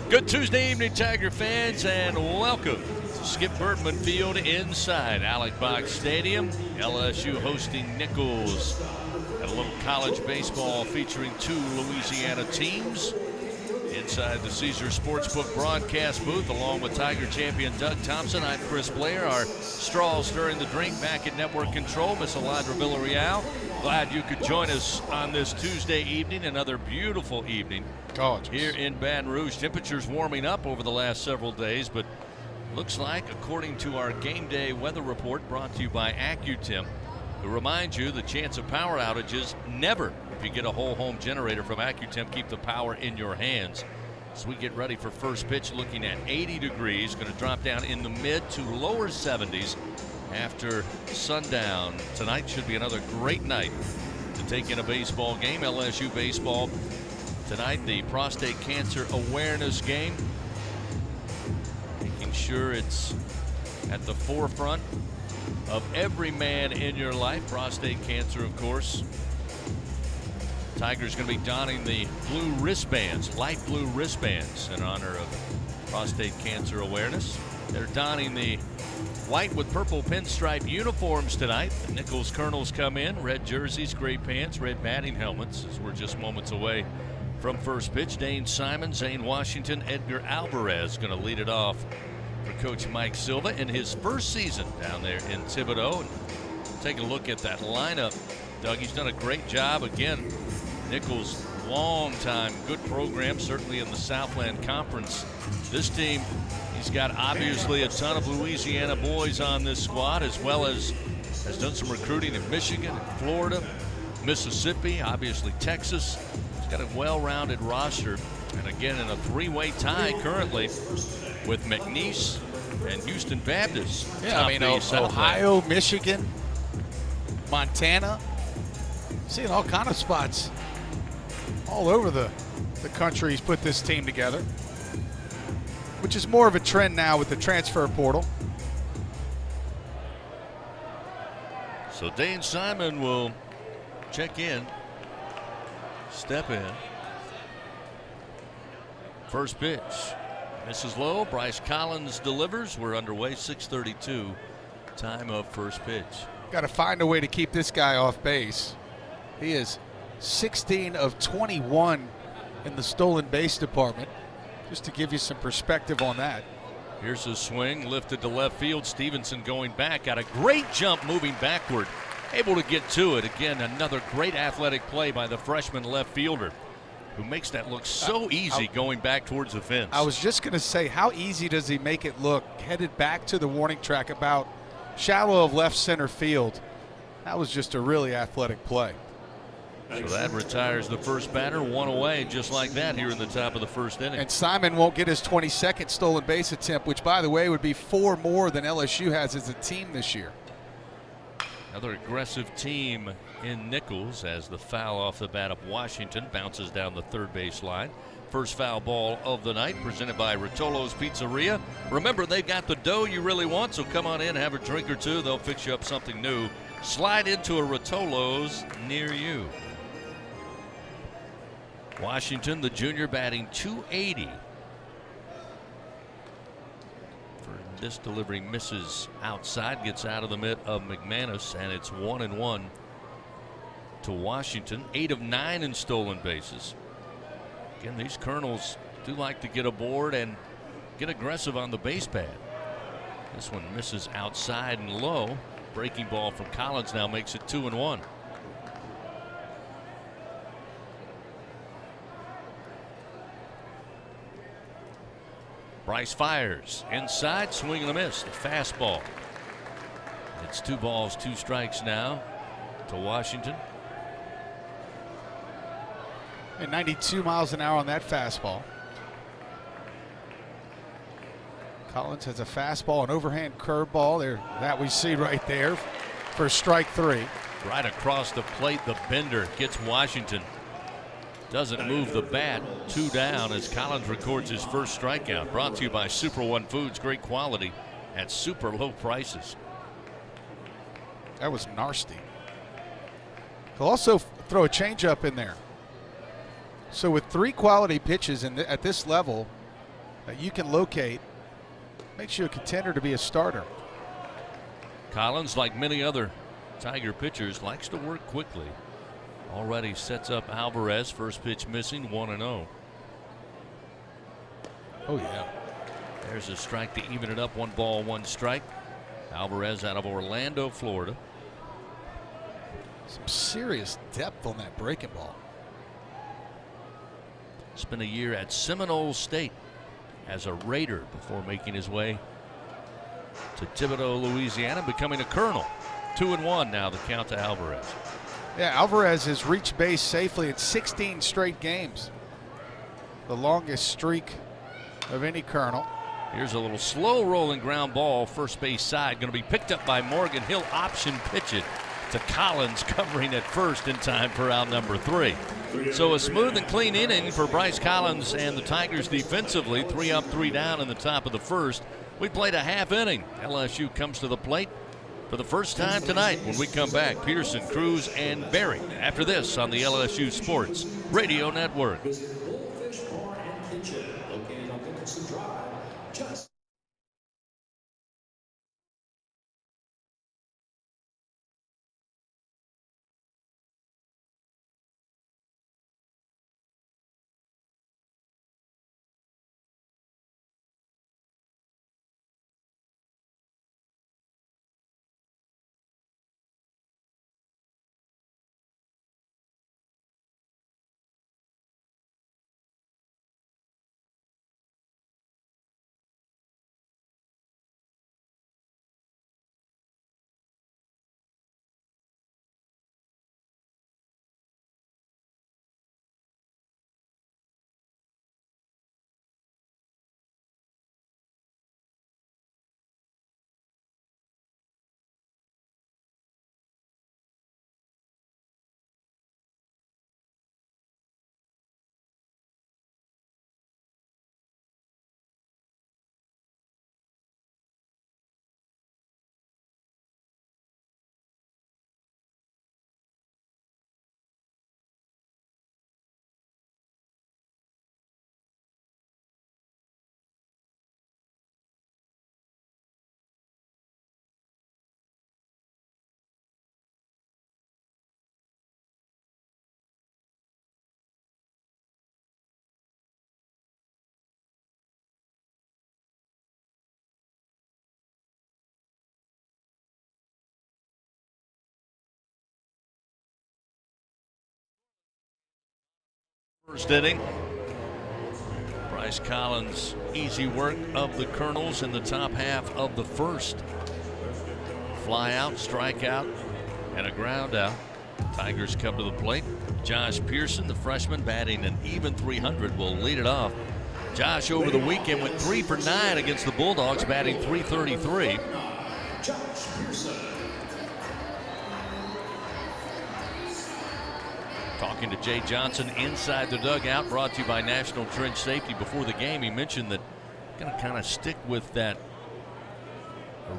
Good Tuesday evening, Tiger fans, and welcome to Skip Bertman Field inside Alec Box Stadium. LSU hosting Nicholls at a little college baseball featuring two Louisiana teams. Inside the Caesars Sportsbook broadcast booth, along with Tiger champion Doug Thompson, I'm Chris Blair. Our straw stirring the drink back at network control, Miss Alondra Villarreal. Glad you could join us on this Tuesday evening, another beautiful evening. Gorgeous. Here in Baton Rouge. Temperatures warming up over the last several days, but looks like, according to our game day weather report brought to you by AccuTemp, to remind you the chance of power outages never. If you get a whole home generator from AccuTemp, keep the power in your hands. As we get ready for first pitch, looking at 80 degrees, going to drop down in the mid to lower 70s after sundown. Tonight should be another great night to take in a baseball game. LSU baseball tonight, the prostate cancer awareness game, making sure it's at the forefront of every man in your life. Prostate cancer, of course. Tiger's going to be donning the blue wristbands, light blue wristbands, in honor of prostate cancer awareness. They're donning the white with purple pinstripe uniforms tonight. The Nicholls Colonels come in, red jerseys, gray pants, red batting helmets, as we're just moments away from first pitch. Dane Simon, Zane Washington, Edgar Alvarez going to lead it off for Coach Mike Silva in his first season down there in Thibodaux. And take a look at that lineup. Doug, he's done a great job. Again, Nicholls, long time, good program, certainly in the Southland Conference. This team, he's got obviously a ton of Louisiana boys on this squad, as well as has done some recruiting in Michigan, Florida, Mississippi, obviously Texas. Got a well-rounded roster, and again in a three-way tie currently with McNeese and Houston Baptist. Yeah, I mean, Ohio, Michigan, Montana, seeing all kind of spots all over the country. He's put this team together, which is more of a trend now with the transfer portal. So Dane Simon will check in. Step in. First pitch. Misses low. Bryce Collins delivers. We're underway. 6:32. Time of first pitch. Got to find a way to keep this guy off base. He is 16 of 21 in the stolen base department. Just to give you some perspective on that. Here's a swing lifted to left field. Stevenson going back. Got a great jump moving backward. Able to get to it. Again, another great athletic play by the freshman left fielder, who makes that look so easy going back towards the fence. I was just going to say, how easy does he make it look? Headed back to the warning track, about shallow of left center field. That was just a really athletic play. So that retires the first batter, one away, just like that here in the top of the first inning. And Simon won't get his 22nd stolen base attempt, which, by the way, would be 4 more than LSU has as a team this year. Another aggressive team in Nicholls, as the foul off the bat of Washington bounces down the third base line. First foul ball of the night, presented by Rotolo's Pizzeria. Remember, they've got the dough you really want, so come on in, have a drink or two. They'll fix you up something new. Slide into a Rotolo's near you. Washington, the junior, batting .280. This delivery misses outside, gets out of the mitt of McManus, and it's 1-1 to Washington. 8 of 9 in stolen bases. Again, these Colonels do like to get aboard and get aggressive on the base pad. This one misses outside and low. Breaking ball from Collins now makes it 2-1. Bryce fires inside, swing and a miss. The fastball. It's 2 balls, 2 strikes now to Washington. And 92 miles an hour on that fastball. Collins has a fastball, an overhand curveball there that we see right there for strike 3. Right across the plate, the bender gets Washington. Doesn't move the bat. 2 down as Collins records his first strikeout. Brought to you by Super One Foods. Great quality at super low prices. That was nasty. He'll also throw a changeup in there. So with 3 quality pitches at this level that you can locate, makes you a contender to be a starter. Collins, like many other Tiger pitchers, likes to work quickly. Already sets up Alvarez. First pitch missing, 1-0. Oh, yeah. There's a strike to even it up. 1 ball, 1 strike. Alvarez out of Orlando, Florida. Some serious depth on that breaking ball. Spent a year at Seminole State as a Raider before making his way to Thibodaux, Louisiana, becoming a Colonel. 2-1 now, the count to Alvarez. Yeah, Alvarez has reached base safely in 16 straight games. The longest streak of any Colonel. Here's a little slow rolling ground ball, first base side, going to be picked up by Morgan. He'll option pitch it to Collins, covering at first in time for out number 3. So a smooth and clean inning for Bryce Collins and the Tigers defensively. 3 up, 3 down in the top of the first. We played a half inning. LSU comes to the plate for the first time tonight when we come back. Pearson, Cruz, and Berry after this on the LSU Sports Radio Network. First inning. Bryce Collins, easy work of the Colonels in the top half of the first. Fly out, strike out, and a ground out. Tigers come to the plate. Josh Pearson, the freshman, batting an even 300, will lead it off. Josh over the weekend went 3 for 9 against the Bulldogs, batting .333. Josh Pearson. Talking to Jay Johnson inside the dugout, brought to you by National Trench Safety. Before the game, he mentioned that going to kind of stick with that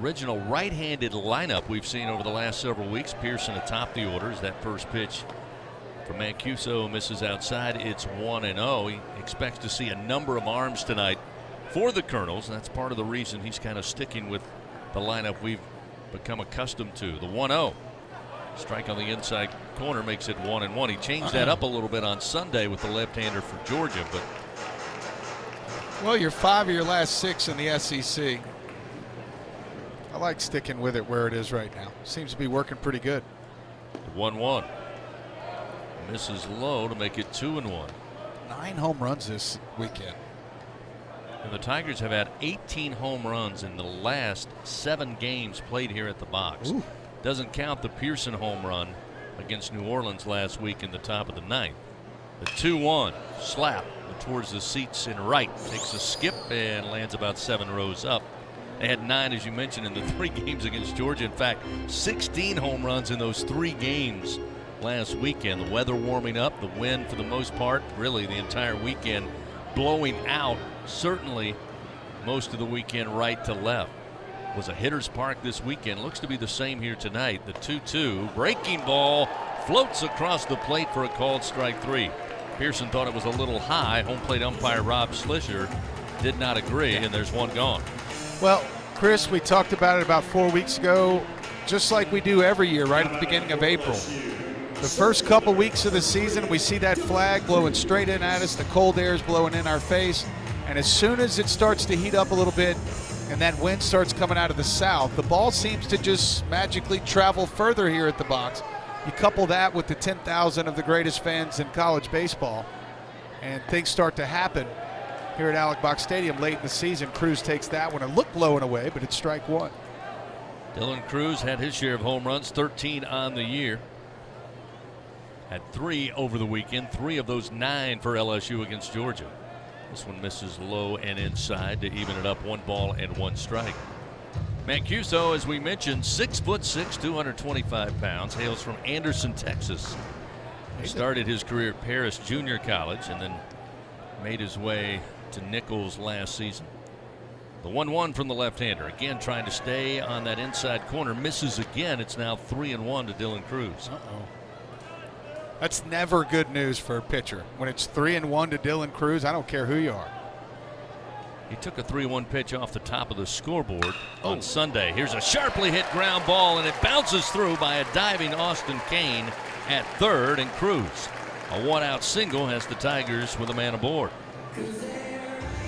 original right-handed lineup we've seen over the last several weeks. Pearson atop the order as that first pitch from Mancuso misses outside. It's 1-0. He expects to see a number of arms tonight for the Colonels. That's part of the reason he's kind of sticking with the lineup we've become accustomed to. The 1-0. Strike on the inside corner makes it 1-1. He changed that up a little bit on Sunday with the left-hander for Georgia, but well, you're 5 of your last 6 in the SEC. I like sticking with it where it is right now. Seems to be working pretty good. 1-1. Misses low to make it 2-1. 9 home runs this weekend. And the Tigers have had 18 home runs in the last 7 games played here at the box. Ooh. Doesn't count the Pearson home run against New Orleans last week in the top of the 9th. The 2-1 slap towards the seats in right. Takes a skip and lands about 7 rows up. They had 9, as you mentioned, in the 3 games against Georgia. In fact, 16 home runs in those 3 games last weekend. The weather warming up, the wind for the most part, really the entire weekend blowing out. Certainly most of the weekend right to left. Was a hitter's park this weekend. Looks to be the same here tonight. The 2-2 breaking ball floats across the plate for a called strike 3. Pearson thought it was a little high. Home plate umpire Rob Slisher did not agree, and there's one gone. Well, Chris, we talked about it about 4 weeks ago, just like we do every year right at the beginning of April. The first couple weeks of the season, we see that flag blowing straight in at us. The cold air is blowing in our face. And as soon as it starts to heat up a little bit and that wind starts coming out of the south, the ball seems to just magically travel further here at the box. You couple that with the 10,000 of the greatest fans in college baseball, and things start to happen here at Alex Box Stadium late in the season. Cruz takes that one. It looked low and away, but it's strike 1. Dylan Cruz had his share of home runs, 13 on the year. Had 3 over the weekend, 3 of those 9 for LSU against Georgia. This one misses low and inside to even it up, 1 ball and 1 strike. Mancuso, as we mentioned, 6'6", 225 pounds, hails from Anderson, Texas. He started his career at Paris Junior College and then made his way to Nicholls last season. The 1-1 from the left-hander, again trying to stay on that inside corner, misses again. It's now 3-1 to Dylan Cruz. That's never good news for a pitcher. When it's 3-1 to Dylan Cruz, I don't care who you are. He took a 3-1 pitch off the top of the scoreboard on Sunday. Here's a sharply hit ground ball, and it bounces through by a diving Austin Kane at third, and Cruz, a 1-out single, has the Tigers with a man aboard.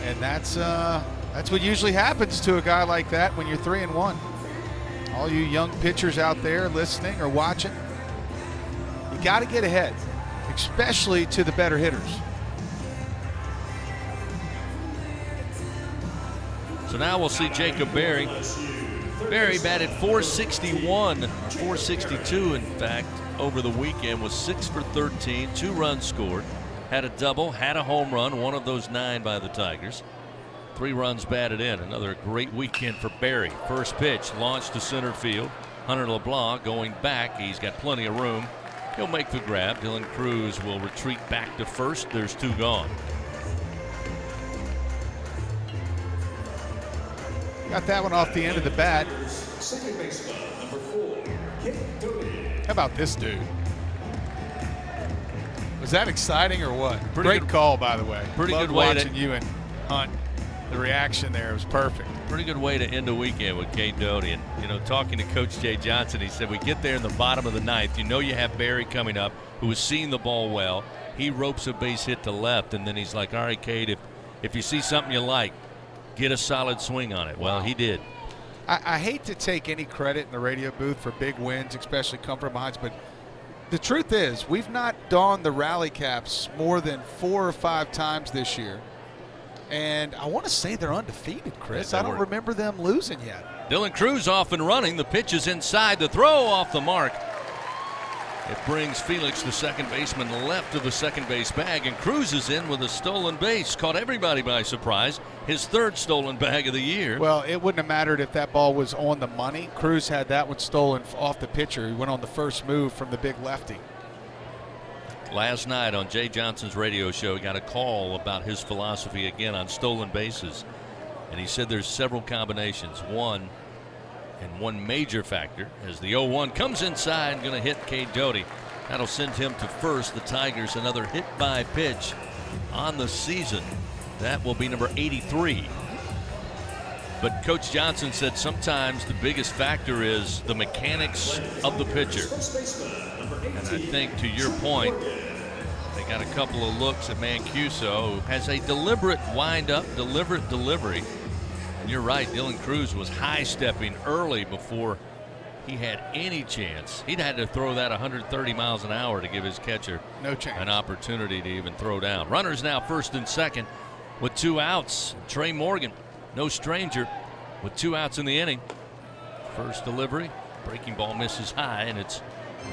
And that's what usually happens to a guy like that when you're 3-1. All you young pitchers out there listening or watching, you got to get ahead, especially to the better hitters. So now we'll see Jacob Berry. Berry batted .461, or .462 in fact, over the weekend, was 6 for 13, 2 runs scored, had a double, had a home run, one of those 9 by the Tigers. 3 runs batted in. Another great weekend for Berry. First pitch launched to center field. Hunter LeBlanc going back. He's got plenty of room. He'll make the grab. Dylan Cruz will retreat back to first. There's 2 gone. Got that one off the end of the bat. How about this dude? Was that exciting or what? Great call, by the way. Pretty Loved good way watching you and Hunt. The reaction there was perfect. Pretty good way to end a weekend with Cade Doty. And, you know, talking to Coach Jay Johnson, he said, we get there in the bottom of the 9th. You know you have Berry coming up, who has seen the ball well. He ropes a base hit to left, and then he's like, all right, Cade, if you see something you like, get a solid swing on it. Well, he did. I hate to take any credit in the radio booth for big wins, especially come from behind, but the truth is we've not donned the rally caps more than 4 or 5 times this year. And I want to say they're undefeated, Chris. I don't remember them losing yet. Dylan Cruz off and running. The pitch is inside. The throw off the mark. It brings Felix, the second baseman, left of the second base bag, and Cruz is in with a stolen base. Caught everybody by surprise. His 3rd stolen bag of the year. Well, it wouldn't have mattered if that ball was on the money. Cruz had that one stolen off the pitcher. He went on the first move from the big lefty. Last night on Jay Johnson's radio show, he got a call about his philosophy again on stolen bases. And he said there's several combinations. One major factor as the 0-1 comes inside, going to hit Cade Doty. That'll send him to first. The Tigers another hit by pitch on the season. That will be number 83. But Coach Johnson said sometimes the biggest factor is the mechanics of the pitcher. And I think, to your point, they got a couple of looks at Mancuso, who has a deliberate wind-up, deliberate delivery. And you're right, Dylan Cruz was high-stepping early before he had any chance. He'd had to throw that 130 miles an hour to give his catcher an opportunity to even throw down. Runners now first and second with 2 outs. Trey Morgan, no stranger, with 2 outs in the inning. First delivery, breaking ball misses high, and it's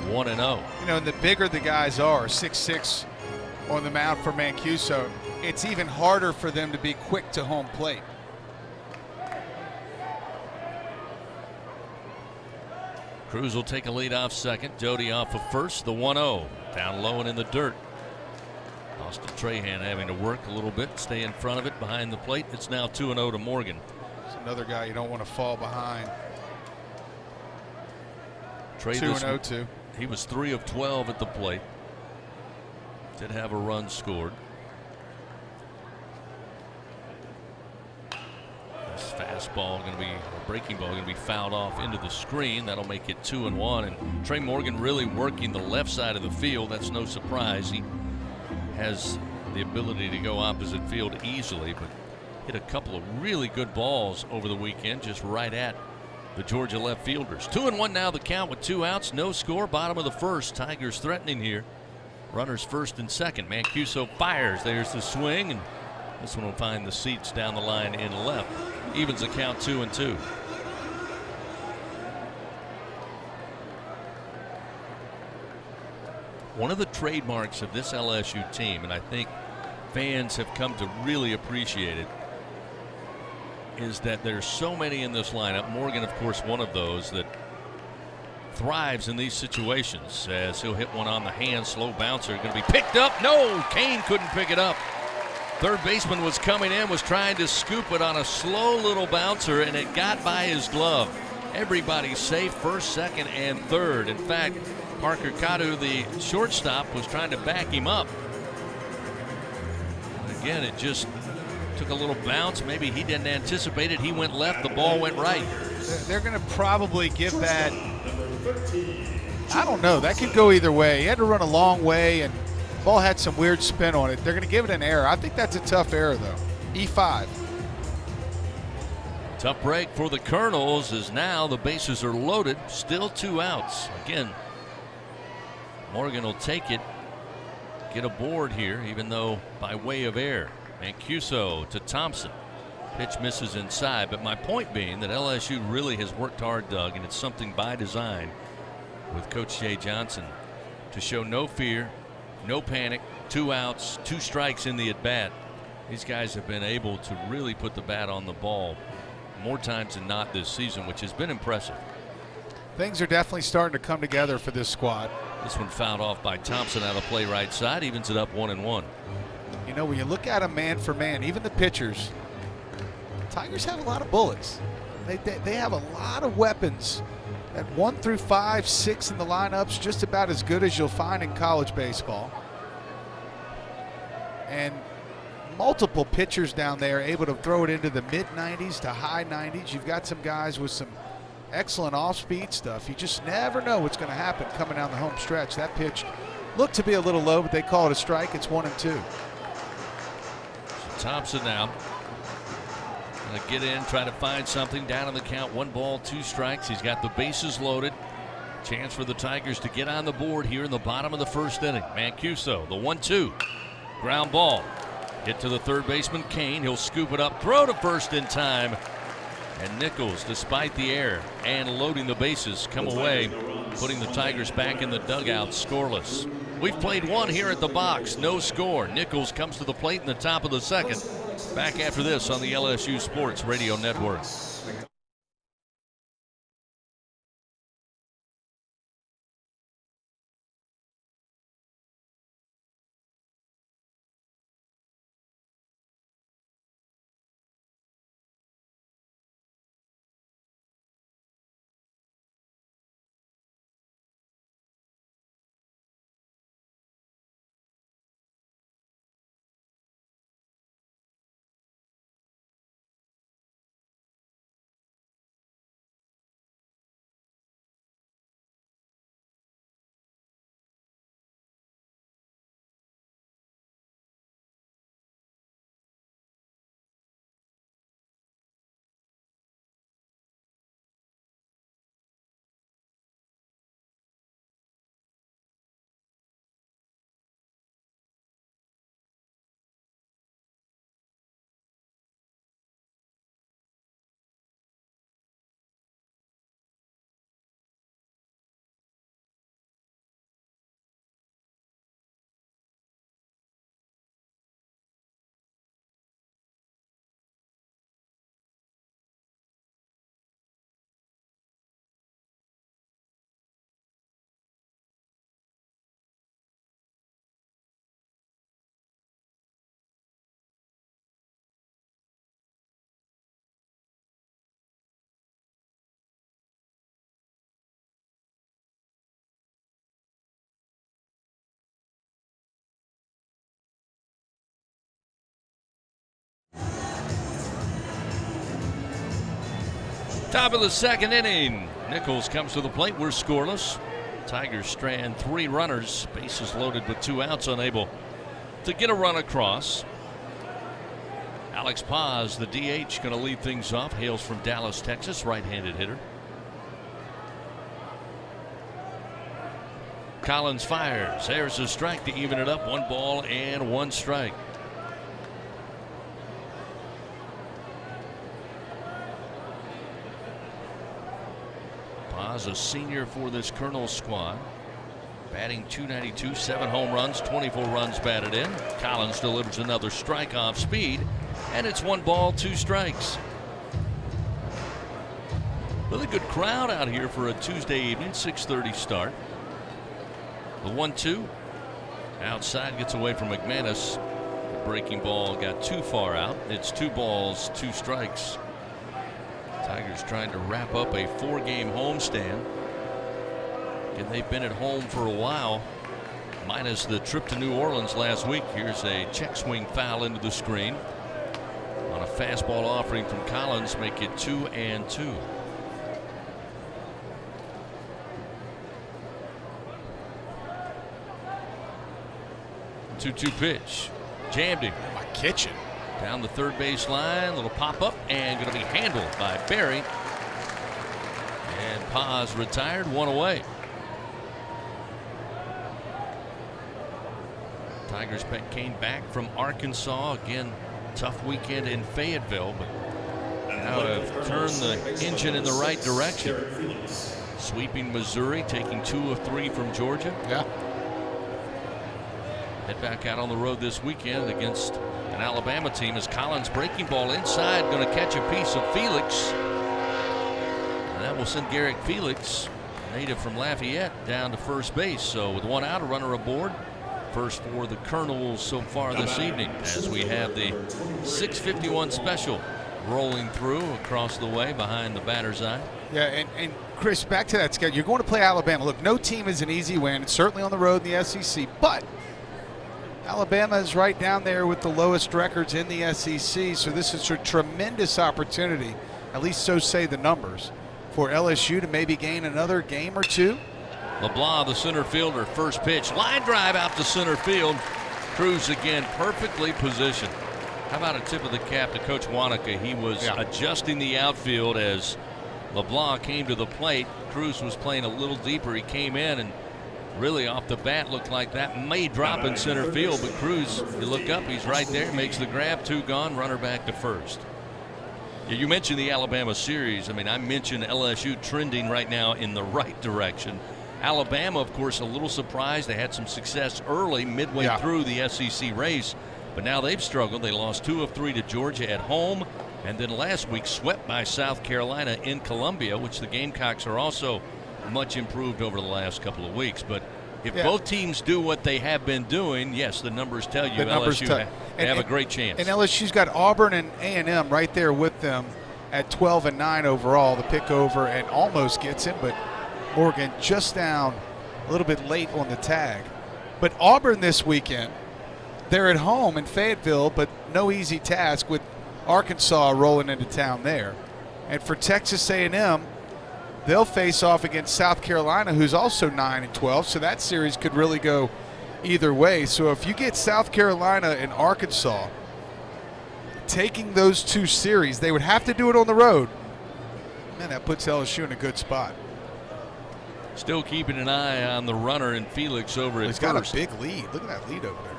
1-0. You know, and the bigger the guys are, 6'6" on the mound for Mancuso, it's even harder for them to be quick to home plate. Cruz will take a lead off second. Doty off of first. The 1-0 down low and in the dirt. Austin Trahan having to work a little bit, stay in front of it behind the plate. It's now 2-0 to Morgan. It's another guy you don't want to fall behind. Trey 2-0 too. He was 3 of 12 at the plate. Did have a run scored. This fastball going to be, a breaking ball going to be fouled off into the screen. That'll make it 2-1. And Trey Morgan really working the left side of the field. That's no surprise. He has the ability to go opposite field easily, but hit a couple of really good balls over the weekend, just right at the Georgia left fielders. 2-1 now the count with 2 outs, no score, bottom of the first. Tigers threatening here. Runners first and second. Mancuso fires. There's the swing, and this one will find the seats down the line in left. Evens the count 2-2. One of the trademarks of this LSU team, and I think fans have come to really appreciate it, is that there's so many in this lineup. Morgan, of course, one of those that thrives in these situations, as he'll hit one on the hand. Slow bouncer going to be picked up. No, Kane couldn't pick it up. Third baseman was coming in, was trying to scoop it on a slow little bouncer, and it got by his glove. Everybody's safe, first, second, and third. In fact, Parker Cadu, the shortstop, was trying to back him up. Again, it just took a little bounce. Maybe he didn't anticipate it. He went left, the ball went right. They're going to probably give that, I don't know, that could go either way. He had to run a long way, and the ball had some weird spin on it. They're going to give it an error. I think that's a tough error, though. E5. Tough break for the Colonels, as now the bases are loaded. Still 2 outs. Again, Morgan will take it, get aboard here, even though by way of error. Mancuso to Thompson. Pitch misses inside, but my point being that LSU really has worked hard, Doug, and it's something by design with Coach Jay Johnson to show no fear, no panic. 2 outs, 2 strikes in the at-bat. These guys have been able to really put the bat on the ball more times than not this season, which has been impressive. Things are definitely starting to come together for this squad. This one fouled off by Thompson out of play right side, evens it up 1-1. You know, when you look at them man for man, even the pitchers, Tigers have a lot of bullets. They have a lot of weapons. At 1 through 5, 6 in the lineups, just about as good as you'll find in college baseball. And multiple pitchers down there able to throw it into the mid-90s to high 90s. You've got some guys with some excellent off-speed stuff. You just never know what's going to happen coming down the home stretch. That pitch looked to be a little low, but they call it a strike. It's 1-2. Thompson now going to get in, try to find something. Down on the count, 1 ball, 2 strikes. He's got the bases loaded. Chance for the Tigers to get on the board here in the bottom of the first inning. Mancuso, the 1-2. Ground ball. Hit to the third baseman, Kane. He'll scoop it up, throw to first in time. And Nicholls, despite the error and loading the bases, come away, putting the Tigers back in the dugout scoreless. We've played 1 here at the box, no score. Nicholls comes to the plate in the top of the second. Back after this on the LSU Sports Radio Network. Top of the second inning. Nicholls comes to the plate. We're scoreless. Tigers strand 3 runners. Bases loaded with 2 outs, unable to get a run across. Alex Paz, the DH, going to lead things off. Hails from Dallas, Texas, right-handed hitter. Collins fires. There's a strike to even it up. 1 ball and 1 strike. Paz, a senior for this Colonel squad. Batting .292, 7 home runs, 24 runs batted in. Collins delivers another strike off speed, and it's 1 ball, 2 strikes. Really good crowd out here for a Tuesday evening, 6:30 start. The 1-2 outside gets away from McManus. The breaking ball got too far out. It's 2 balls, 2 strikes. Tigers trying to wrap up a 4-game homestand. And they've been at home for a while, minus the trip to New Orleans last week. Here's a check swing foul into the screen on a fastball offering from Collins, make it 2-2. Two pitch, jammed him. My kitchen. Down the third base line, little pop up, and going to be handled by Berry. And Paz retired, 1 away. Tigers came back from Arkansas. Again, tough weekend in Fayetteville, but now have turned the engine in the right direction. Sweeping Missouri, taking 2 of 3 from Georgia. Yeah. Head back out on the road this weekend against an Alabama team as Collins breaking ball inside, going to catch a piece of Felix. And that will send Garrick Felix, native from Lafayette, down to first base. So with 1 out, a runner aboard. First for the Colonels so far this evening as we have the 6:51 special rolling through across the way behind the batter's eye. Yeah, and Chris, back to that schedule. You're going to play Alabama. Look, no team is an easy win. It's certainly on the road in the SEC, but Alabama is right down there with the lowest records in the SEC, so this is a tremendous opportunity, at least so say the numbers, for LSU to maybe gain another game or 2. LeBlanc, the center fielder, first pitch, line drive out to center field. Cruz again perfectly positioned. How about a tip of the cap to Coach Wanaka? He was adjusting the outfield as LeBlanc came to the plate. Cruz was playing a little deeper. He came in and really off the bat looked like that may drop in center field, but Cruz, you look up, he's right there, makes the grab, 2 gone, runner back to first. Yeah, you mentioned the Alabama series. I mean, I mentioned LSU trending right now in the right direction. Alabama, of course, a little surprised. They had some success early, midway through the SEC race, but now they've struggled. They lost 2 of 3 to Georgia at home, and then last week swept by South Carolina in Columbia, which the Gamecocks are also much improved over the last couple of weeks. But if both teams do what they have been doing, yes, the numbers tell you LSU have a great chance. And LSU's got Auburn and A&M right there with them at 12-9 overall. The pick over and almost gets him, but Morgan just down a little bit late on the tag. But Auburn this weekend, they're at home in Fayetteville, but no easy task with Arkansas rolling into town there. And for Texas A&M, they'll face off against South Carolina, who's also 9-12, so that series could really go either way. So if you get South Carolina and Arkansas taking those 2 series, they would have to do it on the road. Man, that puts LSU in a good spot. Still keeping an eye on the runner and Felix over at first. He's got a big lead. Look at that lead over there.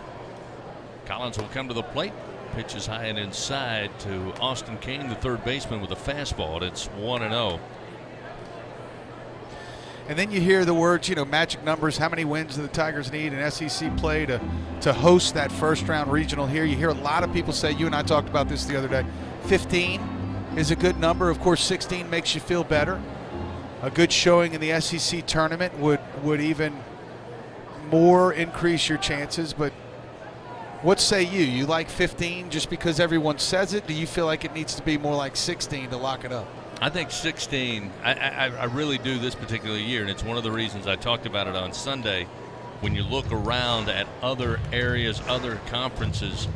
Collins will come to the plate. Pitches high and inside to Austin Kane, the third baseman, with a fastball. It's 1-0. And then you hear the words, magic numbers. How many wins do the Tigers need in SEC play to host that first-round regional here? You hear a lot of people say, you and I talked about this the other day, 15 is a good number. Of course, 16 makes you feel better. A good showing in the SEC tournament would even more increase your chances. But what say you? You like 15 just because everyone says it? Do you feel like it needs to be more like 16 to lock it up? I think 16. I really do this particular year, and it's one of the reasons I talked about it on Sunday. When you look around at other areas, other conferences,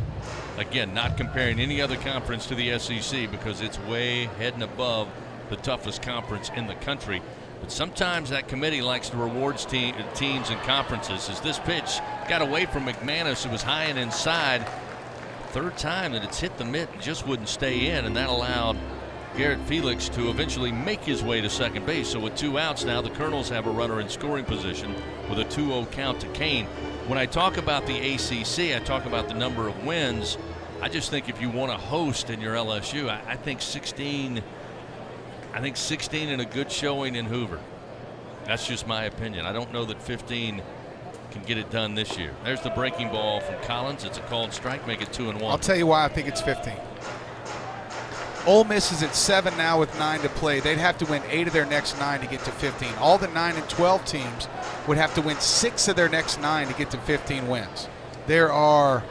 again, not comparing any other conference to the SEC because it's way heading above the toughest conference in the country. But sometimes that committee likes to reward teams and conferences. As this pitch got away from McManus, it was high and inside. Third time that it's hit the mitt and just wouldn't stay in, and that allowed Garrett Felix to eventually make his way to second base. So with 2 outs now, the Colonels have a runner in scoring position with a 2-0 count to Kane. When I talk about the ACC, I talk about the number of wins. I just think if you want to host in your LSU, I think 16. I think 16 and a good showing in Hoover. That's just my opinion. I don't know that 15 can get it done this year. There's the breaking ball from Collins. It's a called strike. Make it 2-1. I'll tell you why I think it's 15. Ole Miss is at 7 now with 9 to play. They'd have to win 8 of their next 9 to get to 15. All the 9 and 12 teams would have to win 6 of their next 9 to get to 15 wins. There are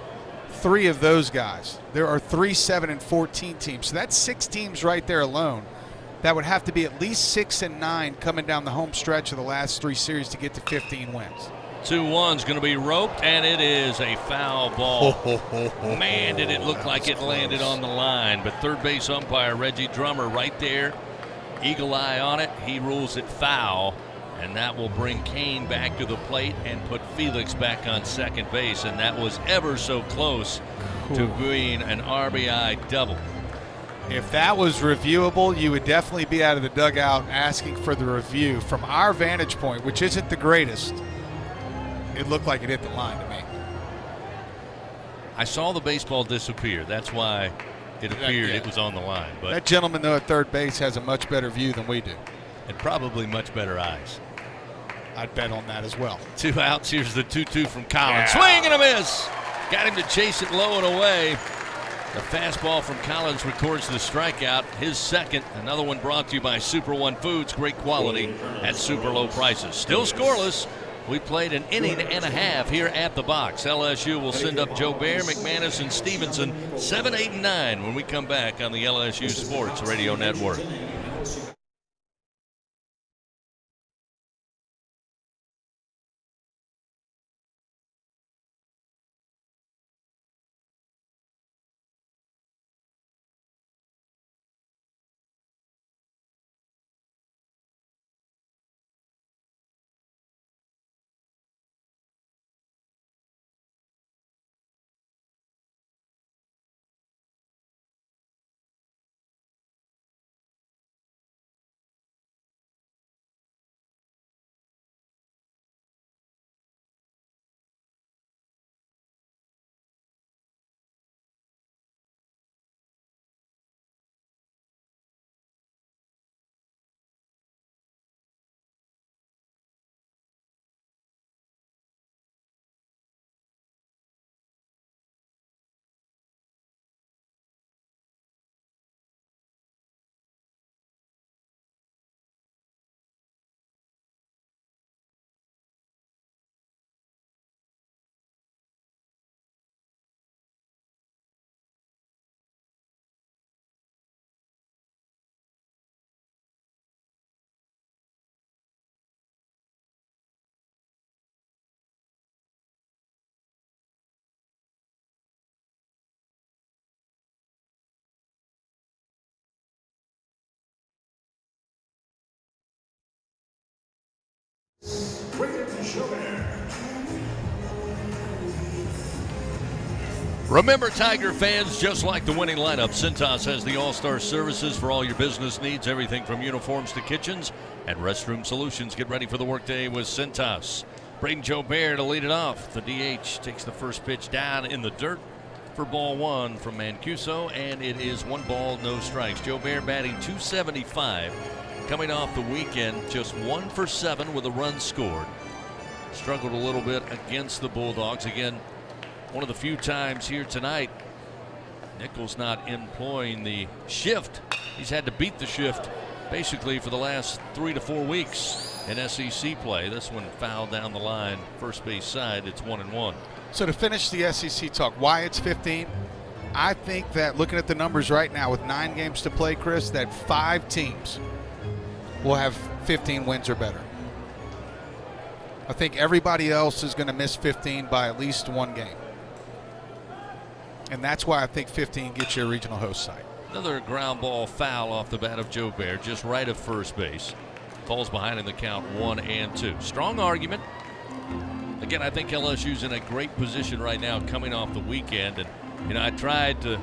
3 of those guys. There are 3 7 and 14 teams. So that's 6 teams right there alone. That would have to be at least 6 and 9 coming down the home stretch of the last 3 series to get to 15 wins. 2-1's going to be roped, and it is a foul ball. Man, did it look like it landed on the line. But third base umpire Reggie Drummer right there, eagle eye on it. He rules it foul, and that will bring Kane back to the plate and put Felix back on second base. And that was ever so close to being an RBI double. If that was reviewable, you would definitely be out of the dugout asking for the review. From our vantage point, which isn't the greatest, it looked like it hit the line to me. I saw the baseball disappear. That's why it appeared it was on the line. But that gentleman, though, at third base has a much better view than we do. And probably much better eyes. I'd bet on that as well. 2 outs. Here's the 2-2 from Collins. Swing and a miss. Got him to chase it low and away. The fastball from Collins records the strikeout. His second. Another one brought to you by Super One Foods. Great quality at super low prices. Still scoreless. We played an inning and a half here at the box. LSU will send up Joe Bear, McManus, and Stevenson 7, 8, and 9 when we come back on the LSU Sports Radio Network. Remember, Tiger fans, just like the winning lineup, Cintas has the all-star services for all your business needs, everything from uniforms to kitchens and restroom solutions. Get ready for the workday with Cintas. Bring Joe Bear to lead it off. The DH takes the first pitch down in the dirt for ball 1 from Mancuso, and it is 1 ball, no strikes. Joe Bear batting .275, coming off the weekend, just 1 for 7 with a run scored. Struggled a little bit against the Bulldogs. Again, one of the few times here tonight, Nicholls not employing the shift. He's had to beat the shift basically for the last 3 to 4 weeks in SEC play. This one fouled down the line, first base side. It's 1-1. So to finish the SEC talk, why it's 15? I think that looking at the numbers right now with 9 games to play, Chris, that 5 teams will have 15 wins or better. I think everybody else is going to miss 15 by at least 1 game. And that's why I think 15 gets you a regional host site. Another ground ball foul off the bat of Joe Bear, just right of first base. Falls behind in the count 1-2. Strong argument. Again, I think LSU's in a great position right now coming off the weekend. And, I tried to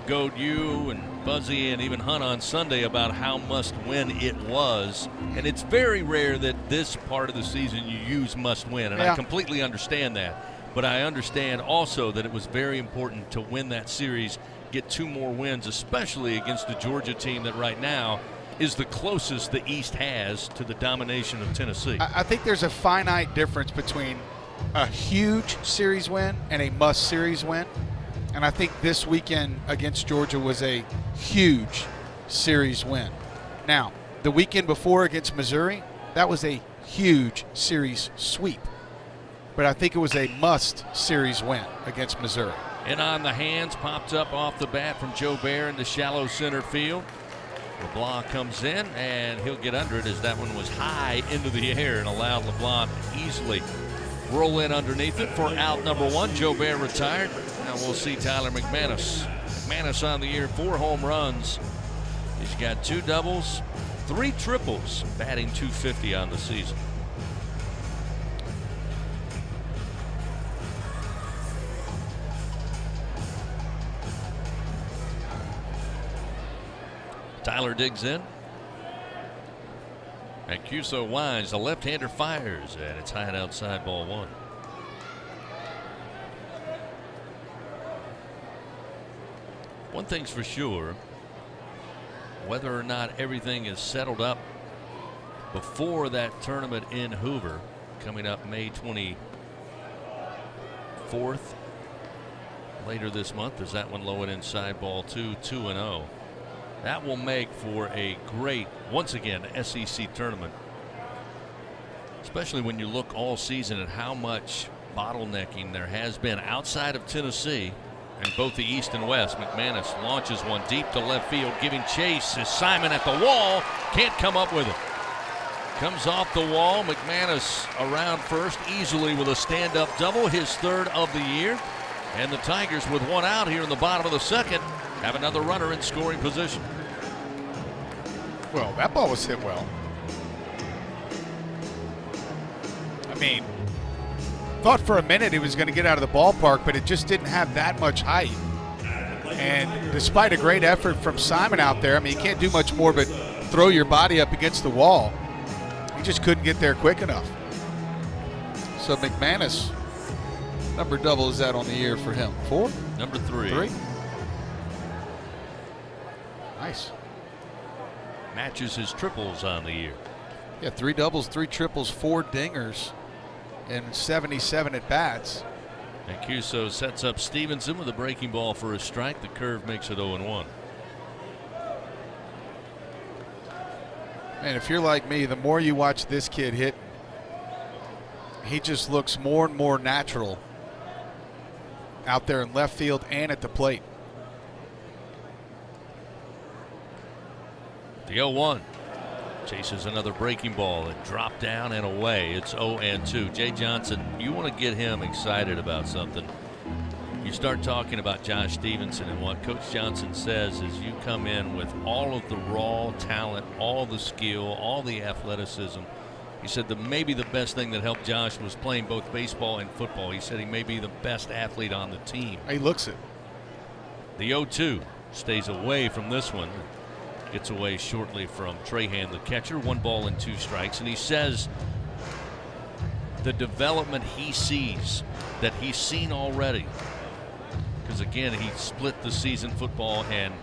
goad you and Buzzy and even Hunt on Sunday about how must-win it was. And it's very rare that this part of the season you use must-win. And I completely understand that. But I understand also that it was very important to win that series, get 2 more wins, especially against the Georgia team that right now is the closest the East has to the domination of Tennessee. I think there's a finite difference between a huge series win and a must-series win. And I think this weekend against Georgia was a huge series win. Now, the weekend before against Missouri, that was a huge series sweep. But I think it was a must-series win against Missouri. And on the hands, popped up off the bat from Joe Bear into shallow center field. LeBlanc comes in, and he'll get under it as that one was high into the air and allowed LeBlanc to easily roll in underneath it for out number 1. Joe Bear retired. Now we'll see Tyler McManus. McManus on the year, 4 home runs. He's got 2 doubles, 3 triples, batting .250 on the season. Tyler digs in. Mancuso winds. The left-hander fires, and it's high and outside, ball 1. One thing's for sure, whether or not everything is settled up before that tournament in Hoover coming up May 24th, later this month, as that one low and inside, ball 2, 2-0. That will make for a great, once again, SEC tournament, especially when you look all season at how much bottlenecking there has been outside of Tennessee and both the East and West. McManus launches one deep to left field, giving chase as Simon at the wall can't come up with it. Comes off the wall. McManus around first easily with a stand-up double, his 3rd of the year. And the Tigers, with 1 out here in the bottom of the 2nd, have another runner in scoring position. Well, that ball was hit well. I mean, thought for a minute he was going to get out of the ballpark, but it just didn't have that much height. And despite a great effort from Simon out there, I mean, you can't do much more but throw your body up against the wall. He just couldn't get there quick enough. So McManus, number double is that on the year for him? 4? Number 3. 3? Nice. Matches his triples on the year. Yeah, 3 doubles, 3 triples, 4 dingers, and 77 at bats. Mancuso sets up Stevenson with a breaking ball for a strike. The curve makes it 0-1. Man, if you're like me, the more you watch this kid hit, he just looks more and more natural out there in left field and at the plate. The 0-1 chases another breaking ball and drop down and away. It's 0-2. Jay Johnson, you want to get him excited about something. You start talking about Josh Stevenson, and what Coach Johnson says is you come in with all of the raw talent, all the skill, all the athleticism. He said that maybe the best thing that helped Josh was playing both baseball and football. He said he may be the best athlete on the team. He looks it. The 0-2 stays away from this one. Gets away shortly from Trahan, the catcher. 1 ball and 2 strikes. And he says the development he sees, that he's seen already, because again, he split the season football and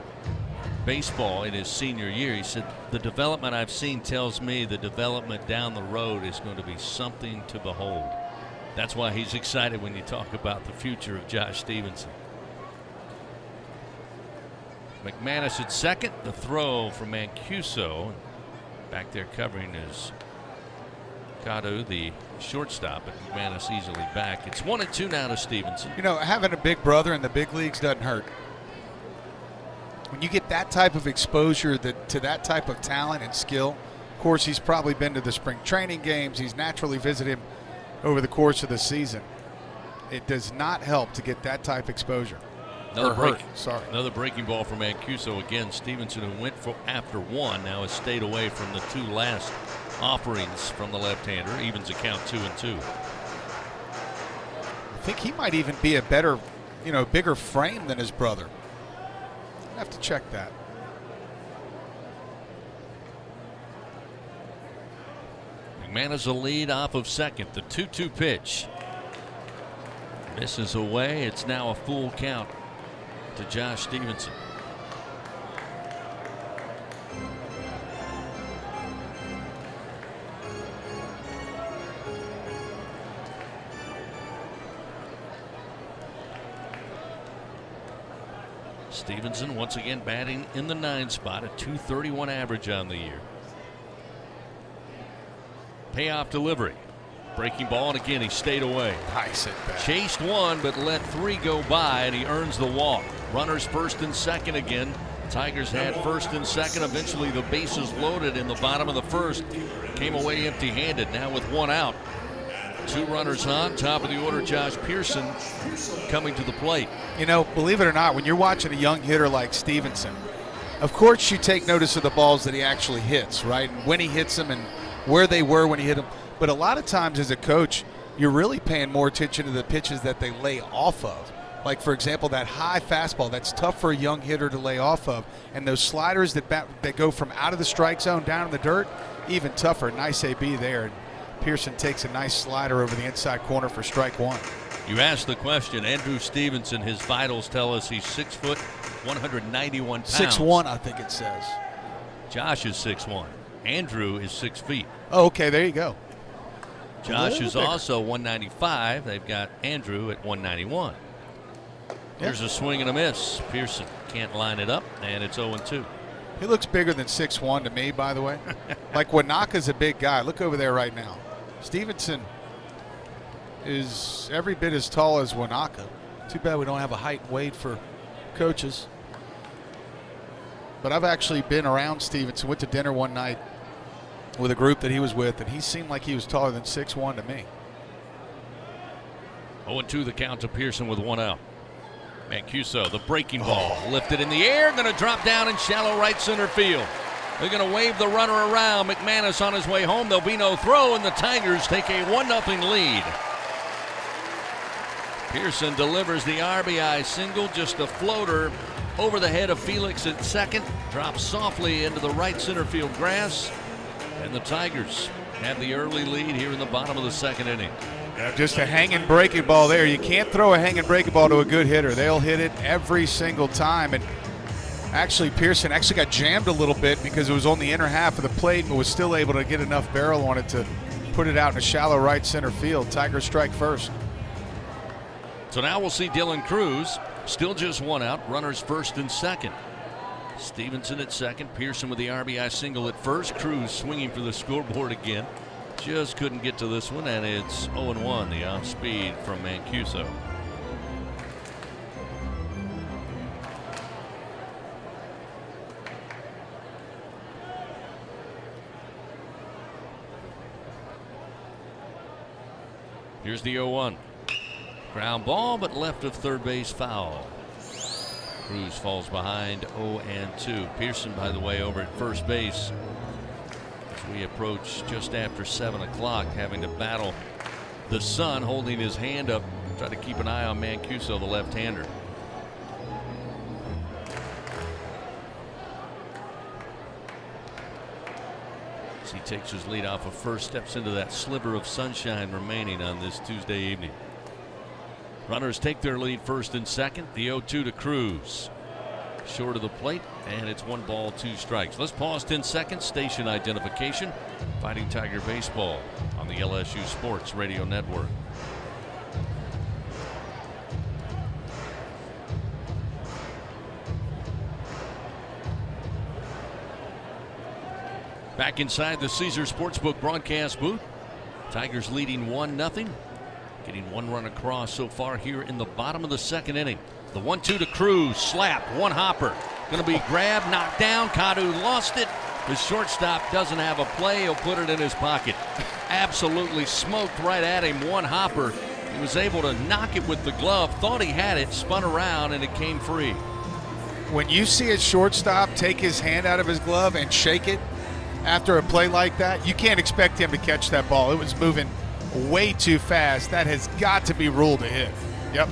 baseball in his senior year. He said the development I've seen tells me the development down the road is going to be something to behold. That's why he's excited when you talk about the future of Josh Stevenson. McManus at second. The throw from Mancuso. Back there covering is Cadu, the shortstop, but McManus easily back. It's 1-2 now to Stevenson. You know, having a big brother in the big leagues doesn't hurt. When you get that type of exposure to that type of talent and skill, of course, he's probably been to the spring training games. He's naturally visited him over the course of the season. It does not help to get that type of exposure. Another breaking ball from Mancuso again. Stevenson, who went for after one, now has stayed away from the two last offerings from the left-hander. Evens the count 2-2. I think he might even be a better, bigger frame than his brother. I have to check that. McManus a lead off of second. The 2-2 pitch misses away. It's now a full count to Josh Stevenson. Stevenson once again batting in the 9 spot, a .231 average on the year. Payoff delivery. Breaking ball, and again he stayed away. Nice at bat. Chased one, but let 3 go by, and he earns the walk. Runners first and second again. Tigers had first and second. Eventually the bases loaded in the bottom of the first. Came away empty-handed. Now with 1 out. 2 runners on. Top of the order, Josh Pearson coming to the plate. Believe it or not, when you're watching a young hitter like Stevenson, of course you take notice of the balls that he actually hits, right? And when he hits them and where they were when he hit them. But a lot of times as a coach, you're really paying more attention to the pitches that they lay off of. Like, for example, that high fastball, that's tough for a young hitter to lay off of. And those sliders that go from out of the strike zone down in the dirt, even tougher. Nice AB there. And Pearson takes a nice slider over the inside corner for strike 1. You asked the question. Andrew Stevenson, his vitals tell us he's 6 foot, 191 pounds. 6'1", I think it says. Josh is 6'1". Andrew is 6 feet. Oh, okay, there you go. Josh is also 195. They've got Andrew at 191. There's a swing and a miss. Pearson can't line it up, and it's 0-2. He looks bigger than 6'1" to me, by the way. Like, Wanaka's a big guy. Look over there right now. Stevenson is every bit as tall as Wanaka. Too bad we don't have a height and weight for coaches. But I've actually been around Stevenson. Went to dinner one night with a group that he was with, and he seemed like he was taller than 6'1" to me. 0-2 the count to Pearson with 1 out. Mancuso, the breaking ball, lifted in the air, going to drop down in shallow right center field. They're going to wave the runner around. McManus on his way home. There'll be no throw, and the Tigers take a 1-0 lead. Pearson delivers the RBI single, just a floater over the head of Felix at second. Drops softly into the right center field grass. And the Tigers have the early lead here in the bottom of the second inning. Yeah, just a hanging breaking ball there. You can't throw a hanging breaking ball to a good hitter. They'll hit it every single time. And actually, Pearson actually got jammed a little bit because it was on the inner half of the plate, but was still able to get enough barrel on it to put it out in a shallow right center field. Tigers strike first. So now we'll see Dylan Cruz. Still just 1 out. Runners first and second. Stevenson at second. Pearson with the RBI single at first. Cruz swinging for the scoreboard again. Just couldn't get to this one, and it's 0-1, the off speed from Mancuso. Here's the 0-1. Ground ball, but left of third base foul. Cruz falls behind 0-2. Pearson, by the way, over at first base as we approach just after 7 o'clock, having to battle the sun, holding his hand up, try to keep an eye on Mancuso, the left-hander. As he takes his lead off of first, steps into that sliver of sunshine remaining on this Tuesday evening. Runners take their lead first and second. The 0-2 to Cruz. Short of the plate, and it's 1 ball, 2 strikes. Let's pause 10 seconds. Station identification. Fighting Tiger Baseball on the LSU Sports Radio Network. Back inside the Caesar Sportsbook broadcast booth. Tigers leading 1-0. Getting 1 run across so far here in the bottom of the second inning. The 1-2 to Cruz. Slap. 1 hopper. Going to be grabbed, knocked down. Cadu lost it. The shortstop doesn't have a play. He'll put it in his pocket. Absolutely smoked right at him. 1 hopper. He was able to knock it with the glove, thought he had it, spun around, and it came free. When you see a shortstop take his hand out of his glove and shake it after a play like that, you can't expect him to catch that ball. It was moving way too fast. That has got to be ruled a hit. Yep.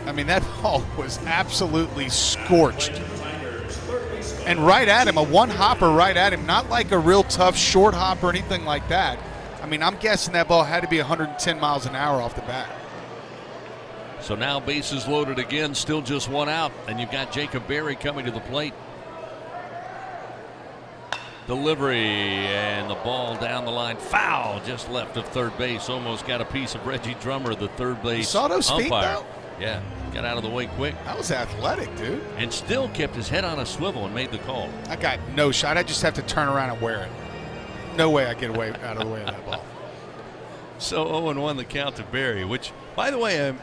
I mean, that ball was absolutely scorched. And right at him, a one-hopper right at him, not like a real tough short hop or anything like that. I mean, I'm guessing that ball had to be 110 miles an hour off the bat. So now bases loaded again, still just one out, and you've got Jacob Berry coming to the plate. Delivery, and the ball down the line, foul, just left of third base. Almost got a piece of Reggie Drummer, the third base you saw those umpire. feet, though? Yeah, got out of the way quick. That was athletic, dude. And still kept his head on a swivel and made the call. I got no shot. I just have to turn around and wear it. No way I get away out of the way of that ball. So 0-1 the count to Berry, which, by the way, I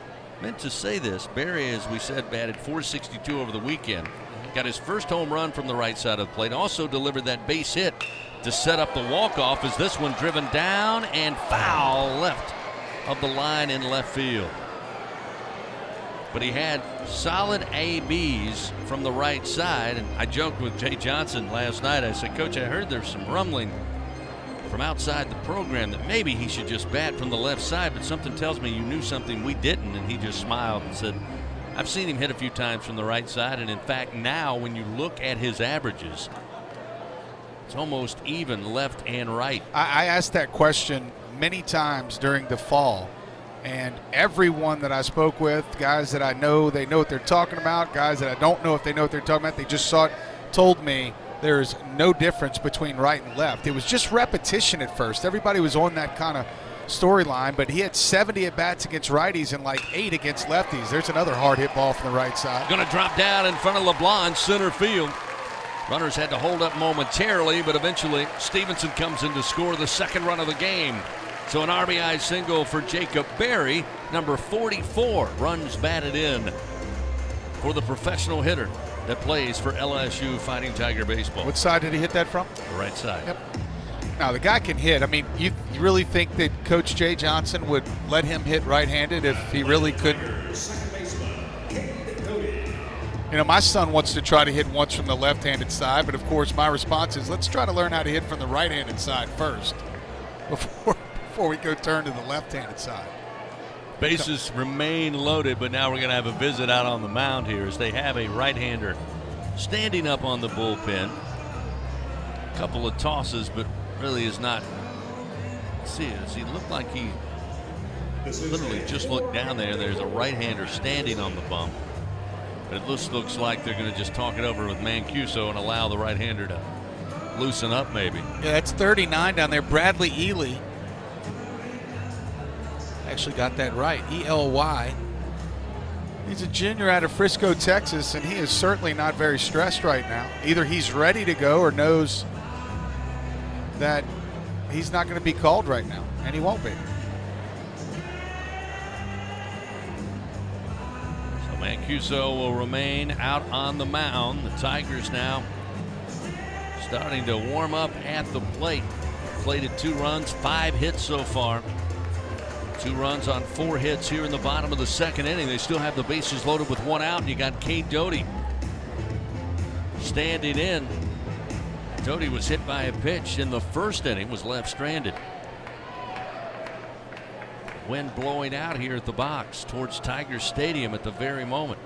meant to say this. Berry, as we said, batted .462 over the weekend. Got his first home run from the right side of the plate. Also delivered that base hit to set up the walk-off as this one driven down and foul left of the line in left field. But he had solid ABs from the right side. And I joked with Jay Johnson last night. I said, Coach, I heard there's some rumbling from outside the program that maybe he should just bat from the left side, but something tells me you knew something we didn't. And he just smiled and said, I've seen him hit a few times from the right side, and in fact now when you look at his averages, it's almost even left and right. I asked that question many times during the fall, and everyone that I spoke with, guys that I know, they know what they're talking about, guys that I don't know if they know what they're talking about, they just saw it, told me there's no difference between right and left. It was just repetition at first. Everybody was on that kind of storyline, but he had 70 at-bats against righties and like 8 against lefties. There's another hard hit ball from the right side. Going to drop down in front of LeBlanc, center field. Runners had to hold up momentarily, but eventually Stevenson comes in to score the second run of the game. So an RBI single for Jacob Berry, number 44, runs batted in for the professional hitter that plays for LSU Fighting Tiger Baseball. What side did he hit that from? The right side. Yep. Now, the guy can hit. I mean, you really think that Coach Jay Johnson would let him hit right-handed if he really couldn't? You know, my son wants to try to hit once from the left-handed side, but of course my response is let's try to learn how to hit from the right-handed side first before we go turn to the left-handed side. Bases remain loaded, but now we're going to have a visit out on the mound here as they have a right-hander standing up on the bullpen. A couple of tosses, but really is not. Let's see, does he look like he literally just looked down there? There's a right-hander standing on the bump. But it looks like they're going to just talk it over with Mancuso and allow the right-hander to loosen up maybe. Yeah, that's 39 down there. Bradley Ely. Actually got that right. E-L-Y. He's a junior out of Frisco, Texas, and he is certainly not very stressed right now. Either he's ready to go or knows that he's not going to be called right now, and he won't be. So Mancuso will remain out on the mound. The Tigers now starting to warm up at the plate. Plated 2 runs, 5 hits so far. 2 runs on 4 hits here in the bottom of the second inning. They still have the bases loaded with 1 out, and you got Cade Doty standing in. Doty was hit by a pitch in the first inning, was left stranded. Wind blowing out here at the box towards Tiger Stadium at the very moment.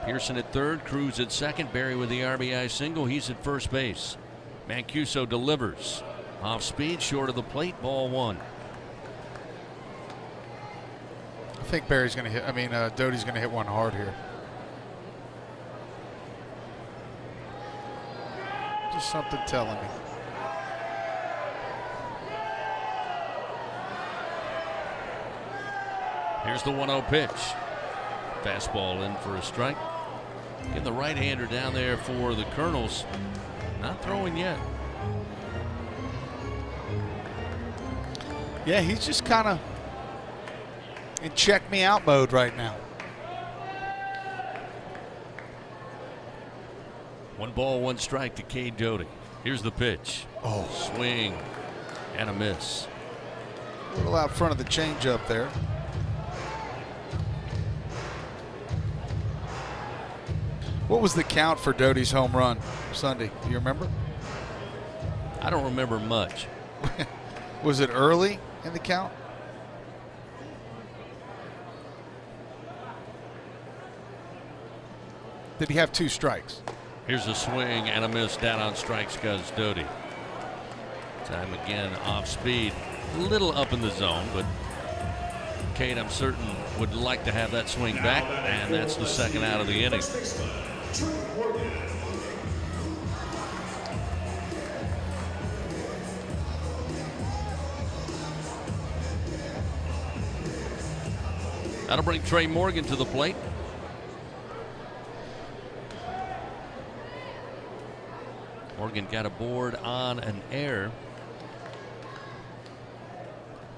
Pearson at third, Cruz at second, Berry with the RBI single. He's at first base. Mancuso delivers. Off speed, short of the plate, ball 1. I think Doty's going to hit one hard here. Just something telling me. Here's the 1-0 pitch. Fastball in for a strike. Getting the right-hander down there for the Colonels. Not throwing yet. Yeah, he's just kind of in check me out mode right now. 1 ball, 1 strike to Cade Doty. Here's the pitch. Oh, Swing and a miss. A little out front of the changeup there. What was the count for Doty's home run Sunday? Do you remember? I don't remember much. Was it early in the count? Did he have 2 strikes? Here's a swing and a miss down on strikes goes Doty. Time again off speed. A little up in the zone, but Cade, I'm certain, would like to have that swing back, and that's the second out of the inning. That'll bring Trey Morgan to the plate. Morgan got aboard on an error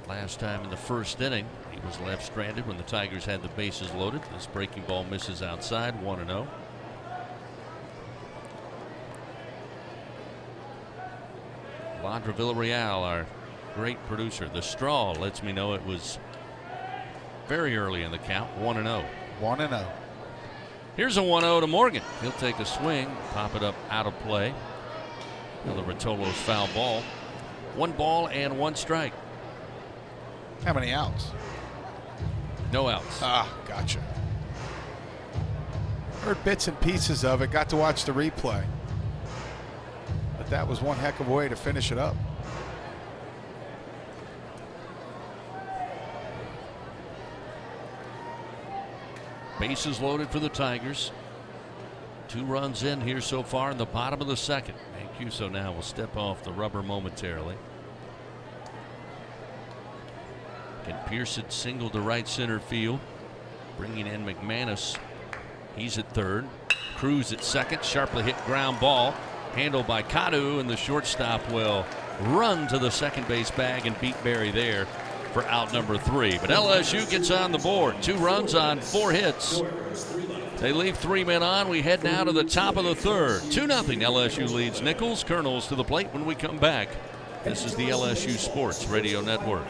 last time in the first inning. He was left stranded when the Tigers had the bases loaded. This breaking ball misses outside, 1-0. Landra Villarreal, our great producer. The straw lets me know it was very early in the count, 1-0. 1-0. Here's a 1-0 to Morgan. He'll take a swing, pop it up out of play. Another Rotolo's foul ball. 1 ball and 1 strike. How many outs? No outs. Ah, gotcha. Heard bits and pieces of it. Got to watch the replay. But that was one heck of a way to finish it up. Bases loaded for the Tigers. 2 runs in here so far in the bottom of the second. Mancuso now will step off the rubber momentarily. And Pearson single to right center field, bringing in McManus. He's at third. Cruz at second. Sharply hit ground ball, handled by Cadu, and the shortstop will run to the second base bag and beat Barry there for out number 3. But LSU gets on the board. 2 runs on 4 hits. They leave 3 men on. We head now to the top of the third. 2-0 LSU leads Nicholls. Colonels to the plate when we come back. This is the LSU Sports Radio Network.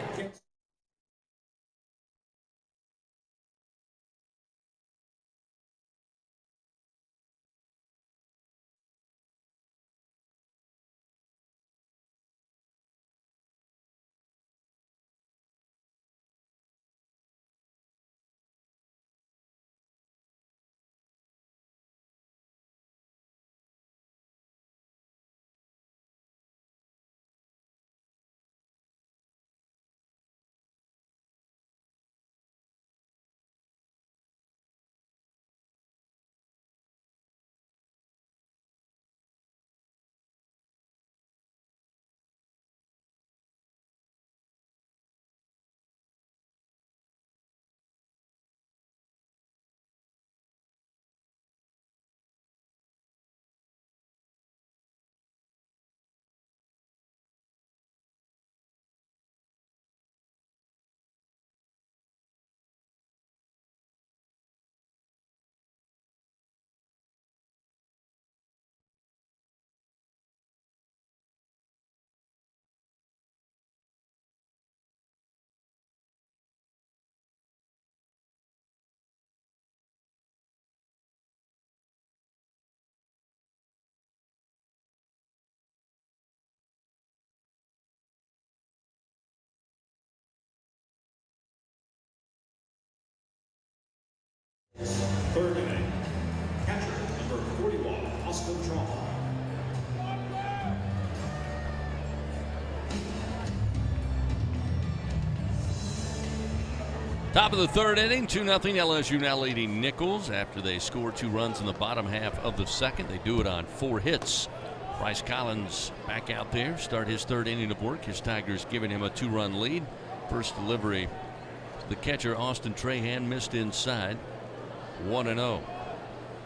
Third inning, catcher number 41, Oscar Traum. Top of the third inning, 2-0 LSU now leading Nicholls after they score 2 runs in the bottom half of the second. They do it on 4 hits. Bryce Collins back out there, start his third inning of work. His Tigers giving him a 2-run lead. First delivery to the catcher, Austin Trahan, missed inside. 1-0.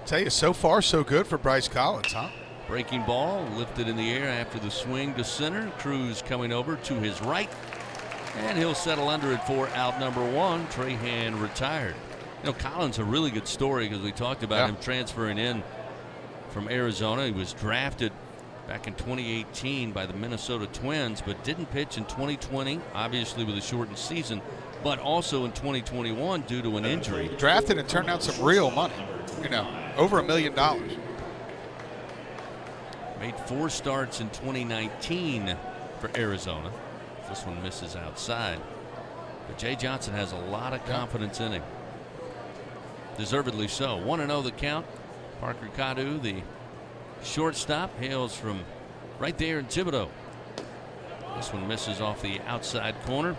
Tell you, so far so good for Bryce Collins, huh? Breaking ball lifted in the air after the swing to center. Cruz coming over to his right, and he'll settle under it for out number 1. Trahan retired. You know, Collins a really good story because we talked about him transferring in from Arizona. He was drafted back in 2018 by the Minnesota Twins, but didn't pitch in 2020, obviously with a shortened season, but also in 2021 due to an injury. Drafted and turned out some real money, over $1 million. Made 4 starts in 2019 for Arizona. This one misses outside. But Jay Johnson has a lot of confidence in him. Deservedly so. 1-0 the count. Parker Cadu, the shortstop, hails from right there in Thibodeau. This one misses off the outside corner.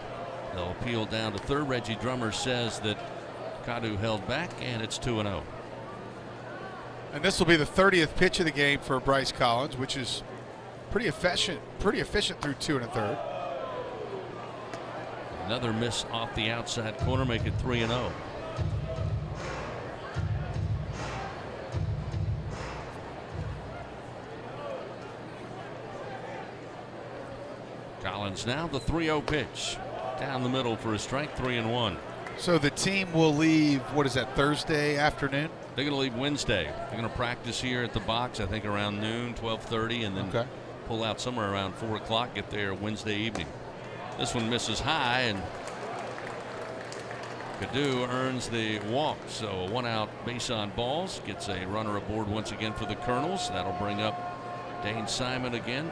They'll appeal down to third. Reggie Drummer says that Cadu held back, and it's 2-0. And this will be the 30th pitch of the game for Bryce Collins, which is pretty efficient through 2 1/3. Another miss off the outside corner, make it 3-0. Collins now the 3-0 pitch. Down the middle for a strike, 3-1. So the team will leave, what is that, Thursday afternoon? They're going to leave Wednesday. They're going to practice here at the box, I think around noon, 12:30, and then pull out somewhere around 4 o'clock, get there Wednesday evening. This one misses high, and Cadu earns the walk. So a 1-out base on balls, gets a runner aboard once again for the Colonels. That'll bring up Dane Simon again,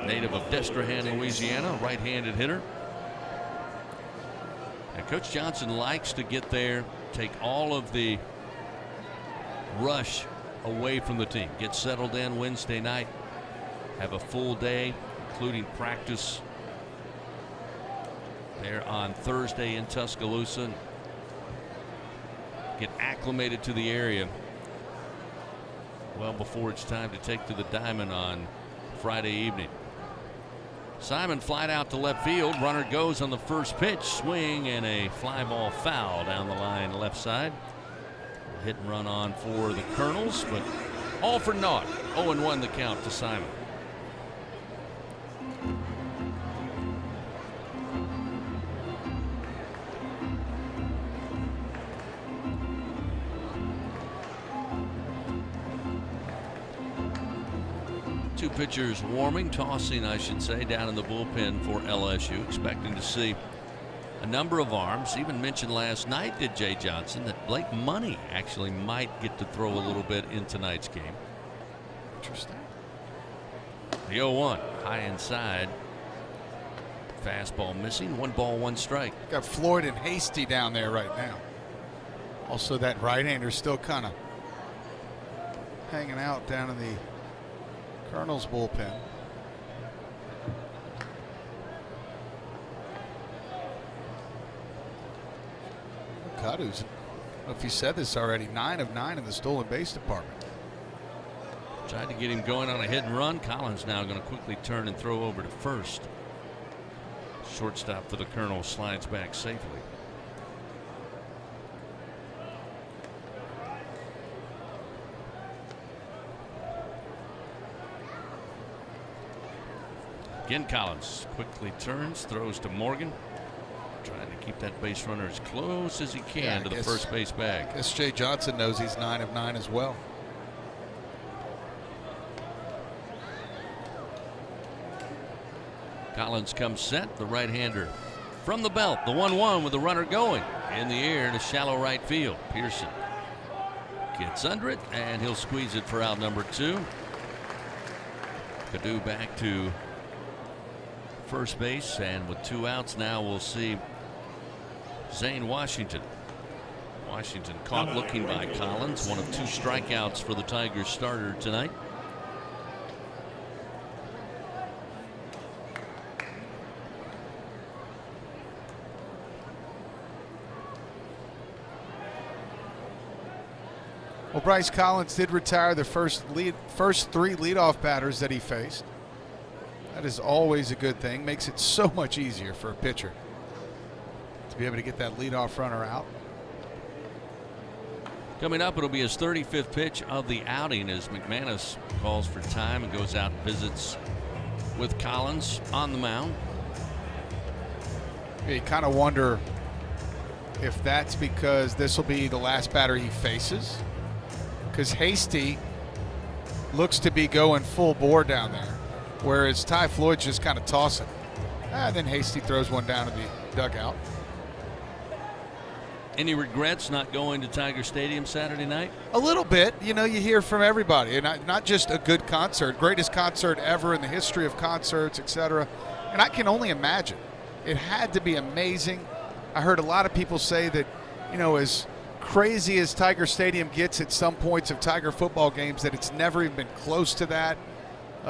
native of Destrehan, Louisiana, right-handed hitter. And Coach Johnson likes to get there, take all of the rush away from the team, get settled in Wednesday night, have a full day, including practice there on Thursday in Tuscaloosa, get acclimated to the area well before it's time to take to the diamond on Friday evening. Simon flied out to left field. Runner goes on the first pitch. Swing and a fly ball foul down the line left side. Hit and run on for the Colonels, but all for naught. 0-1 the count to Simon. Two pitchers warming, tossing, I should say, down in the bullpen for LSU. Expecting to see a number of arms. Even mentioned last night, did Jay Johnson, that Blake Money actually might get to throw a little bit in tonight's game. Interesting. The 0-1, high inside. Fastball missing. 1 ball, 1 strike. Got Floyd and Hasty down there right now. Also, that right-hander still kind of hanging out down in the Colonel's bullpen. Cadu's, I don't know if you said this already, 9 of 9 in the stolen base department. Tried to get him going on a hit and run. Collins now going to quickly turn and throw over to first. Shortstop for the Colonel slides back safely. Again, Collins quickly turns, throws to Morgan, trying to keep that base runner as close as he can to the first base bag. I guess Jay Johnson knows he's 9 of 9 as well. Collins comes set, the right-hander from the belt, the 1-1 with the runner going in the air to shallow right field. Pearson gets under it, and he'll squeeze it for out number 2. Cadu back to first base, and with 2 outs now we'll see Zane Washington. Washington caught looking by Collins, one of 2 strikeouts for the Tigers starter tonight. Well, Bryce Collins did retire the first 3 leadoff batters that he faced. That is always a good thing. Makes it so much easier for a pitcher to be able to get that leadoff runner out. Coming up, it'll be his 35th pitch of the outing as McManus calls for time and goes out and visits with Collins on the mound. You kind of wonder if that's because this will be the last batter he faces. Because Hasty looks to be going full bore down there, whereas Ty Floyd's just kind of tossing. And then Hasty throws one down to the dugout. Any regrets not going to Tiger Stadium Saturday night? A little bit. You know, you hear from everybody, and not just a good concert, greatest concert ever in the history of concerts, etc. And I can only imagine. It had to be amazing. I heard a lot of people say that, you know, as crazy as Tiger Stadium gets at some points of Tiger football games, that it's never even been close to that.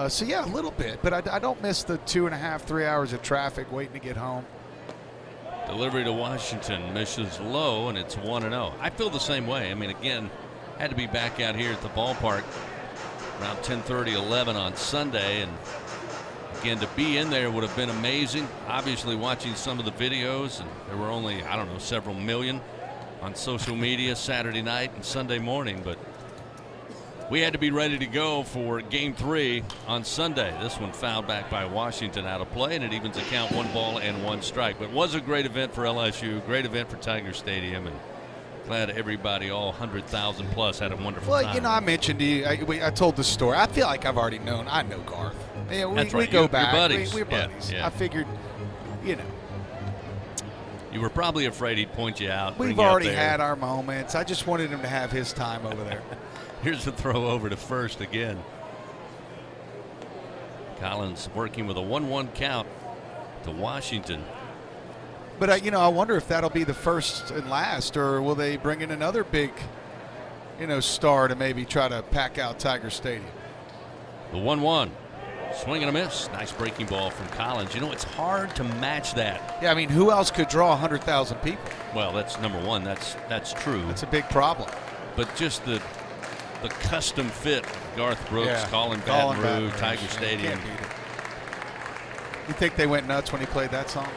So, yeah, a little bit. But I don't miss the 2.5, 3 hours of traffic waiting to get home. Delivery to Washington misses low, and it's 1-0. I feel the same way. I mean, again, had to be back out here at the ballpark around 10:30, 11 on Sunday, and again, to be in there would have been amazing. Obviously, watching some of the videos, and there were only, I don't know, several million on social media Saturday night and Sunday morning, but we had to be ready to go for Game 3 on Sunday. This one fouled back by Washington out of play, and it evens the count 1 ball and 1 strike. But it was a great event for LSU, great event for Tiger Stadium, and glad everybody, all 100,000 plus, had a wonderful time. Well, you know, I mentioned to you, I told the story. I feel like I've already known. I know Garth. Yeah, That's we right. go You're back. buddies. We're buddies. Yeah. I figured, you know. You were probably afraid he'd point you out. We've already had our moments. I just wanted him to have his time over there. Here's the throw over to first again. Collins working with a 1-1 count to Washington. But, you know, I wonder if that'll be the first and last, or will they bring in another big, you know, star to maybe try to pack out Tiger Stadium? The 1-1. Swing and a miss. Nice breaking ball from Collins. You know, it's hard to match that. Yeah, I mean, who else could draw 100,000 people? Well, that's number one. That's true. That's a big problem. But just the custom fit, Garth Brooks, calling Baton Rouge, Tiger Stadium. Can't beat it. You think they went nuts when he played that song?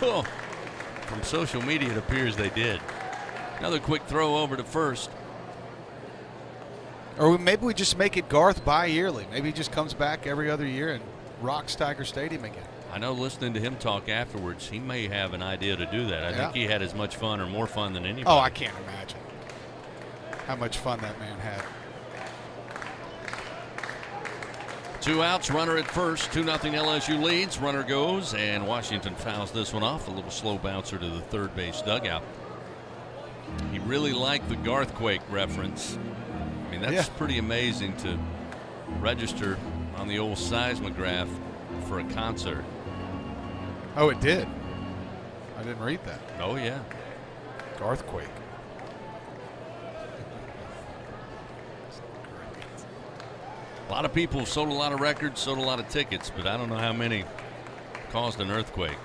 Oh, from social media, it appears they did. Another quick throw over to first. Or maybe we just make it Garth bi-yearly. Maybe he just comes back every other year and rocks Tiger Stadium again. I know, listening to him talk afterwards, he may have an idea to do that. I think he had as much fun or more fun than anybody. Oh, I can't imagine how much fun that man had. 2 outs, runner at first, 2-0 LSU leads. Runner goes, and Washington fouls this one off. A little slow bouncer to the third base dugout. He really liked the Garthquake reference. I mean, that's pretty amazing to register on the old seismograph for a concert. Oh, it did? I didn't read that. Oh, yeah. Garthquake. A lot of people sold a lot of records, sold a lot of tickets, but I don't know how many caused an earthquake.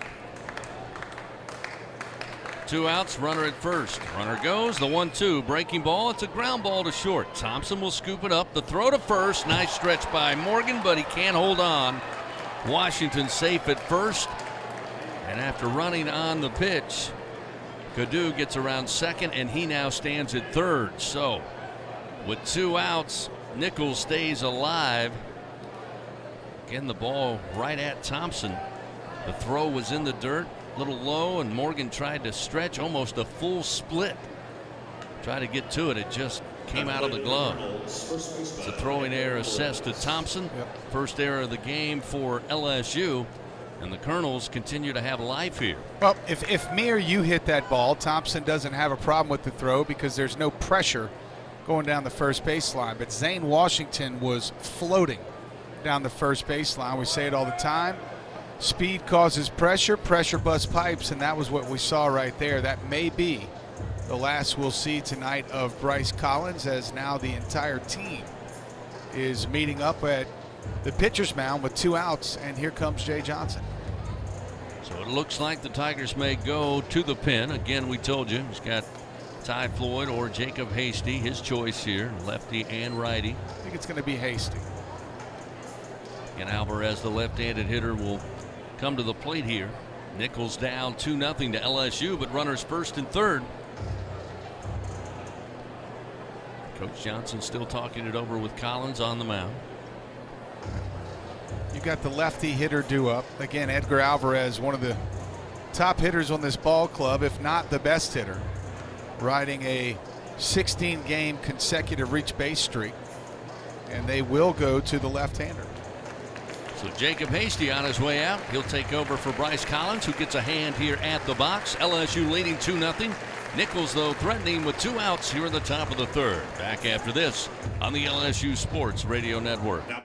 2 outs, runner at first. Runner goes, the 1-2, breaking ball. It's a ground ball to short. Thompson will scoop it up. The throw to first. Nice stretch by Morgan, but he can't hold on. Washington safe at first. And after running on the pitch, Cadu gets around second, and he now stands at third. So, with 2 outs, Nicholls stays alive. Again, the ball right at Thompson. The throw was in the dirt, a little low, and Morgan tried to stretch, almost a full split. Tried to get to it. It just came out of the glove. It's a throwing error assessed to Thompson. First error of the game for LSU. And the Colonels continue to have life here. Well, if me or you hit that ball, Thompson doesn't have a problem with the throw because there's no pressure going down the first baseline. But Zane Washington was floating down the first baseline. We say it all the time. Speed causes pressure, pressure busts pipes, and that was what we saw right there. That may be the last we'll see tonight of Bryce Collins, as now the entire team is meeting up at the pitcher's mound with 2 outs, and here comes Jay Johnson. So it looks like the Tigers may go to the pen. Again, we told you, he's got Ty Floyd or Jacob Hasty, his choice here, lefty and righty. I think it's going to be Hasty. And Alvarez, the left-handed hitter, will come to the plate here. Nicholls down 2-0 to LSU, but runners first and third. Coach Johnson still talking it over with Collins on the mound. You got the lefty hitter due up. Again, Edgar Alvarez, one of the top hitters on this ball club, if not the best hitter, riding a 16-game consecutive reach base streak. and they will go to the left-hander. So Jacob Hasty on his way out. He'll take over for Bryce Collins, who gets a hand here at the box. LSU leading 2-0. Nicholls, though, threatening with 2 outs here in the top of the third. Back after this on the LSU Sports Radio Network. Now,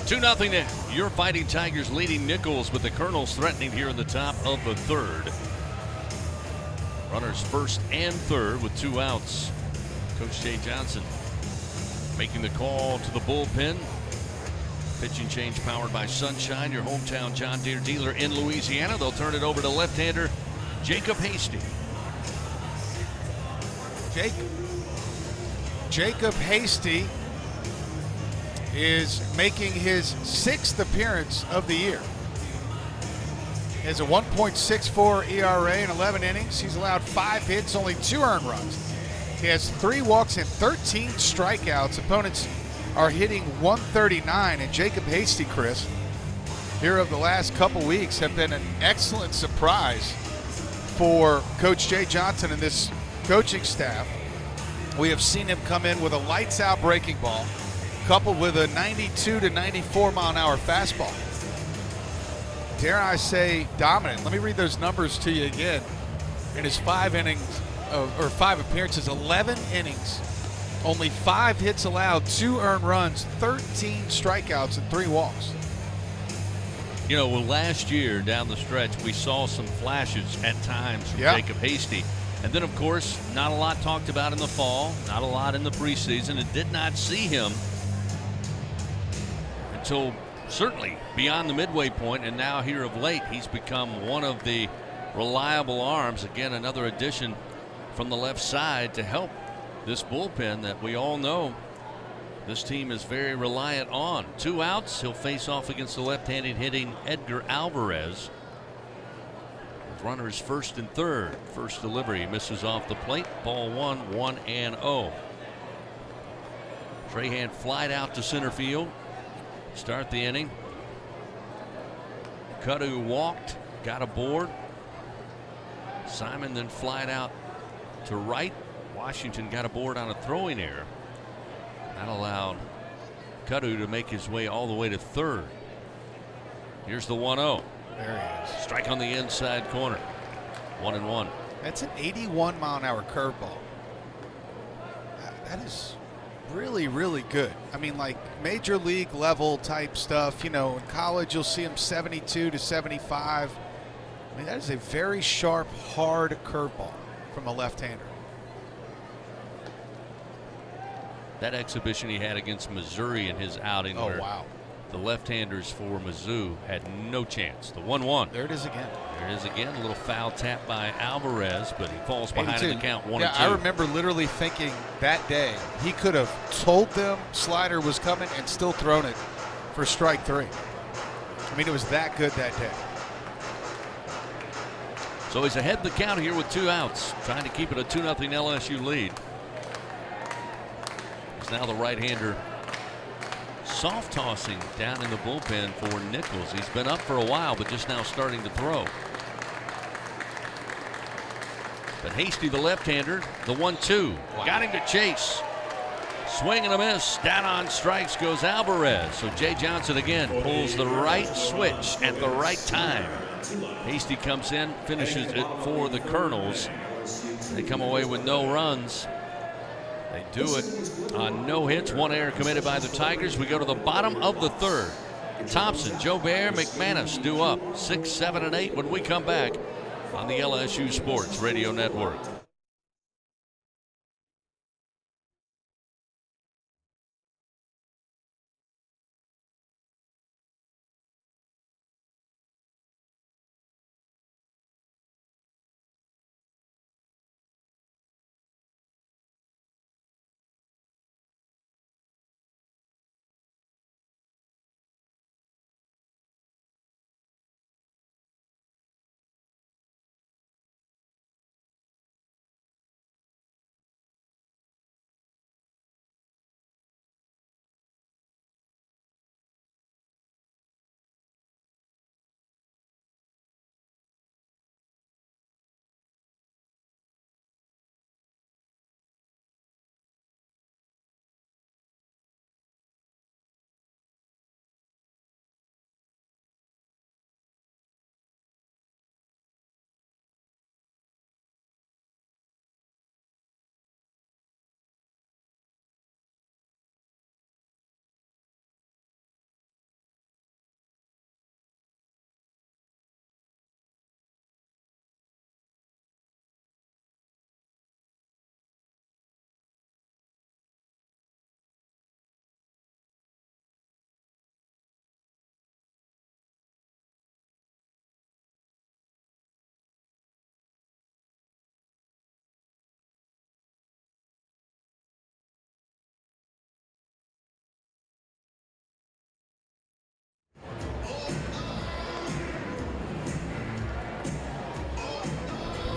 2-0 your Fighting Tigers leading Nicholls, with the Colonels threatening here in the top of the third. Runners first and third with 2 outs. Coach Jay Johnson making the call to the bullpen. Pitching change powered by Sunshine, your hometown John Deere dealer in Louisiana. They'll turn it over to left-hander Jacob Hasty. Jacob Hasty is making his 6th appearance of the year. He has a 1.64 ERA in 11 innings. He's allowed 5 hits, only 2 earned runs. He has 3 walks and 13 strikeouts. Opponents are hitting 139, and Jacob Hasty, Chris, here of the last couple weeks have been an excellent surprise for Coach Jay Johnson and this coaching staff. We have seen him come in with a lights-out breaking ball, coupled with a 92 to 94 mile an hour fastball. Dare I say dominant. Let me read those numbers to you again. In his 5 appearances, 11 innings, only 5 hits allowed, 2 earned runs, 13 strikeouts, and 3 walks. You know, well, last year down the stretch, we saw some flashes at times from Jacob Hasty. And then, of course, not a lot talked about in the fall, not a lot in the preseason, and did not see him until certainly beyond the midway point, and now here of late he's become one of the reliable arms. Again, another addition from the left side to help this bullpen that we all know this team is very reliant on. 2 outs, he'll face off against the left-handed hitting Edgar Alvarez. With runners first and third. First delivery misses off the plate. Ball 1, 1-0. Trahan flied out to center field. Start the inning. Cudu walked, got aboard. Simon then flied out to right. Washington got aboard on a throwing error. That allowed Cudu to make his way all the way to third. Here's the 1-0. There he is. Strike on the inside corner. 1-1. That's an 81 mile an hour curveball. That is really, really good. I mean, like major league level type stuff. You know, in college you'll see him 72 to 75. I mean, that is a very sharp, hard curveball from a left-hander. That exhibition he had against Missouri in his outing. Oh, where wow. The left-handers for Mizzou had no chance. The 1-1. There it is again. There it is again. A little foul tap by Alvarez, but he falls behind in the count 1-2. I remember literally thinking that day he could have told them slider was coming and still thrown it for strike 3. I mean, it was that good that day. So he's ahead the count here with 2 outs, trying to keep it a 2-0 LSU lead. It's now the right-hander soft tossing down in the bullpen for Nicholls. He's been up for a while, but just now starting to throw. But Hasty, the left-hander, the 1-2. Wow. Got him to chase. Swing and a miss. Down on strikes goes Alvarez. So Jay Johnson again pulls the right switch at the right time. Hasty comes in, finishes it for the Colonels. They come away with no runs. They do it on no hits, 1 error committed by the Tigers. We go to the bottom of the 3rd. Thompson, Jobert, McManus due up 6, 7, and 8 when we come back on the LSU Sports Radio Network.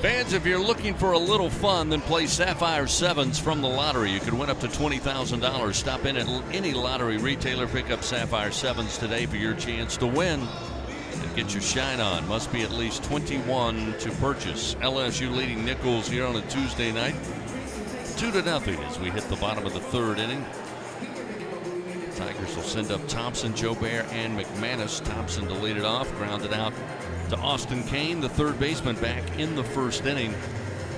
Fans, if you're looking for a little fun, then play Sapphire Sevens from the lottery. You could win up to $20,000. Stop in at any lottery retailer, pick up Sapphire Sevens today for your chance to win and get your shine on. Must be at least 21 to purchase. LSU leading Nicholls here on a Tuesday night, 2-0 as we hit the bottom of the 3rd inning. Tigers will send up Thompson, Jobert, and McManus. Thompson to lead it off, grounded out to Austin Kane, the 3rd baseman, back in the 1st inning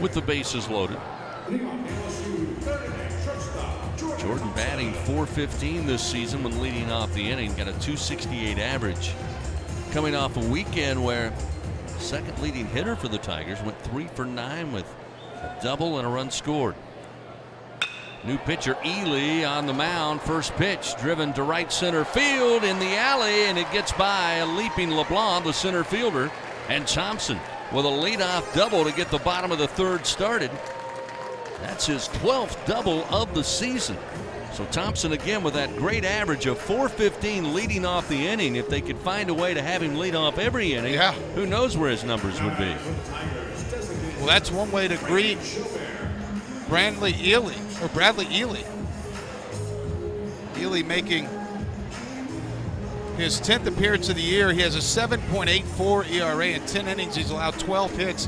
with the bases loaded. Jordan batting .415 this season when leading off the inning. Got a .268 average. Coming off a weekend where second leading hitter for the Tigers went 3 for 9 with a double and a run scored. New pitcher Ely on the mound. First pitch driven to right center field in the alley, and it gets by a leaping LeBlanc, the center fielder, and Thompson with a leadoff double to get the bottom of the 3rd started. That's his 12th double of the season. So Thompson again with that great average of .415 leading off the inning. If they could find a way to have him lead off every inning, who knows where his numbers would be. Well, that's one way to greet Bradley Ely. Ely making his 10th appearance of the year. He has a 7.84 ERA in 10 innings. He's allowed 12 hits,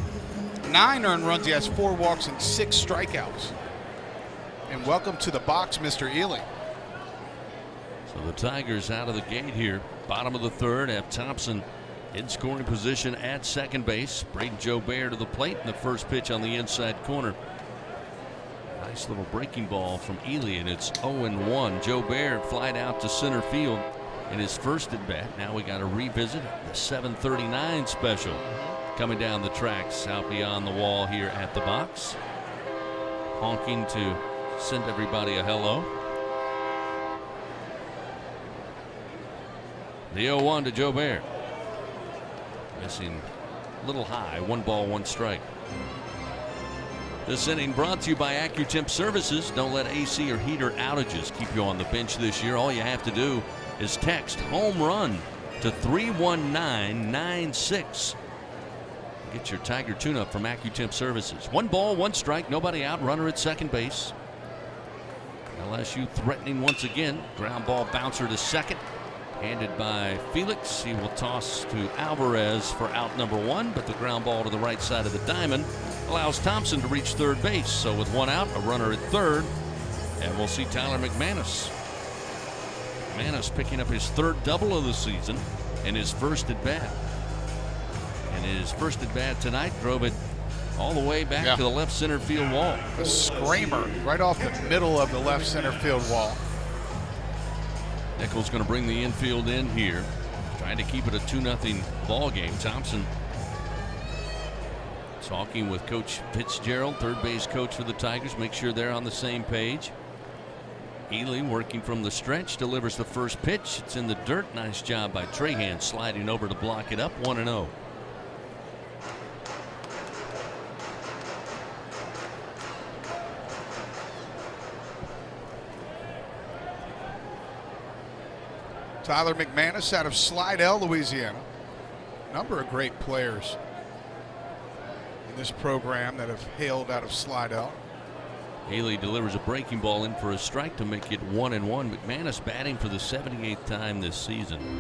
9 earned runs. He has 4 walks and 6 strikeouts. And welcome to the box, Mr. Ely. So the Tigers out of the gate here. Bottom of the 3rd have Thompson in scoring position at second base. Braden Jobert to the plate, and the first pitch on the inside corner. Nice little breaking ball from Ely, and it's 0-1. Jobert flied out to center field in his first at bat. Now we got to revisit the 7:39 special coming down the tracks out beyond the wall here at the box. Honking to send everybody a hello. The 0-1 to Jobert. Missing a little high. 1 ball, 1 strike. This inning brought to you by AccuTemp Services. Don't let AC or heater outages keep you on the bench this year. All you have to do is text home run to 319-96. Get your Tiger tune-up from AccuTemp Services. 1 ball, 1 strike, nobody out, runner at second base. LSU threatening once again. Ground ball bouncer to second. Handed by Felix. He will toss to Alvarez for out number 1, but the ground ball to the right side of the diamond allows Thompson to reach third base. So with 1 out, a runner at third, and we'll see Tyler McManus. McManus picking up his 3rd double of the season and his first at bat. And his first at bat tonight drove it all the way back to the left center field wall. A screamer right off the middle of the left center field wall. Nicholls going to bring the infield in here, trying to keep it a 2-0 ball game. Thompson talking with Coach Fitzgerald, third base coach for the Tigers, make sure they're on the same page. Ely working from the stretch, delivers the first pitch. It's in the dirt. Nice job by Trahan sliding over to block it up. 1-0. Tyler McManus out of Slidell, Louisiana. Number of great players in this program that have hailed out of Slidell. Haley delivers a breaking ball in for a strike to make it 1-1. McManus batting for the 78th time this season.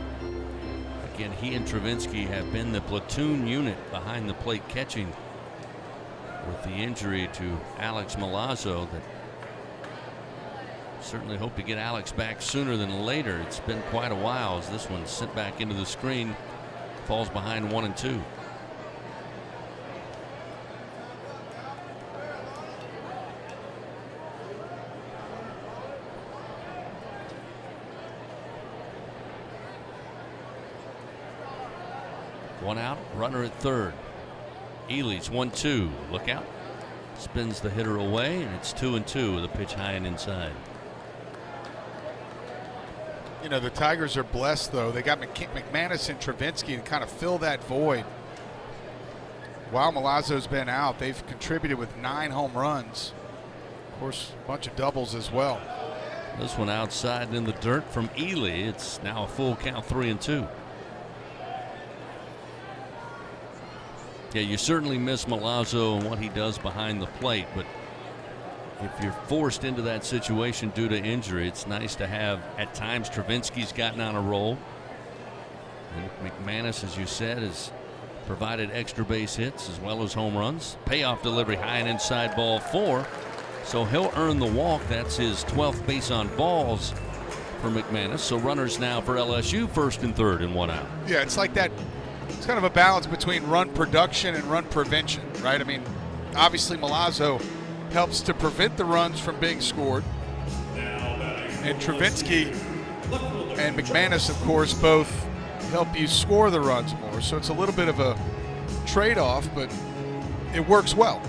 Again, he and Travinski have been the platoon unit behind the plate catching, with the injury to Alex Milazzo. That certainly hope to get Alex back sooner than later. It's been quite a while as this one's sent back into the screen. Falls behind 1-2. One out, runner at third. Ely's 1-2. Look out. Spins the hitter away, and it's 2-2 with a pitch high and inside. You know, the Tigers are blessed, though. They got McManus and Travinski to kind of fill that void. While Milazzo's been out, they've contributed with 9 home runs. Of course, a bunch of doubles as well. This one outside and in the dirt from Ely. It's now a full count, 3-2. Yeah, you certainly miss Milazzo and what he does behind the plate, but if you're forced into that situation due to injury, it's nice to have, at times, Travinski's gotten on a roll. And McManus, as you said, has provided extra base hits as well as home runs. Payoff delivery high and inside, ball 4. So he'll earn the walk. That's his 12th base on balls for McManus. So runners now for LSU, first and third and 1 out. Yeah, it's like that. It's kind of a balance between run production and run prevention, right? I mean, obviously Milazzo helps to prevent the runs from being scored. And Travinski and McManus, of course, both help you score the runs more. So it's a little bit of a trade-off, but it works well.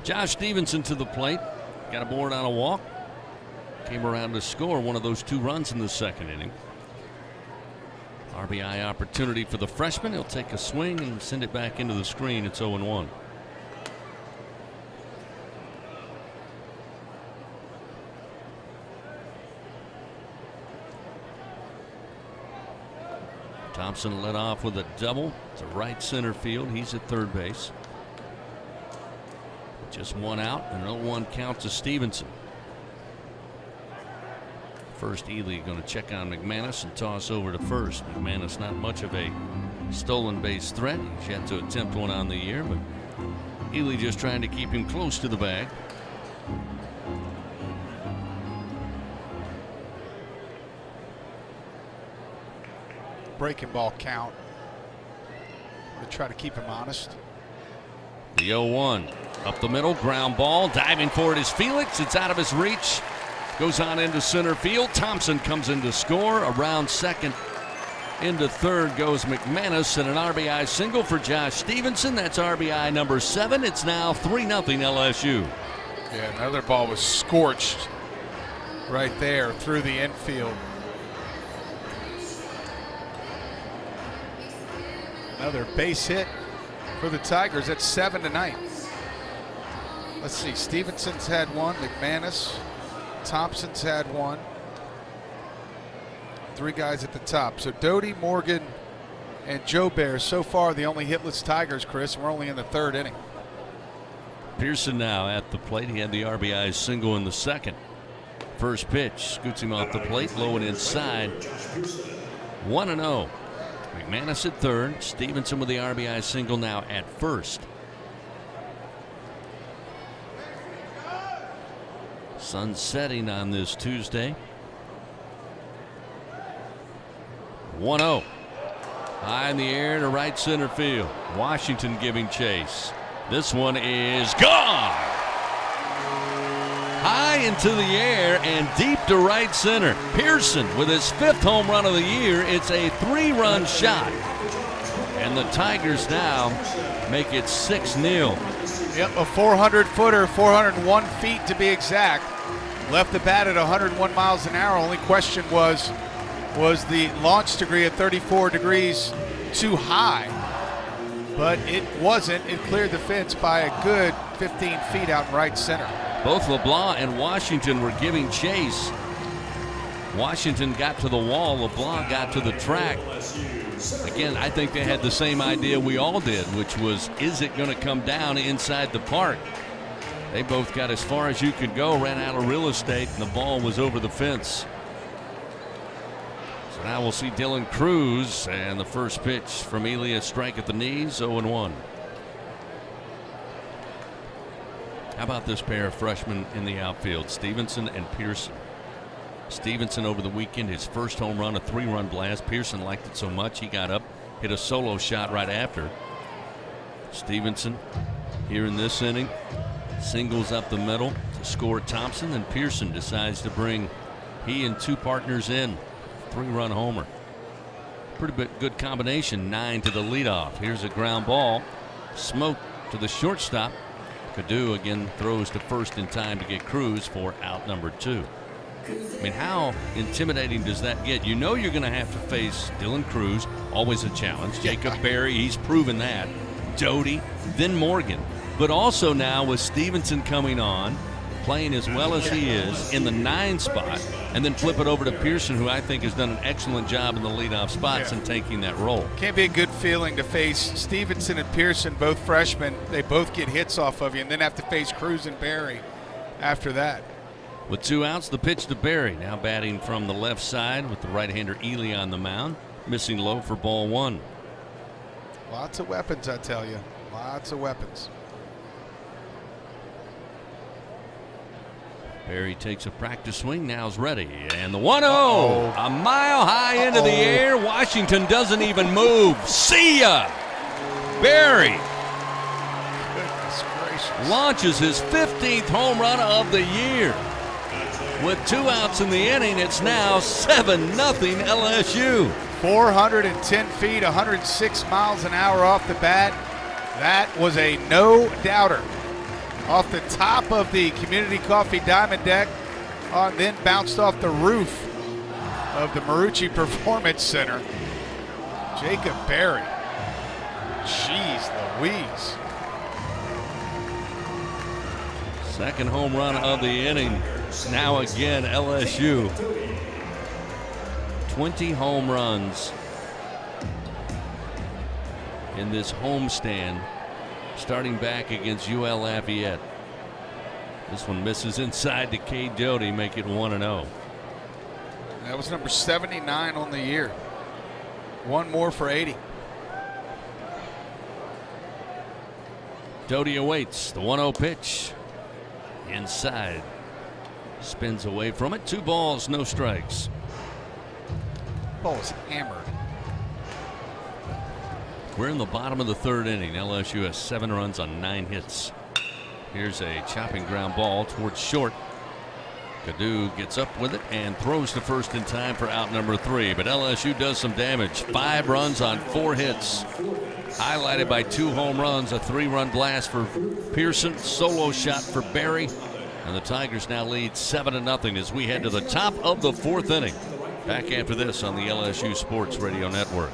Josh Stevenson to the plate. Got a board on a walk. Came around to score one of those 2 runs in the second inning. RBI opportunity for the freshman. He'll take a swing and send it back into the screen. It's 0-1. Thompson led off with a double to right center field. He's at third base. Just 1 out, and 0-1 count to Stevenson. First, Ely going to check on McManus and toss over to first. McManus not much of a stolen base threat. He's yet to attempt one on the year, but Ely just trying to keep him close to the bag. Breaking ball count. To try to keep him honest. The 0-1 up the middle, ground ball, diving for it is Felix. It's out of his reach. Goes on into center field. Thompson comes in to score. Around second, into third goes McManus, and an RBI single for Josh Stevenson. That's RBI number 7. It's now 3-0 LSU. Yeah, another ball was scorched right there through the infield. Another base hit for the Tigers. That's 7 tonight. Let's see. Stevenson's had 1. McManus Thompson's had one. 3 guys at the top. So Doty, Morgan, and Joe Bear so far the only hitless Tigers, Chris. And we're only in the 3rd inning. Pearson now at the plate. He had the RBI single in the 2nd. First pitch scoots him off the plate, low and inside. 1-0. McManus at 3rd. Stevenson with the RBI single now at 1st. Sun setting on this Tuesday. 1-0. High in the air to right center field. Washington giving chase. This one is gone. High into the air and deep to right center. Pearson with his 5th home run of the year. It's a 3-run shot. And the Tigers now make it 6-0. Yep, a 400-footer, 401 feet to be exact. Left the bat at 101 miles an hour. Only question was the launch degree at 34 degrees too high? But it wasn't. It cleared the fence by a good 15 feet out in right center. Both LeBlanc and Washington were giving chase. Washington got to the wall. LeBlanc got to the track. Again, I think they had the same idea we all did, which was, is it going to come down inside the park? They both got as far as you could go, ran out of real estate, and the ball was over the fence. So now we'll see Dylan Cruz, and the first pitch from Elia, strike at the knees, 0-1. How about this pair of freshmen in the outfield, Stevenson and Pearson? Stevenson over the weekend, his first home run, a 3-run blast. Pearson liked it so much he got up, hit a solo shot right after. Stevenson here in this inning singles up the middle to score Thompson, and Pearson decides to bring he and 2 partners in. 3-run homer. Pretty good combination. 9 to the leadoff. Here's a ground ball. Smoke to the shortstop. Cadu again throws to first in time to get Cruz for out number 2. I mean, how intimidating does that get? You know you're going to have to face Dylan Cruz, always a challenge. Jacob Berry, he's proven that. Doty, then Morgan. But also now with Stevenson coming on, playing as well as he is in the 9 spot, and then flip it over to Pearson, who I think has done an excellent job in the leadoff spots and taking that role. Can't be a good feeling to face Stevenson and Pearson, both freshmen. They both get hits off of you, and then have to face Cruz and Berry after that. With 2 outs, the pitch to Berry. Now batting from the left side with the right-hander Ely on the mound. Missing low for ball 1. Lots of weapons, I tell you. Lots of weapons. Berry takes a practice swing, now's ready, and the 1-0, a mile high into the air. Washington doesn't even move. See ya! Berry Goodness gracious. launches his 15th home run of the year. With 2 outs in the inning, it's now 7-0 LSU. 410 feet, 106 miles an hour off the bat. That was a no-doubter. Off the top of the Community Coffee Diamond deck, then bounced off the roof of the Marucci Performance Center. Jacob Berry. Jeez Louise. Second home run of the inning. Now again, LSU. 20 home runs in this homestand, starting back against UL Lafayette. This one misses inside to Cade Doty, make it 1-0. That was number 79 on the year. One more for 80. Doty awaits the 1-0 pitch. Inside. Spins away from it. 2 balls, no strikes. Ball is hammered. We're in the bottom of the 3rd inning. LSU has 7 runs on 9 hits. Here's a chopping ground ball towards short. Cadu gets up with it and throws to first in time for out number 3. But LSU does some damage. 5 runs on 4 hits. Highlighted by 2 home runs, a 3-run blast for Pearson, solo shot for Berry. And the Tigers now lead 7-0 as we head to the top of the 4th inning. Back after this on the LSU Sports Radio Network.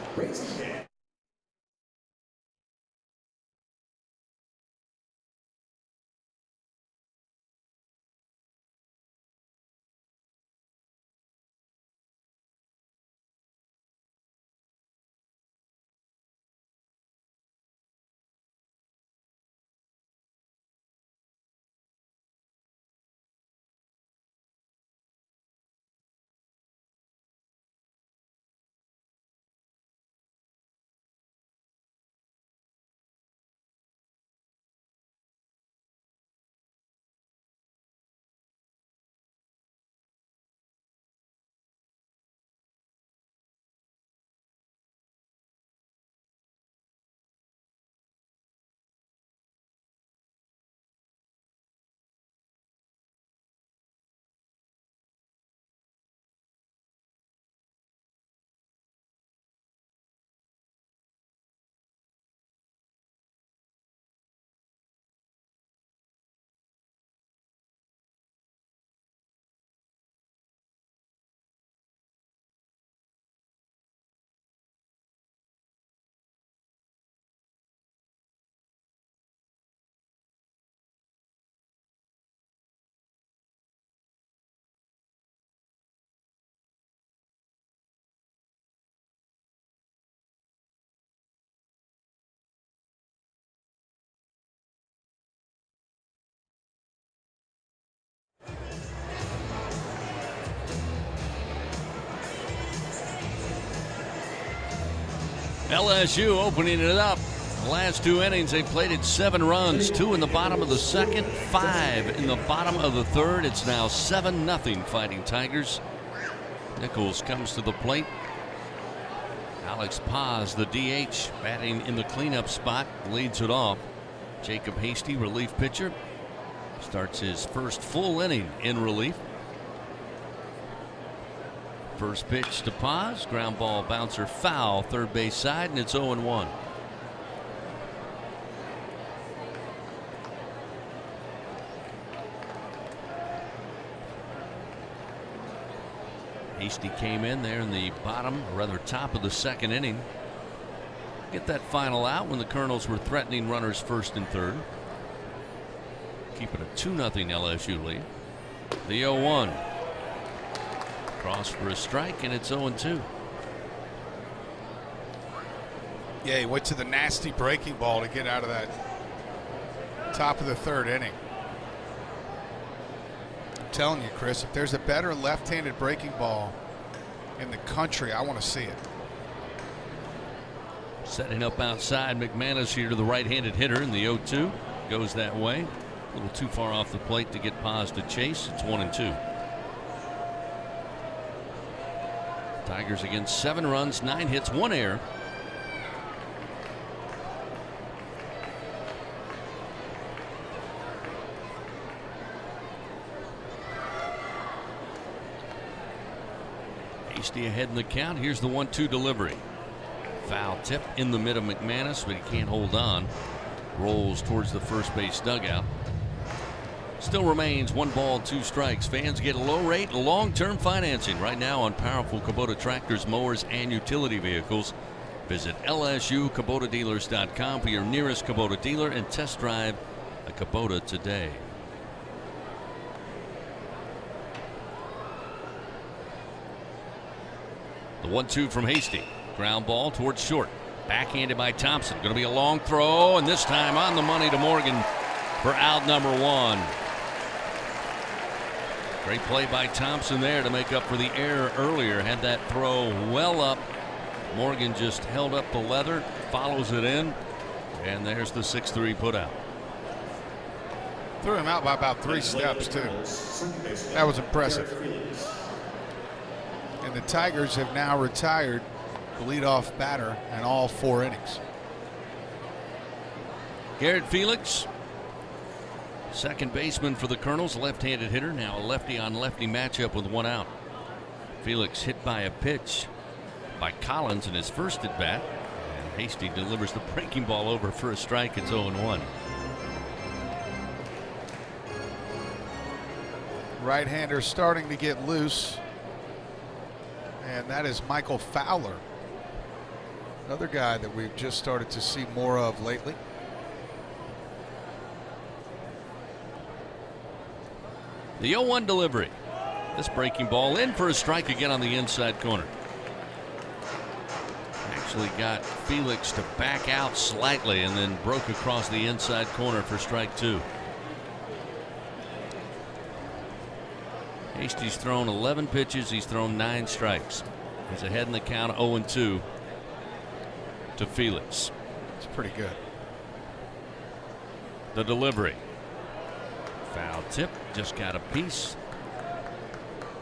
LSU opening it up. The last 2 innings, they played it 7 runs, 2 in the bottom of the second, 5 in the bottom of the third. It's now 7-0 Fighting Tigers. Nicholls comes to the plate. Alex Paz, the DH, batting in the cleanup spot, leads it off. Jacob Hasty, relief pitcher, starts his first full inning in relief. First pitch to Paz, ground ball bouncer foul, third base side, and it's 0-1. Hasty came in there in the bottom, or rather top of the second inning. Get that final out when the Colonels were threatening runners first and third. Keep it a 2-0 LSU lead. The 0-1. Cross for a strike, and it's 0-2. Yeah, he went to the nasty breaking ball to get out of that top of the third inning. I'm telling you, Chris, if there's a better left-handed breaking ball in the country, I want to see it. Setting up outside, McManus here to the right-handed hitter in the 0-2. Goes that way. A little too far off the plate to get Paz to chase. It's 1-2. Tigers against 7 runs, 9 hits, 1 error. Hasty ahead in the count. Here's the 1-2 delivery. Foul tip in the mid of McManus, but he can't hold on. Rolls towards the first base dugout. Still remains 1 ball, 2 strikes. Fans get a low rate, long-term financing right now on powerful Kubota tractors, mowers, and utility vehicles. Visit LSUKubotaDealers.com for your nearest Kubota dealer and test drive a Kubota today. The 1-2 from Hasty. Ground ball towards short. Backhanded by Thompson. Going to be a long throw, and this time on the money to Morgan for out number 1. Great play by Thompson there to make up for the error earlier. Had that throw well up. Morgan just held up the leather, follows it in, and there's the 6-3 putout. Threw him out by about 3 steps, too. That was impressive. And the Tigers have now retired the leadoff batter in all 4 innings. Garrett Felix, second baseman for the Colonels, left-handed hitter, now a lefty-on-lefty matchup with 1 out. Felix hit by a pitch by Collins in his first at-bat, and Hasty delivers the breaking ball over for a strike. It's 0-1. Right-hander starting to get loose, and that is Michael Fowler, another guy that we've just started to see more of lately. The 0-1 delivery. This breaking ball in for a strike again on the inside corner. Actually got Felix to back out slightly and then broke across the inside corner for strike 2. Hasty's thrown 11 pitches. He's thrown 9 strikes. He's ahead in the count, 0-2 to Felix. It's pretty good. The delivery. Foul tip, just got a piece.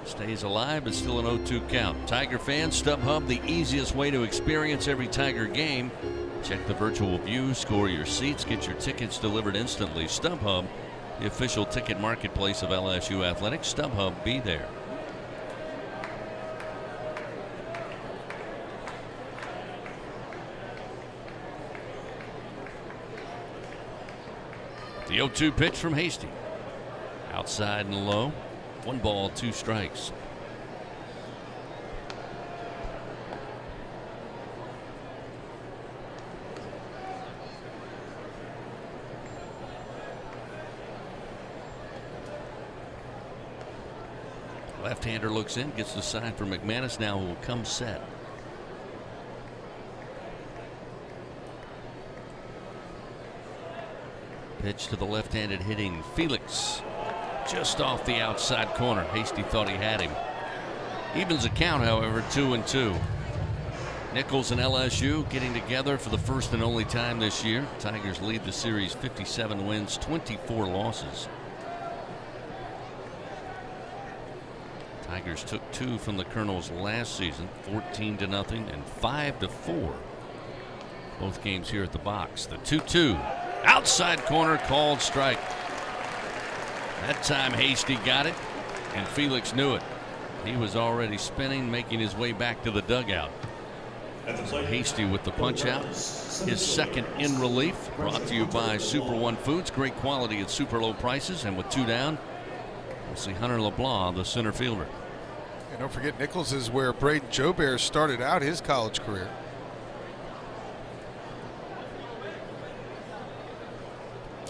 Stays alive, but still an 0-2 count. Tiger fans, StubHub, the easiest way to experience every Tiger game. Check the virtual view, score your seats, get your tickets delivered instantly. StubHub, the official ticket marketplace of LSU Athletics. StubHub, be there. The 0-2 pitch from Hasty. Outside and low. 1 ball, 2 strikes. Left-hander looks in, gets the sign for McManus. Now will come set. Pitch to the left-handed hitting Felix. Just off the outside corner. Hasty thought he had him. Evens the count, however, 2-2. Nicholls and LSU getting together for the first and only time this year. Tigers lead the series 57 wins, 24 losses. Tigers took 2 from the Colonels last season, 14-0 and 5-4. Both games here at the box. The 2-2 outside corner, called strike. That time Hasty got it, and Felix knew it. He was already spinning, making his way back to the dugout. Hasty with the punch out, his second in relief. Brought to you by Super One Foods. Great quality at super low prices, and with 2 down, we'll see Hunter LeBlanc, the center fielder. And don't forget, Nicholls is where Braden Joubert started out his college career.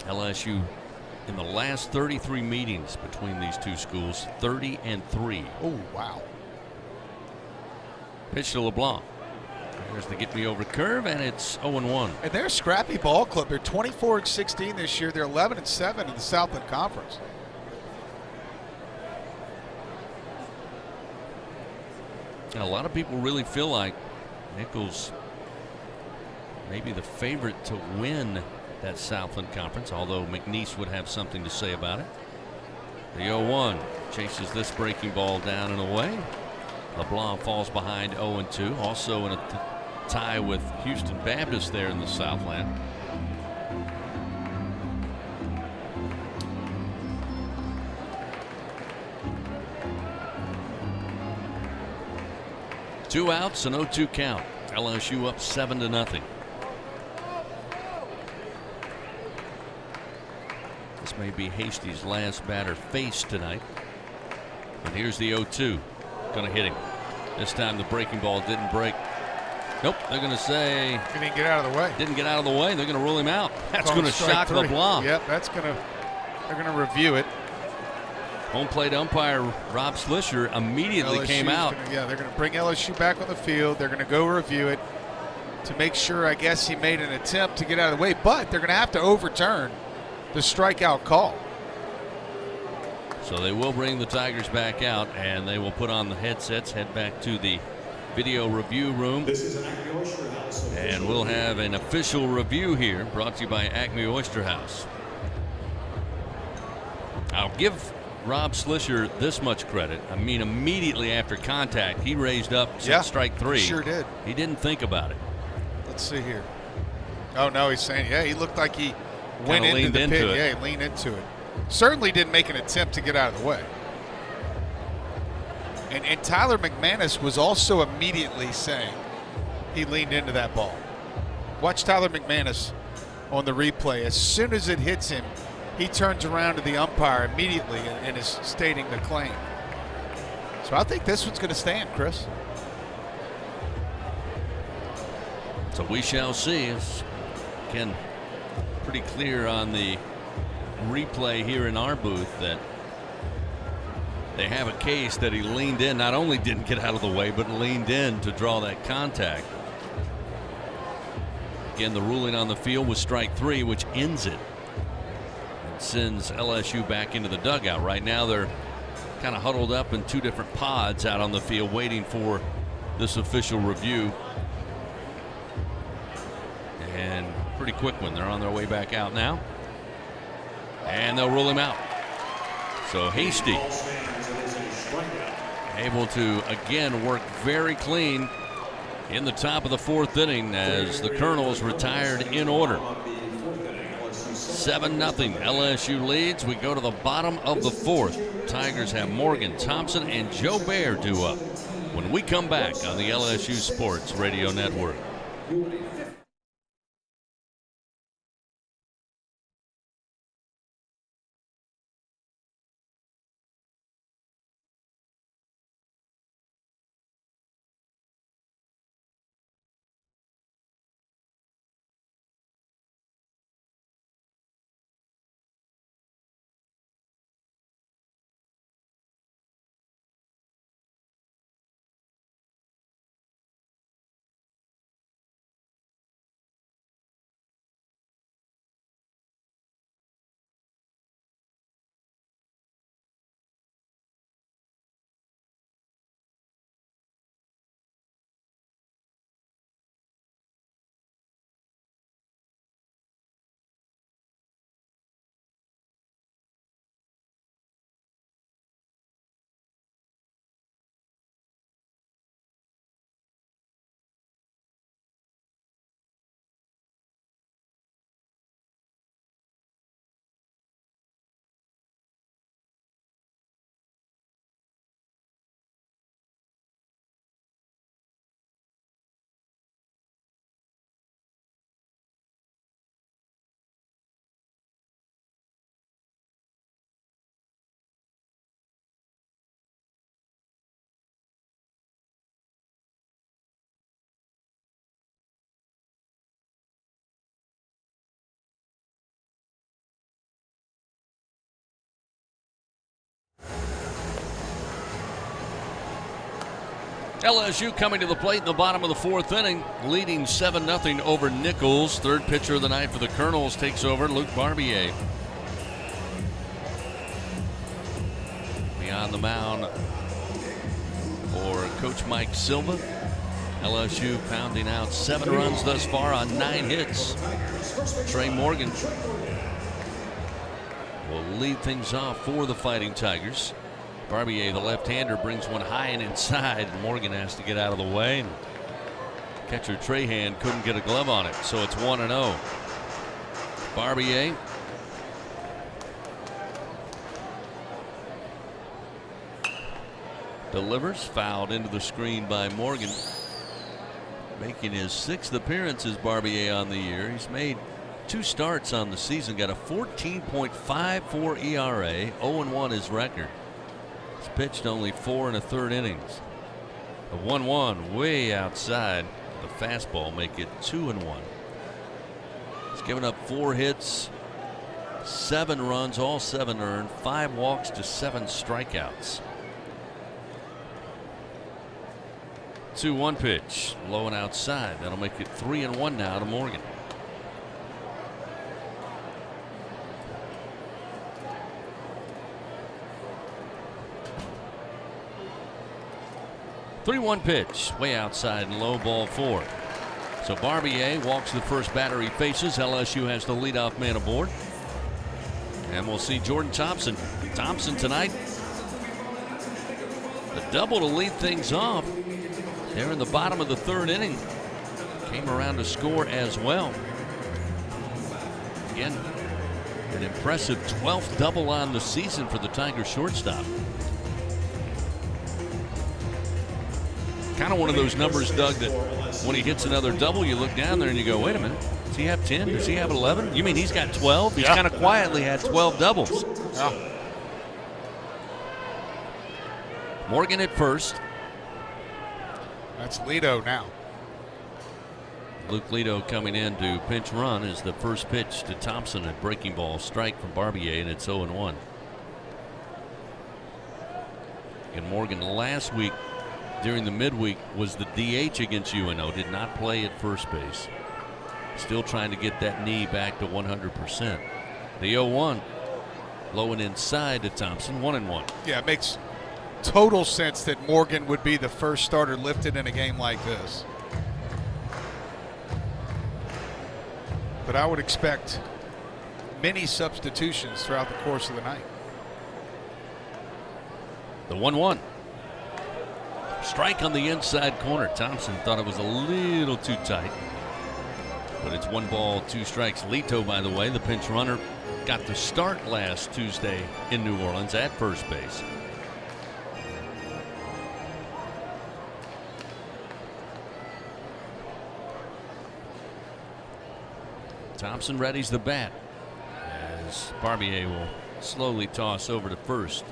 LSU in the last 33 meetings between these two schools, 30-3. Oh, wow. Pitch to LeBlanc. There's the get me over curve, and it's 0-1. And they're a scrappy ball club. They're 24-16 this year. They're 11-7 in the Southland Conference. And a lot of people really feel like Nicholls may be the favorite to win that Southland Conference, although McNeese would have something to say about it. The 0-1 chases this breaking ball down and away. LeBlanc falls behind 0-2, also in a tie with Houston Baptist there in the Southland. Two outs, an 0-2 count. LSU up 7-0. This may be Hasty's last batter faced tonight. And here's the 0-2. Gonna hit him. This time the breaking ball didn't break. Nope, they're gonna say He didn't get out of the way. Didn't get out of the way. They're gonna rule him out. That's Call gonna strike shock 3. LeBlanc. Yep, they're gonna review it. Home plate umpire Rob Slisher immediately came out. They're gonna bring LSU back on the field. They're gonna go review it to make sure, I guess, he made an attempt to get out of the way, but they're gonna have to overturn the strikeout call. So they will bring the Tigers back out, and they will put on the headsets, head back to the video review room, and we'll have an official review here brought to you by Acme Oyster House. I'll give Rob Slisher this much credit. I mean, immediately after contact, he raised up to strike 3. He sure did. He didn't think about it. Let's see here. Oh, no, he's saying, he looked like he went into the pit. Yeah, he leaned into it. Certainly didn't make an attempt to get out of the way. And Tyler McManus was also immediately saying he leaned into that ball. Watch Tyler McManus on the replay. As soon as it hits him, he turns around to the umpire immediately and is stating the claim. So I think this one's going to stand, Chris. So we shall see. It's, again, pretty clear on the replay here in our booth that they have a case that he leaned in, not only didn't get out of the way, but leaned in to draw that contact. Again, the ruling on the field was strike 3, which ends it. It sends LSU back into the dugout. Right now they're kind of huddled up in 2 different pods out on the field waiting for this official review. And pretty quick one. They're on their way back out now. And they'll rule him out. So Hasty able to again work very clean in the top of the 4th inning as the Colonels retired in order. 7-0 LSU leads. We go to the bottom of the 4th. Tigers have Morgan, Thompson, and Joubert due up when we come back on the LSU Sports Radio Network. LSU coming to the plate in the bottom of the fourth inning, leading 7-0 over Nicholls. Third pitcher of the night for the Colonels takes over, Luke Barbier. Beyond the mound for Coach Mike Silva. LSU pounding out 7 runs thus far on 9 hits. Trey Morgan will lead things off for the Fighting Tigers. Barbier, the left-hander, brings one high and inside. Morgan has to get out of the way. And catcher Trahan couldn't get a glove on it, so it's 1-0. Barbier delivers, fouled into the screen by Morgan. Making his 6th appearance as Barbier on the year. He's made 2 starts on the season, got a 14.54 ERA, 0-1 his record. He's pitched only 4 1/3 innings. The 1-1 way outside. The fastball make it 2-1. He's given up 4 hits, 7 runs, all 7 earned, 5 walks to 7 strikeouts. 2-1 pitch, low and outside. That'll make it 3-1 now to Morgan. Three-one pitch, way outside and low, ball 4. So Barbier walks the first batter he faces. LSU has the leadoff man aboard. And we'll see Jordan Thompson. Thompson tonight, the double to lead things off. There in the bottom of the 3rd inning. Came around to score as well. Again, an impressive 12th double on the season for the Tigers shortstop. Kind of one of those numbers, Doug, that when he hits another double, you look down there and you go, wait a minute, does he have 10? Does he have 11? You mean he's got 12? He's kind of quietly had 12 doubles. Yeah. Morgan at first. That's Lito now. Luke Lito coming in to pinch run is the first pitch to Thompson, a breaking ball strike from Barbier, and it's 0-1. And Morgan last week during the midweek was the DH against UNO, did not play at first base. Still trying to get that knee back to 100%. The 0-1 low and inside to Thompson, 1-1. Yeah, it makes total sense that Morgan would be the first starter lifted in a game like this. But I would expect many substitutions throughout the course of the night. The 1-1. Strike on the inside corner. Thompson thought it was a little too tight. But it's 1 ball, 2 strikes. Lito, by the way, the pinch runner, got the start last Tuesday in New Orleans at first base. Thompson readies the bat as Barbier will slowly toss over to first.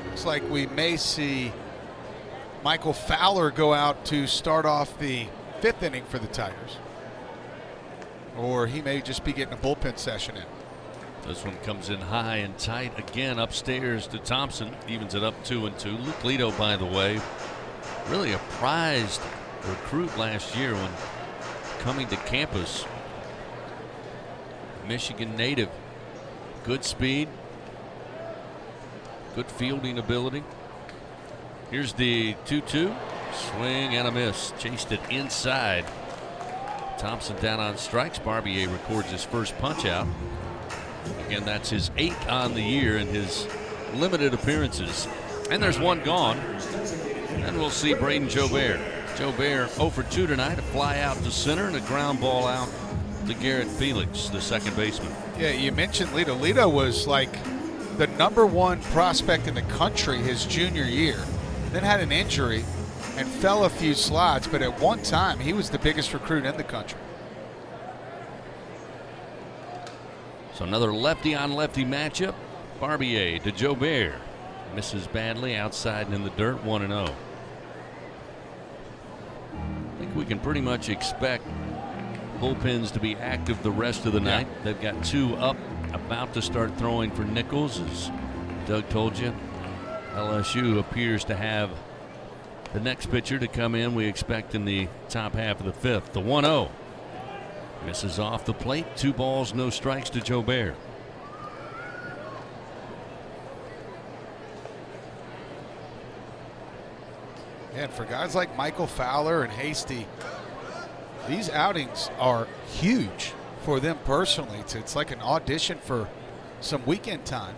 Looks like we may see Michael Fowler go out to start off the 5th inning for the Tigers. Or he may just be getting a bullpen session in. This one comes in high and tight again upstairs to Thompson. Evens it up 2-2. Luke Lito, by the way, really a prized recruit last year when coming to campus. Michigan native. Good speed. Good fielding ability. Here's the 2-2. Swing and a miss. Chased it inside. Thompson down on strikes. Barbier records his first punch out. Again, that's his 8th on the year in his limited appearances. And there's 1 gone. And we'll see Braden Jobert. Jobert 0 for 2 tonight. A fly out to center and a ground ball out to Garrett Felix, the second baseman. Yeah, you mentioned Lito. Lito was like the #1 prospect in the country his junior year. Then had an injury and fell a few slots, but at one time he was the biggest recruit in the country. So another lefty on lefty matchup. Barbier to Jobert. Misses badly outside and in the dirt, 1-0. I think we can pretty much expect bullpens to be active the rest of the night. They've got 2 up, about to start throwing for Nicholls, as Doug told you. LSU appears to have the next pitcher to come in, we expect in the top half of the 5th. The 1-0 misses off the plate. 2 balls, no strikes to Jobert. And for guys like Michael Fowler and Hasty, these outings are huge for them personally. It's like an audition for some weekend time.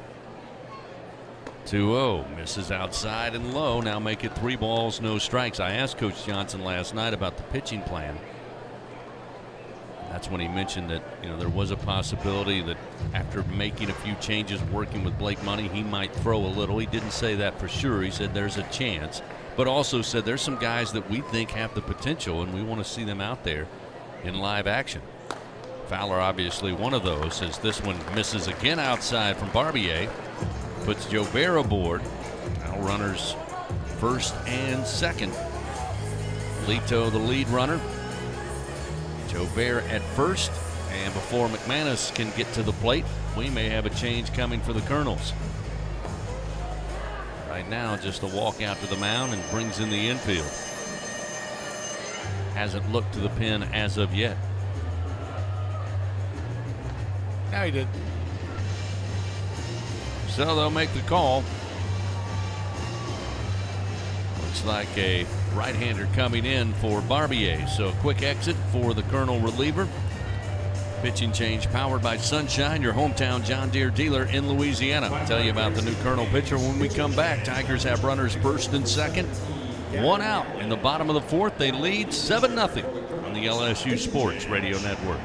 2-0 misses outside and low. Now make it 3 balls, no strikes. I asked Coach Johnson last night about the pitching plan. That's when he mentioned that, there was a possibility that after making a few changes, working with Blake Money, he might throw a little. He didn't say that for sure. He said there's a chance, but also said there's some guys that we think have the potential and we want to see them out there in live action. Fowler obviously one of those, as this one misses again outside from Barbier. Puts Jobert aboard. Now runners first and second. Lito the lead runner. Jobert at first, and before McManus can get to the plate, we may have a change coming for the Colonels. Right now, just a walk out to the mound and brings in the infield. Hasn't looked to the pin as of yet. Now he did. So they'll make the call. Looks like a right-hander coming in for Barbier. So a quick exit for the Colonel reliever. Pitching change powered by Sunshine, your hometown John Deere dealer in Louisiana. I'll tell you about the new Colonel pitcher when we come back. Tigers have runners first and second. 1 out in the bottom of the 4th. They lead 7-0 on the LSU Sports Radio Network.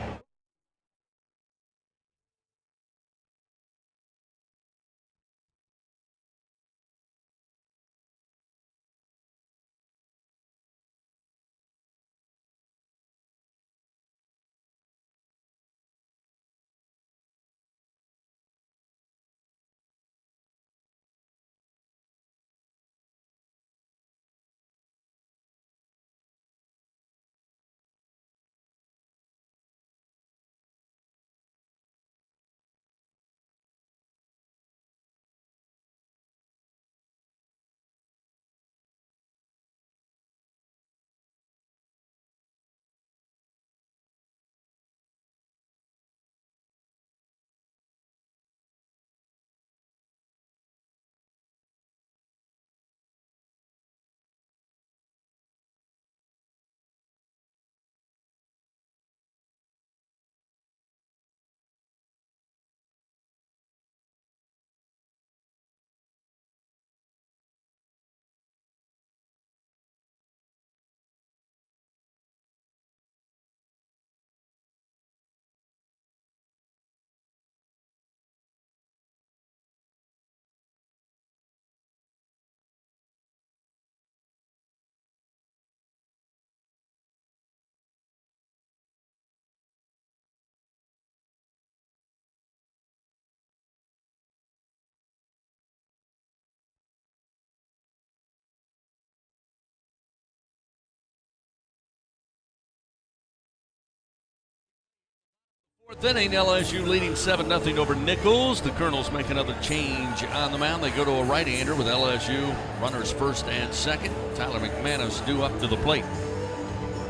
Fourth inning, LSU leading 7-0 over Nicholls. The Colonels make another change on the mound. They go to a right-hander with LSU runners first and second. Tyler McManus due up to the plate.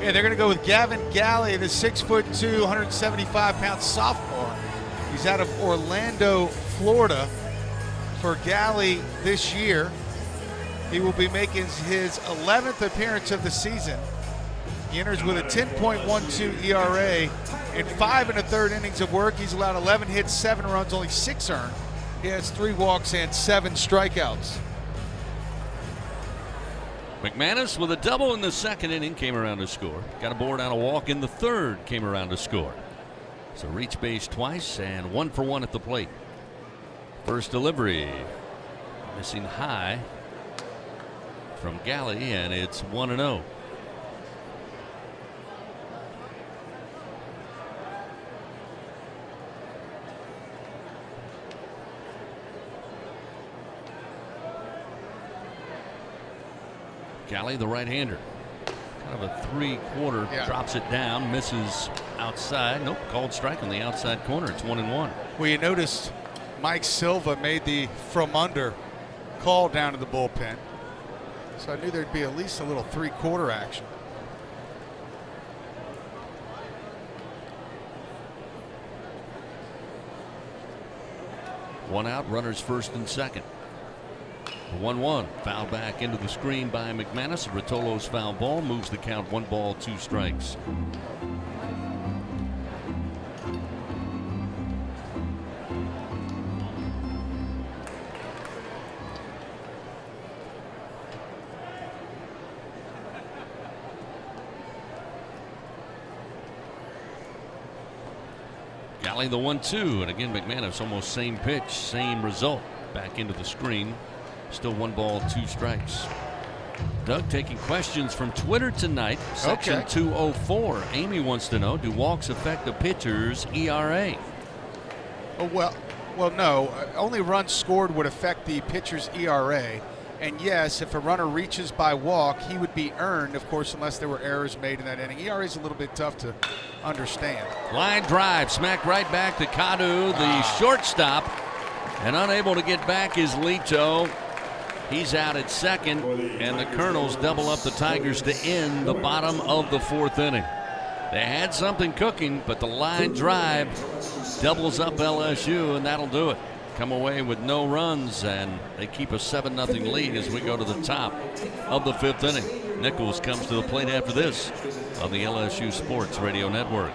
Yeah, they're going to go with Gavin Galley, the 6'2", 175-pound sophomore. He's out of Orlando, Florida. For Galley this year, he will be making his 11th appearance of the season. He enters with a 10.12 ERA in 5 1/3 innings of work. He's allowed 11 hits, 7 runs, only 6 earned. He has 3 walks and 7 strikeouts. McManus with a double in the second inning came around to score. Got aboard on a walk in the third, came around to score. So reach base twice and 1 for 1 at the plate. First delivery missing high from Galley, and it's 1-0. Galley, the right-hander. Kind of a 3/4. Yeah. Drops it down, misses outside. Nope, called strike on the outside corner. It's 1-1. Well, you noticed Mike Silva made the from under call down to the bullpen. So I knew there'd be at least a little 3/4 action. One out, runners first and second. 1-1. Foul back into the screen by McManus. Rotolo's foul ball moves the count 1 ball, 2 strikes. Galley the 1-2, and again McManus almost same pitch, same result. Back into the screen. Still 1 ball, 2 strikes. Doug taking questions from Twitter tonight. Section 204. Amy wants to know, do walks affect a pitcher's ERA? Oh, well, no. Only runs scored would affect the pitcher's ERA. And yes, if a runner reaches by walk, he would be earned, of course, unless there were errors made in that inning. ERA is a little bit tough to understand. Line drive, smack right back to Kadu, the shortstop. And unable to get back is Lito. He's out at second, and the Colonels double up the Tigers to end the bottom of the 4th inning. They had something cooking, but the line drive doubles up LSU, and that'll do it. Come away with no runs, and they keep a 7-0 lead as we go to the top of the 5th inning. Nicholls comes to the plate after this on the LSU Sports Radio Network.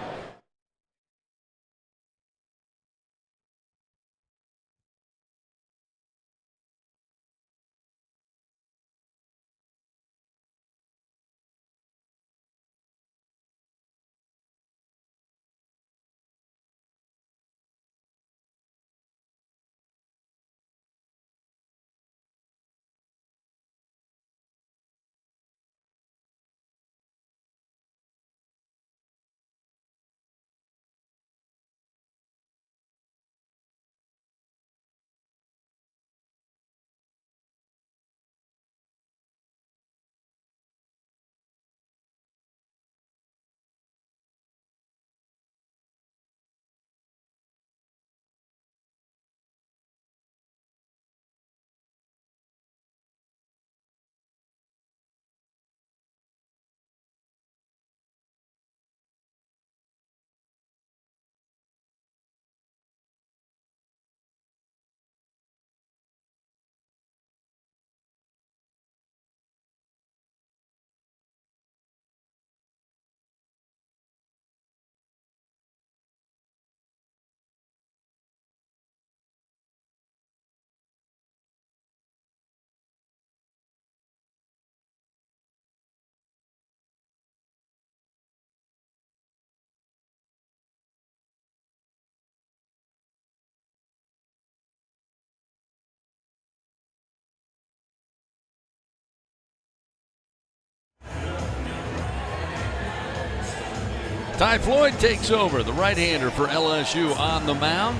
Ty Floyd takes over, the right-hander for LSU on the mound.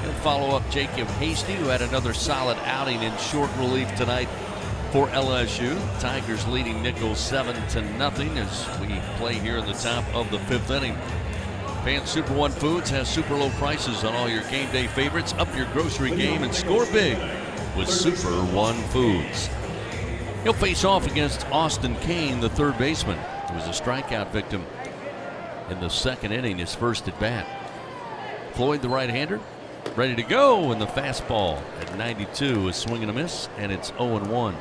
He'll follow up Jacob Hasty, who had another solid outing in short relief tonight for LSU. Tigers leading Nicholls 7-0 as we play here in the top of the 5th inning. Fan Super One Foods has super low prices on all your game day favorites. Up your grocery game and score big with Super One Foods. He'll face off against Austin Kane, the 3rd baseman, who was a strikeout victim in the 2nd inning, his first at bat. Floyd, the right-hander, ready to go, and the fastball at 92 is swing and a miss, and it's 0-1.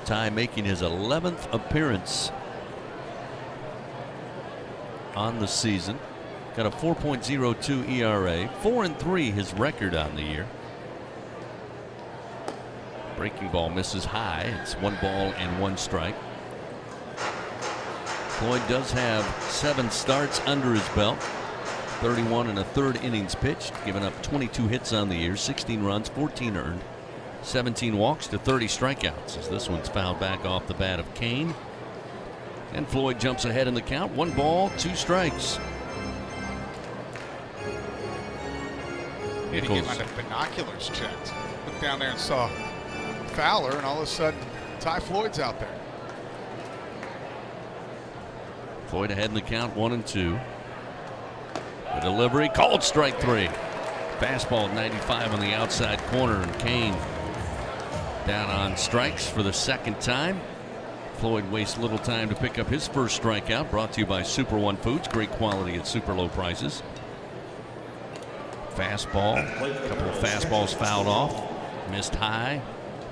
Ty making his 11th appearance on the season. Got a 4.02 ERA, 4-3 his record on the year. Breaking ball misses high. It's 1 ball and 1 strike. Floyd does have 7 starts under his belt. 31 1/3 innings pitched, giving up 22 hits on the year, 16 runs, 14 earned, 17 walks to 30 strikeouts, as this one's fouled back off the bat of Kane. And Floyd jumps ahead in the count. 1 ball, 2 strikes. Need to get my binoculars checked. Looked down there and saw Fowler, and all of a sudden Ty Floyd's out there. Floyd ahead in the count, 1-2. The delivery called strike 3. Fastball 95 on the outside corner, and Kane down on strikes for the second time. Floyd wastes little time to pick up his first strikeout. Brought to you by Super One Foods. Great quality at super low prices. Fastball. A couple of fastballs fouled off. Missed high.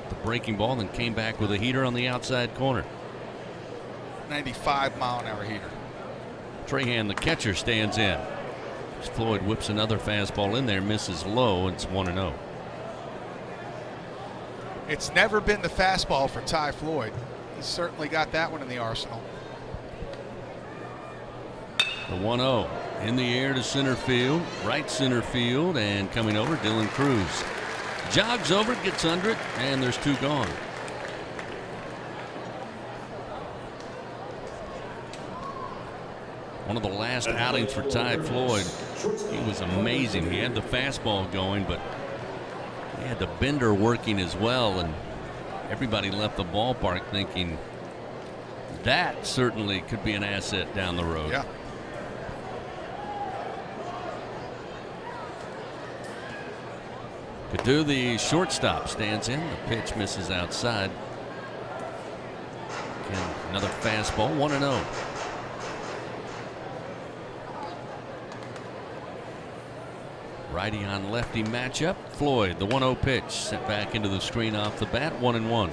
The breaking ball, then came back with a heater on the outside corner. 95-mile-an-hour heater. Trahan, the catcher, stands in. As Floyd whips another fastball in there, misses low, and it's 1-0. It's never been the fastball for Ty Floyd. He's certainly got that one in the arsenal. The 1-0 in the air to center field, right center field, and coming over, Dylan Cruz. Jogs over, gets under it, and there's 2 gone. One of the last outings for Ty Floyd. He was amazing. He had the fastball going, but he had the bender working as well, and everybody left the ballpark thinking that certainly could be an asset down the road. Yeah. Could do. The shortstop stands in. The pitch misses outside. Again, another fastball, 1-0. Righty on lefty matchup. Floyd, the 1-0 pitch, sent back into the screen off the bat, 1-1.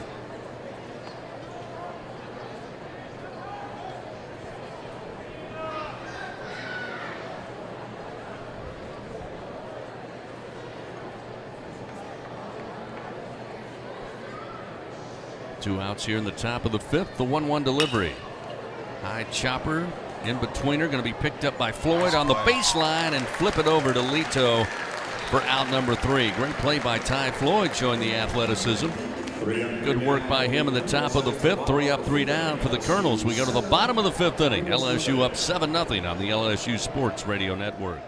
Two outs here in the top of the 5th. The 1-1 delivery. High chopper in betweener, going to be picked up by Floyd on the baseline and flip it over to Lito for out number 3. Great play by Ty Floyd, showing the athleticism. Good work by him in the top of the 5th. 3 up, 3 down for the Colonels. We go to the bottom of the 5th inning. LSU up 7-0 on the LSU Sports Radio Network.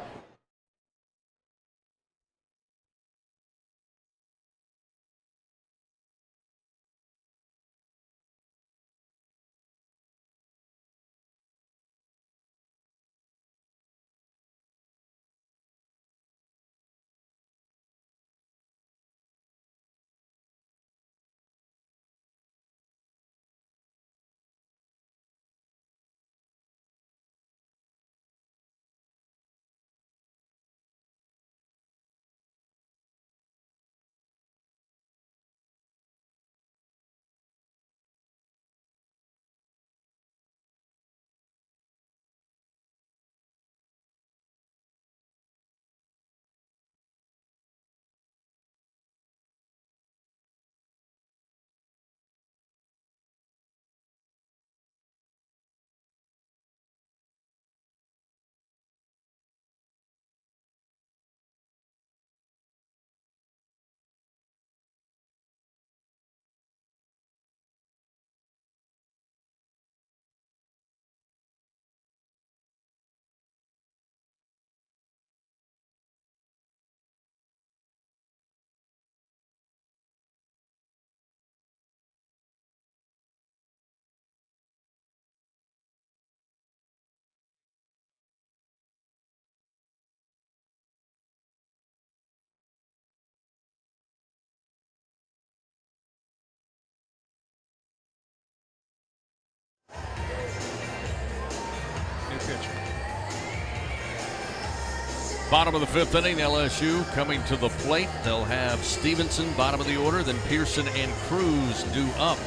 Pitcher. Bottom of the 5th inning, LSU coming to the plate. They'll have Stevenson bottom of the order, then Pearson and Cruz due up.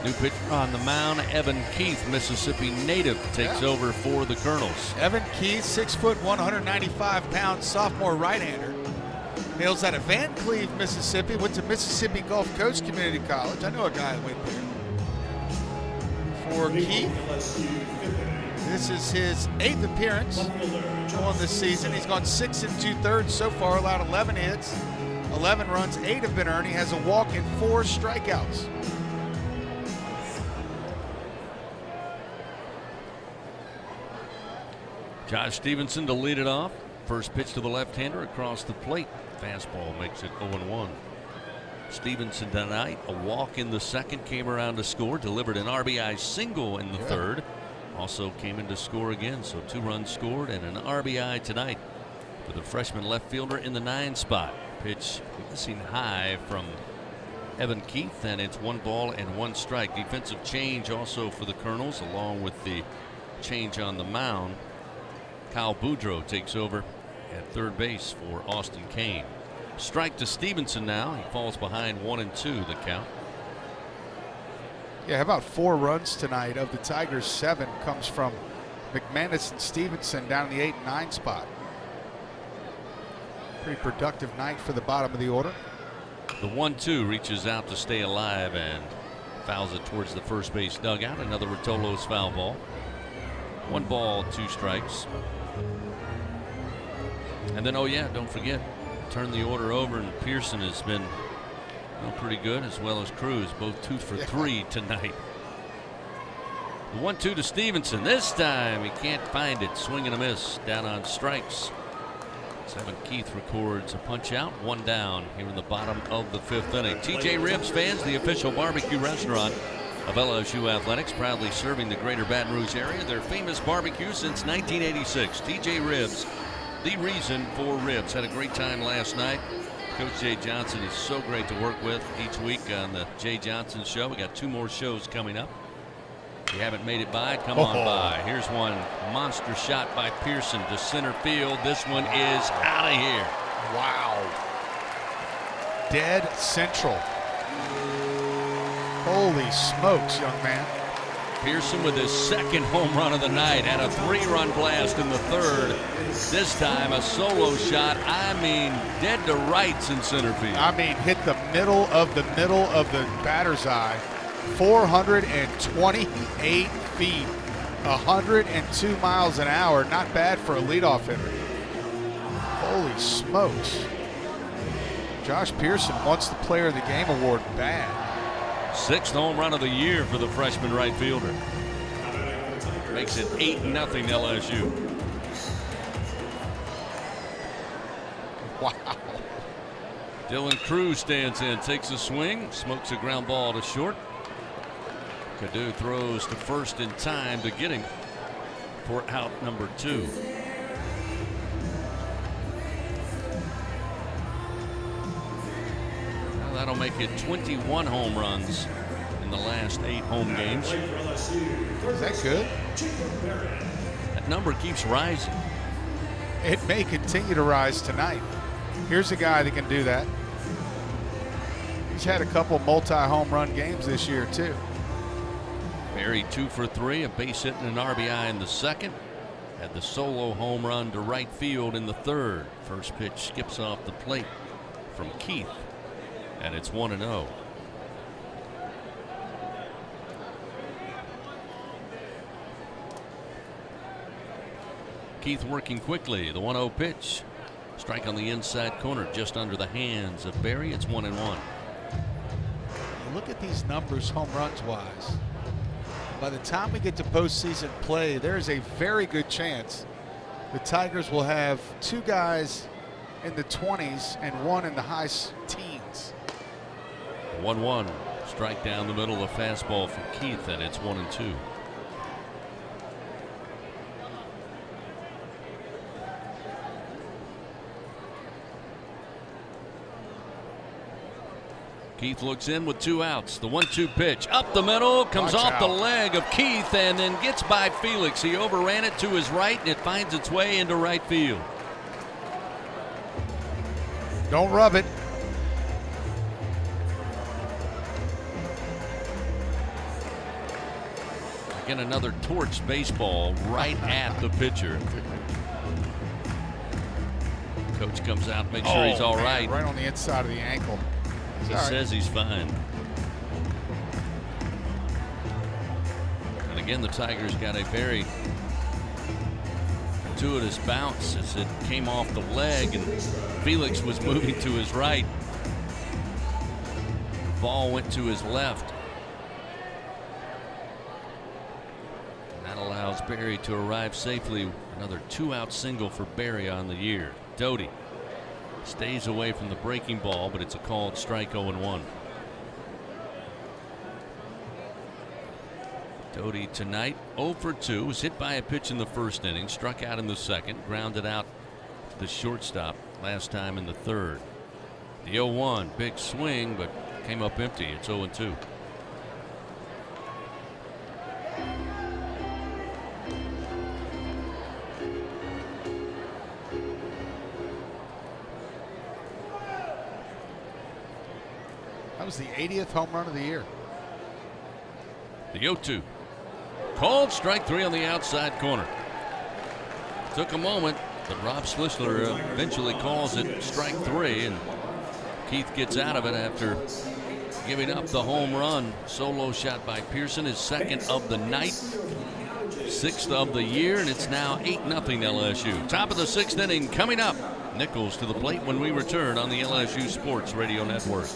New pitcher on the mound, Evan Keith, Mississippi native, takes over for the Colonels. Evan Keith, 6 foot, 195 pounds, sophomore right-hander. Hails out of Van Cleve, Mississippi. Went to Mississippi Gulf Coast Community College. I know a guy that went there. For Keith, this is his 8th appearance on this season. He's gone 6 2/3 so far, allowed 11 hits, 11 runs, 8 have been earned. He has a walk and 4 strikeouts. Josh Stevenson to lead it off. First pitch to the left-hander across the plate. Fastball makes it 0-1. Stevenson tonight, a walk in the second, came around to score, delivered an RBI single in the third. also came in to score again. So 2 runs scored and an RBI tonight for the freshman left fielder in the 9 spot. Pitch missing high from Evan Keith, and it's 1 ball and 1 strike. Defensive change also for the Colonels, along with the change on the mound. Kyle Boudreaux takes over at third base for Austin Kane. Strike to Stevenson now. He falls behind 1-2 the count. Yeah, how about 4 runs tonight? Of the Tigers, 7 comes from McManus and Stevenson down in the 8 and 9 spot. Pretty productive night for the bottom of the order. The 1-2 reaches out to stay alive and fouls it towards the first base dugout. Another Rotolo's foul ball. 1 ball, 2 strikes. And then, oh yeah, don't forget, turn the order over, and Pearson has been pretty good, as well as Cruz, both 2 for 3 tonight. The 1-2 to Stevenson. This time he can't find it. Swing and a miss. Down on strikes. Evan Keith records a punch out. 1 down here in the bottom of the 5th inning. TJ Ribs fans, the official barbecue restaurant of LSU Athletics, proudly serving the greater Baton Rouge area. Their famous barbecue since 1986. TJ Ribs, the reason for ribs. Had a great time last night. Coach Jay Johnson is so great to work with each week on the Jay Johnson Show. We got 2 more shows coming up. If you haven't made it by, come on by. Here's one monster shot by Pearson to center field. This one is out of here. Wow. Dead central. Holy smokes, young man. Pearson with his 2nd home run of the night. Had a 3-run blast in the 3rd. This time a solo shot. I mean, dead to rights in center field. I mean, hit the middle of the batter's eye. 428 feet, 102 miles an hour. Not bad for a leadoff hitter. Holy smokes. Josh Pearson wants the Player of the Game award bad. 6th home run of the year for the freshman right fielder. Makes it 8-0 LSU. Wow. Dylan Cruz stands in, takes a swing, smokes a ground ball to short. Cadu throws to first in time to get him for out number 2. Well, that'll make it 21 home runs in the last 8 home games. Is that good? That number keeps rising. It may continue to rise tonight. Here's a guy that can do that. He's had a couple multi-home run games this year too. Berry 2 for 3, a base hit and an RBI in the 2nd. Had the solo home run to right field in the 3rd. First pitch skips off the plate from Keith, and it's 1-0. Keith working quickly. The 1-0 pitch. Strike on the inside corner, just under the hands of Berry. It's 1-1. Look at these numbers home runs wise. By the time we get to postseason play, there's a very good chance the Tigers will have 2 guys in the 20s and 1 in the high teens. 1-1. Strike down the middle, a fastball from Keith, and it's 1-2. Keith looks in with 2 outs. The 1-2 pitch up the middle, comes off the leg of Keith and then gets by Felix. He overran it to his right and it finds its way into right field. Don't rub it. Again, another torched baseball right at the pitcher. Coach comes out, makes sure he's all right. Right on the inside of the ankle. He says he's fine. And again, the Tigers got a very fortuitous bounce as it came off the leg and Felix was moving to his right. Ball went to his left. And that allows Berry to arrive safely. Another 2-out single for Berry on the year. Doty stays away from the breaking ball, but it's a called strike. 0-1. Doty tonight 0 for 2. Was hit by a pitch in the first inning. Struck out in the second. Grounded out the shortstop last time in the third. The 0-1. Big swing, but came up empty. It's 0-2. That was the 80th home run of the year. The 0-2. Called strike 3 on the outside corner. Took a moment, but Rob Schlichler eventually calls it strike 3, and Keith gets out of it after giving up the home run. Solo shot by Pearson, his second of the night, 6th of the year, and it's now 8-0 LSU. Top of the 6th inning coming up. Nicholls to the plate when we return on the LSU Sports Radio Network.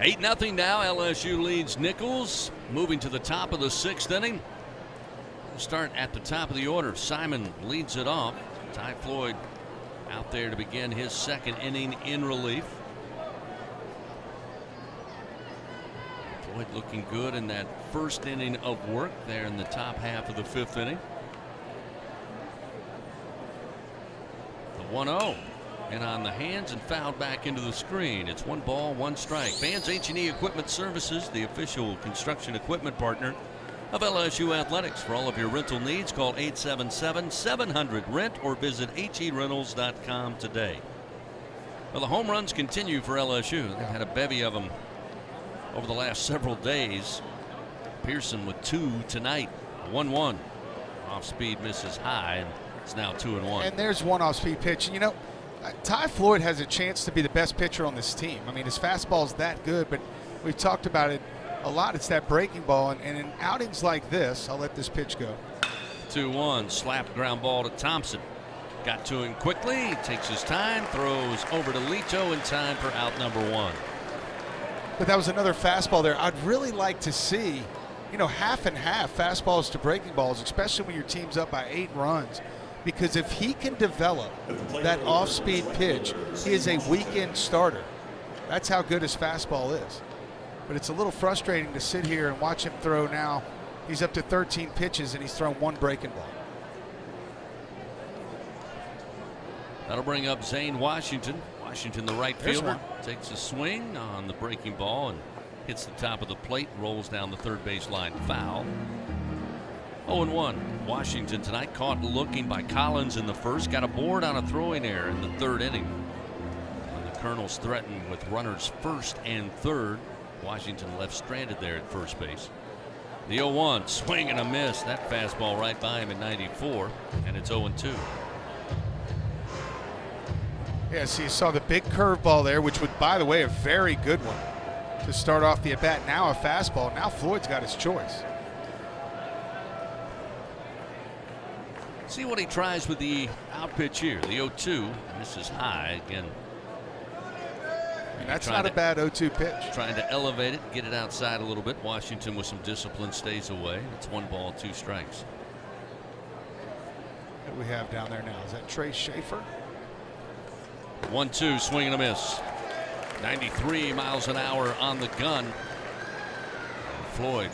Eight nothing now. LSU leads Nicholls. Moving to the top of the 6th inning. We'll start at the top of the order. Simon leads it off. Ty Floyd out there to begin his 2nd inning in relief. Floyd looking good in that 1st inning of work there in the top half of the 5th inning. The 1-0. And on the hands and fouled back into the screen. It's 1 ball, 1 strike. Fans H&E Equipment Services, the official construction equipment partner of LSU Athletics. For all of your rental needs, call 877-700-RENT or visit herentals.com today. Well, the home runs continue for LSU. They've had a bevy of them over the last several days. Pearson with 2 tonight. 1-1. Off speed misses high, and it's now 2-1. And there's one off speed pitch. And you know, Ty Floyd has a chance to be the best pitcher on this team. I mean, his fastball is that good, but we've talked about it a lot. It's that breaking ball, and in outings like this, I'll let this pitch go. 2-1, slap ground ball to Thompson. Got to him quickly, takes his time, throws over to Lito in time for out number 1. But that was another fastball there. I'd really like to see, you know, half and half fastballs to breaking balls, especially when your team's up by 8 runs. Because if he can develop that off-speed pitch, he is a weekend starter. That's how good his fastball is. But it's a little frustrating to sit here and watch him throw now. He's up to 13 pitches, and he's thrown 1 breaking ball. That'll bring up Zane Washington. Washington, the right fielder, takes a swing on the breaking ball and hits the top of the plate, rolls down the third base line, foul. 0-1. Washington tonight, caught looking by Collins in the first, got a board on a throwing error in the 3rd inning. And the Colonels threatened with runners 1st and 3rd. Washington left stranded there at first base. The 0-1, swing and a miss. That fastball right by him in 94, and it's 0-2. Yeah, so you saw the big curveball there, which would, by the way, a very good one to start off the at-bat. Now a fastball. Now Floyd's got his choice. See what he tries with the out pitch here. The 0-2. This is high again. And that's not a bad 0-2 pitch. Trying to elevate it, get it outside a little bit. Washington with some discipline stays away. It's 1 ball, 2 strikes. What do we have down there now? Is that Trey Schaefer? 1-2, swing and a miss. 93 miles an hour on the gun. Floyd,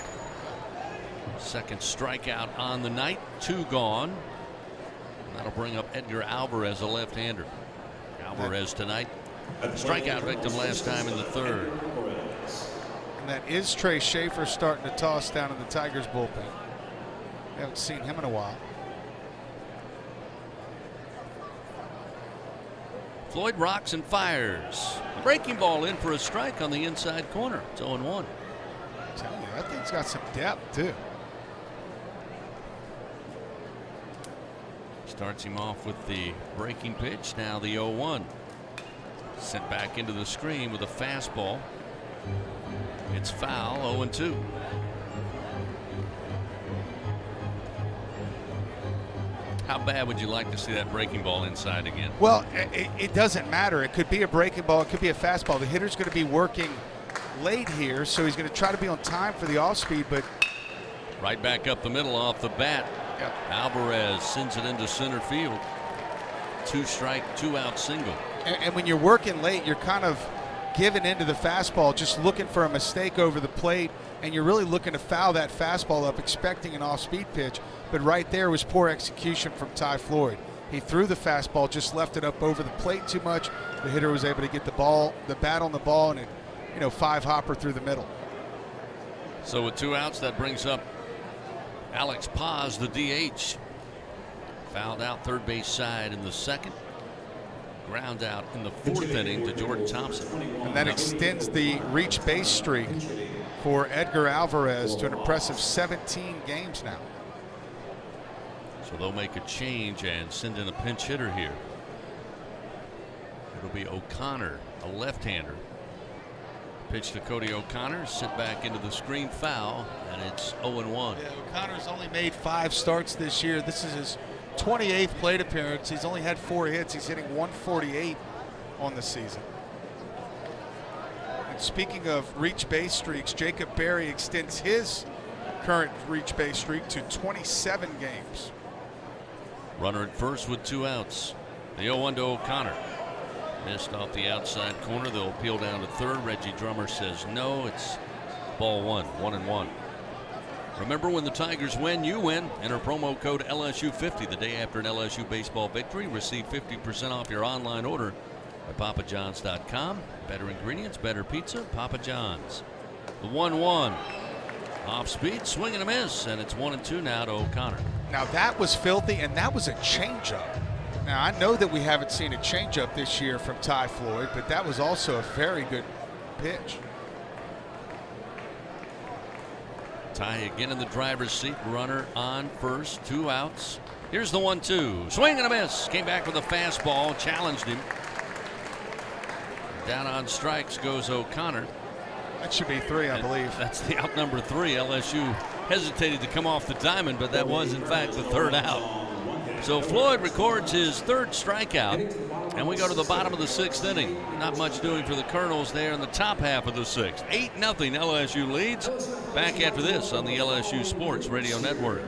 second strikeout on the night. 2 gone. That'll bring up Edgar Alvarez, a left-hander. Alvarez tonight, strikeout victim last time in the 3rd. And that is Trey Schaefer starting to toss down in the Tigers bullpen. We haven't seen him in a while. Floyd rocks and fires. A breaking ball in for a strike on the inside corner. It's 0-1. I'm telling you, that thing's got some depth too. Starts him off with the breaking pitch. Now the 0-1. Sent back into the screen with a fastball. It's foul. 0-2. How bad would you like to see that breaking ball inside again? Well, it doesn't matter. It could be a breaking ball. It could be a fastball. The hitter's going to be working late here, so he's going to try to be on time for the off speed. But right back up the middle off the bat. Yep. Alvarez sends it into center field. 2 strike, 2 out single. And when you're working late, you're kind of giving into the fastball, just looking for a mistake over the plate, and you're really looking to foul that fastball up, expecting an off-speed pitch. But right there was poor execution from Ty Floyd. He threw the fastball, just left it up over the plate too much. The hitter was able to get the bat on the ball, and it, 5-hopper through the middle. So with 2 outs, that brings up Alex Paz, the DH. Fouled out third base side in the 2nd. Ground out in the 4th inning to Jordan Thompson. And that extends the reach base streak for Edgar Alvarez to an impressive 17 games now. So they'll make a change and send in a pinch hitter here. It'll be O'Connor, a left-hander. Pitch to Cody O'Connor, sent back into the screen, foul, and it's 0-1. Yeah, O'Connor's only made 5 starts this year. This is his 28th plate appearance. He's only had 4 hits. He's hitting 148 on the season. And speaking of reach base streaks, Jacob Berry extends his current reach base streak to 27 games. Runner at first with 2 outs. The 0-1 to O'Connor. Missed off the outside corner. They'll appeal down to 3rd. Reggie Drummer says no. It's ball 1, 1-1. Remember, when the Tigers win, you win. Enter promo code LSU50 the day after an LSU baseball victory. Receive 50% off your online order at papajohns.com. Better ingredients, better pizza, Papa John's. The 1-1. Off speed, swing and a miss, and it's 1-2 now to O'Connor. Now that was filthy, and that was a changeup. Now I know that we haven't seen a changeup this year from Ty Floyd, but that was also a very good pitch. Ty again in the driver's seat. Runner on first. 2 outs. Here's the 1-2. Swing and a miss. Came back with a fastball. Challenged him. Down on strikes goes O'Connor. That should be 3, I believe. That's the out number 3. LSU hesitated to come off the diamond, but that was in fact the 3rd out. So Floyd records his 3rd strikeout, and we go to the bottom of the 6th inning. Not much doing for the Colonels there in the top half of the 6th. 8-0 LSU leads. Back after this on the LSU Sports Radio Network.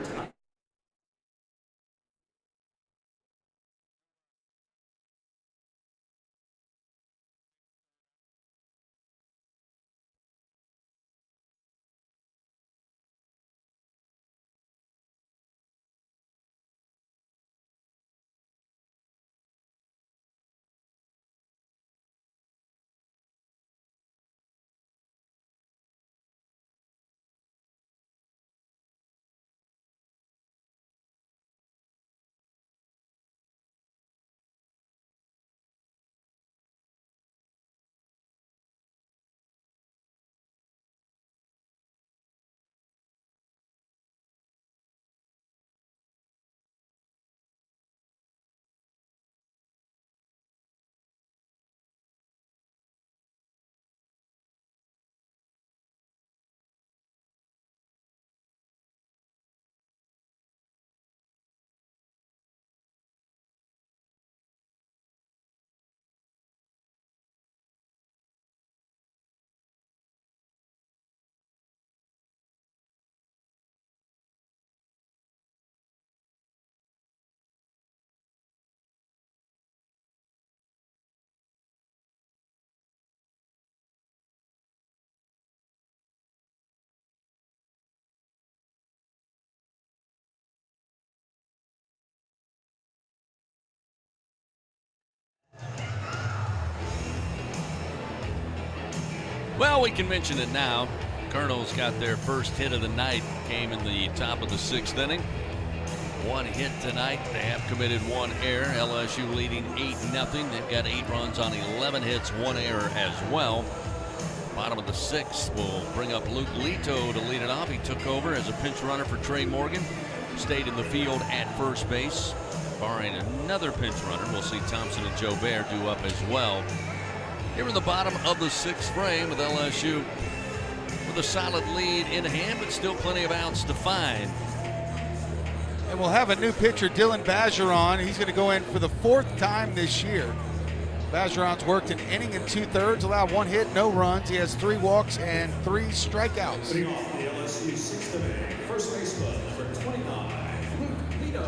Well, we can mention it now. Colonels got their first hit of the night, came in the top of the 6th inning. 1 hit tonight. They have committed 1 error. LSU leading 8-0. They've got 8 runs on 11 hits, 1 error as well. Bottom of the 6th will bring up Luke Lito to lead it off. He took over as a pinch runner for Trey Morgan. Stayed in the field at first base. Barring another pinch runner, we'll see Thompson and Joe Bear do up as well. Here in the bottom of the 6th frame with LSU with a solid lead in hand, but still plenty of outs to find. And we'll have a new pitcher, Dylan Bergeron. He's going to go in for the 4th time this year. Bergeron's worked an inning and 2/3, allowed 1 hit, no runs. He has 3 walks and 3 strikeouts. Putting off the LSU 6th inning, first baseman, number 29, Luke Lito.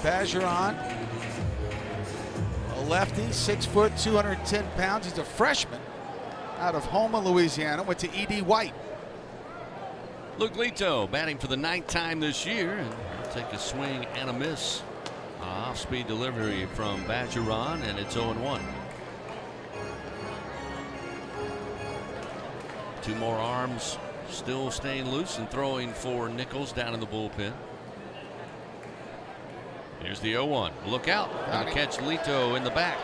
Bergeron, a lefty, 6 foot, 210 pounds. He's a freshman out of Houma, Louisiana. Went to E.D. White. Luke Lito batting for the 9th time this year, and he'll take a swing and a miss. Off-speed delivery from Bergeron, and it's 0-1. 2 more arms still staying loose and throwing for Nicholls down in the bullpen. Here's the 0-1. Look out. Gonna catch Lito in the back.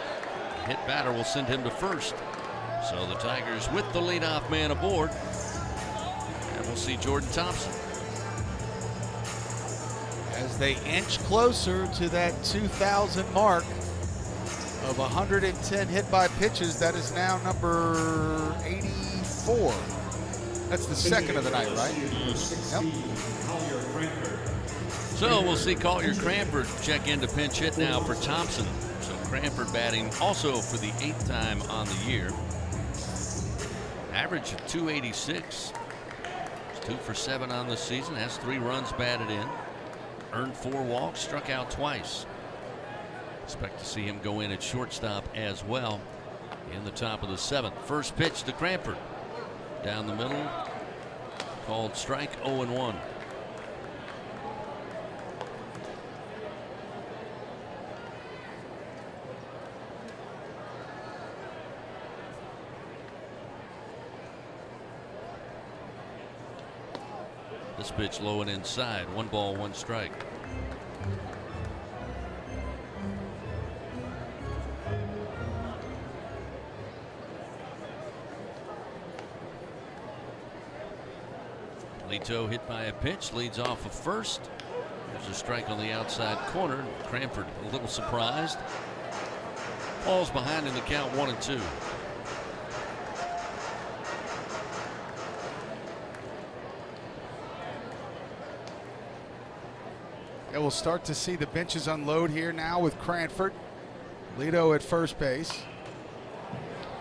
Hit batter will send him to first. So the Tigers with the leadoff man aboard. And we'll see Jordan Thompson. As they inch closer to that 2,000 mark of 110 hit by pitches, that is now number 84. That's the 2nd of the night, right? Yep. So we'll see Collier Cranford check in to pinch hit now for Thompson. So Cranford batting also for the 8th time on the year. Average of 286. 2 for 7 on the season. Has 3 runs batted in. Earned 4 walks. Struck out twice. Expect to see him go in at shortstop as well in the top of the 7th. First pitch to Cranford. Down the middle. Called strike, 0-1. This pitch low and inside. 1 ball, 1 strike. Lito hit by a pitch, leads off of first. There's a strike on the outside corner. Cranford a little surprised. Falls behind in the count, 1-2. Yeah, we'll start to see the benches unload here now with Cranford. Lito at first base.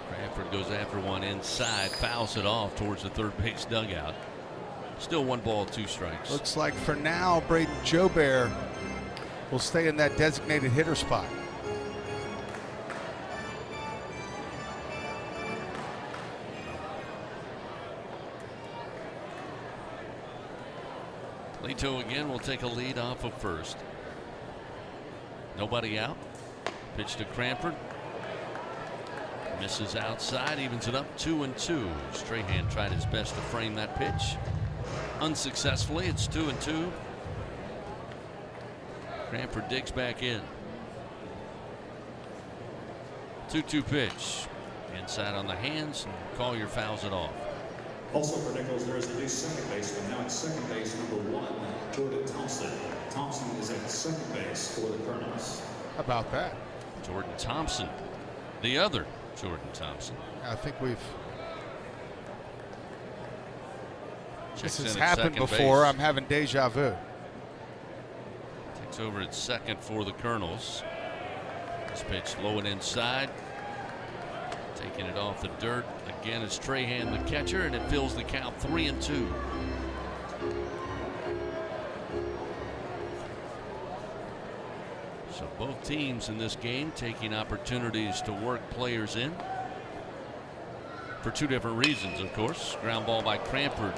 Cranford goes after one inside, fouls it off towards the 3rd base dugout. Still 1 ball, 2 strikes. Looks like for now, Braden Joubert will stay in that designated hitter spot. Lito again will take a lead off of first. Nobody out. Pitch to Cranford. Misses outside, evens it up 2-2. Strahan tried his best to frame that pitch. Unsuccessfully, it's 2-2. Cranford digs back in. 2-2 pitch. Inside on the hands, and Collier fouls it off. Also for Nicholls, there is a new second baseman. Now at second base, number 1, Jordan Thompson. Thompson is at second base for the Colonels. How about that? Jordan Thompson, the other Jordan Thompson. I think Checks this has in at happened second before. base. I'm having deja vu. Takes over at second for the Colonels. This pitch low and inside. Taking it off the dirt. Again, it's Strahan the catcher, and it fills the count 3-2. So both teams in this game taking opportunities to work players in. For 2 different reasons, of course. Ground ball by Cranford.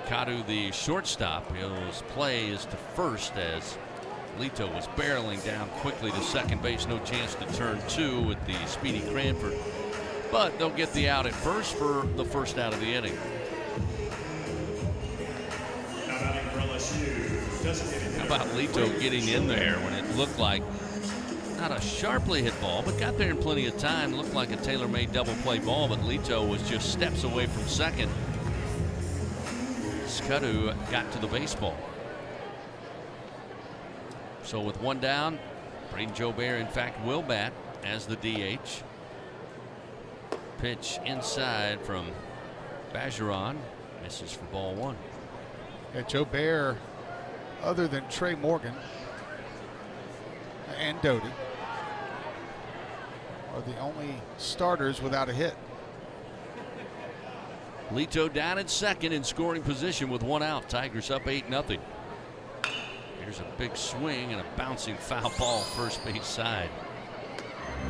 Kadu, the shortstop, his play is to first as Lito was barreling down quickly to second base. No chance to turn 2 with the speedy Cranford. but they'll get the out at first for the first out of the inning. Now batting for LSU, designated How about Lito getting in there when it looked like not a sharply hit ball, but got there in plenty of time. Looked like a tailor-made double play ball, but Lito was just steps away from second. Scuddu got to the baseball. So with one down, Braden Jobert, in fact, will bat as the DH. Pitch inside from Bergeron, misses for ball one. Yeah, Jobert, other than Trey Morgan and Doty, are the only starters without a hit. Lito down at second in scoring position with one out. Tigers up 8-0. Here's a big swing and a bouncing foul ball first base side.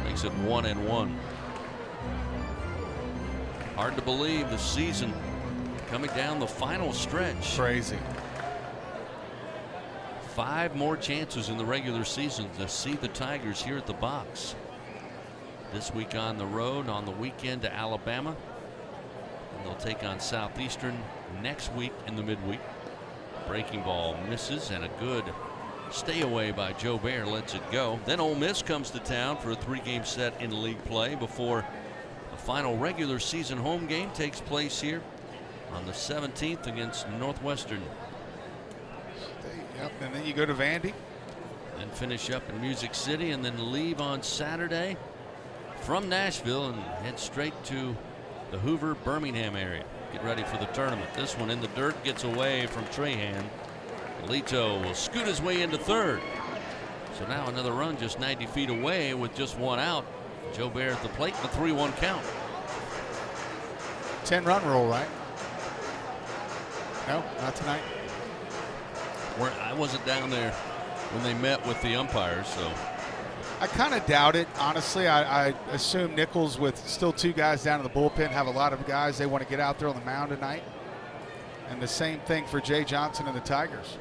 Makes it 1-1. Hard to believe the season coming down the final stretch. Crazy. 5 more chances in the regular season to see the Tigers here at the box. This week on the road, on the weekend to Alabama. And they'll take on Southeastern next week in the midweek. Breaking ball misses, and a good stay away by Jobert lets it go. Then Ole Miss comes to town for a 3-game set in league play before the final regular season home game takes place here on the 17th against Northwestern. Yep, and then you go to Vandy. And finish up in Music City, and then leave on Saturday from Nashville and head straight to the Hoover Birmingham area. Get ready for the tournament. This one in the dirt, gets away from Trahan. Lito will scoot his way into third. So now another run just 90 feet away with just one out. Jobert at the plate, the 3-1 count. 10-run rule, right? No, not tonight. I wasn't down there when they met with the umpires, so. I kind of doubt it, honestly. I assume Nicholls, with still 2 guys down in the bullpen, have a lot of guys they want to get out there on the mound tonight. And the same thing for Jay Johnson and the Tigers.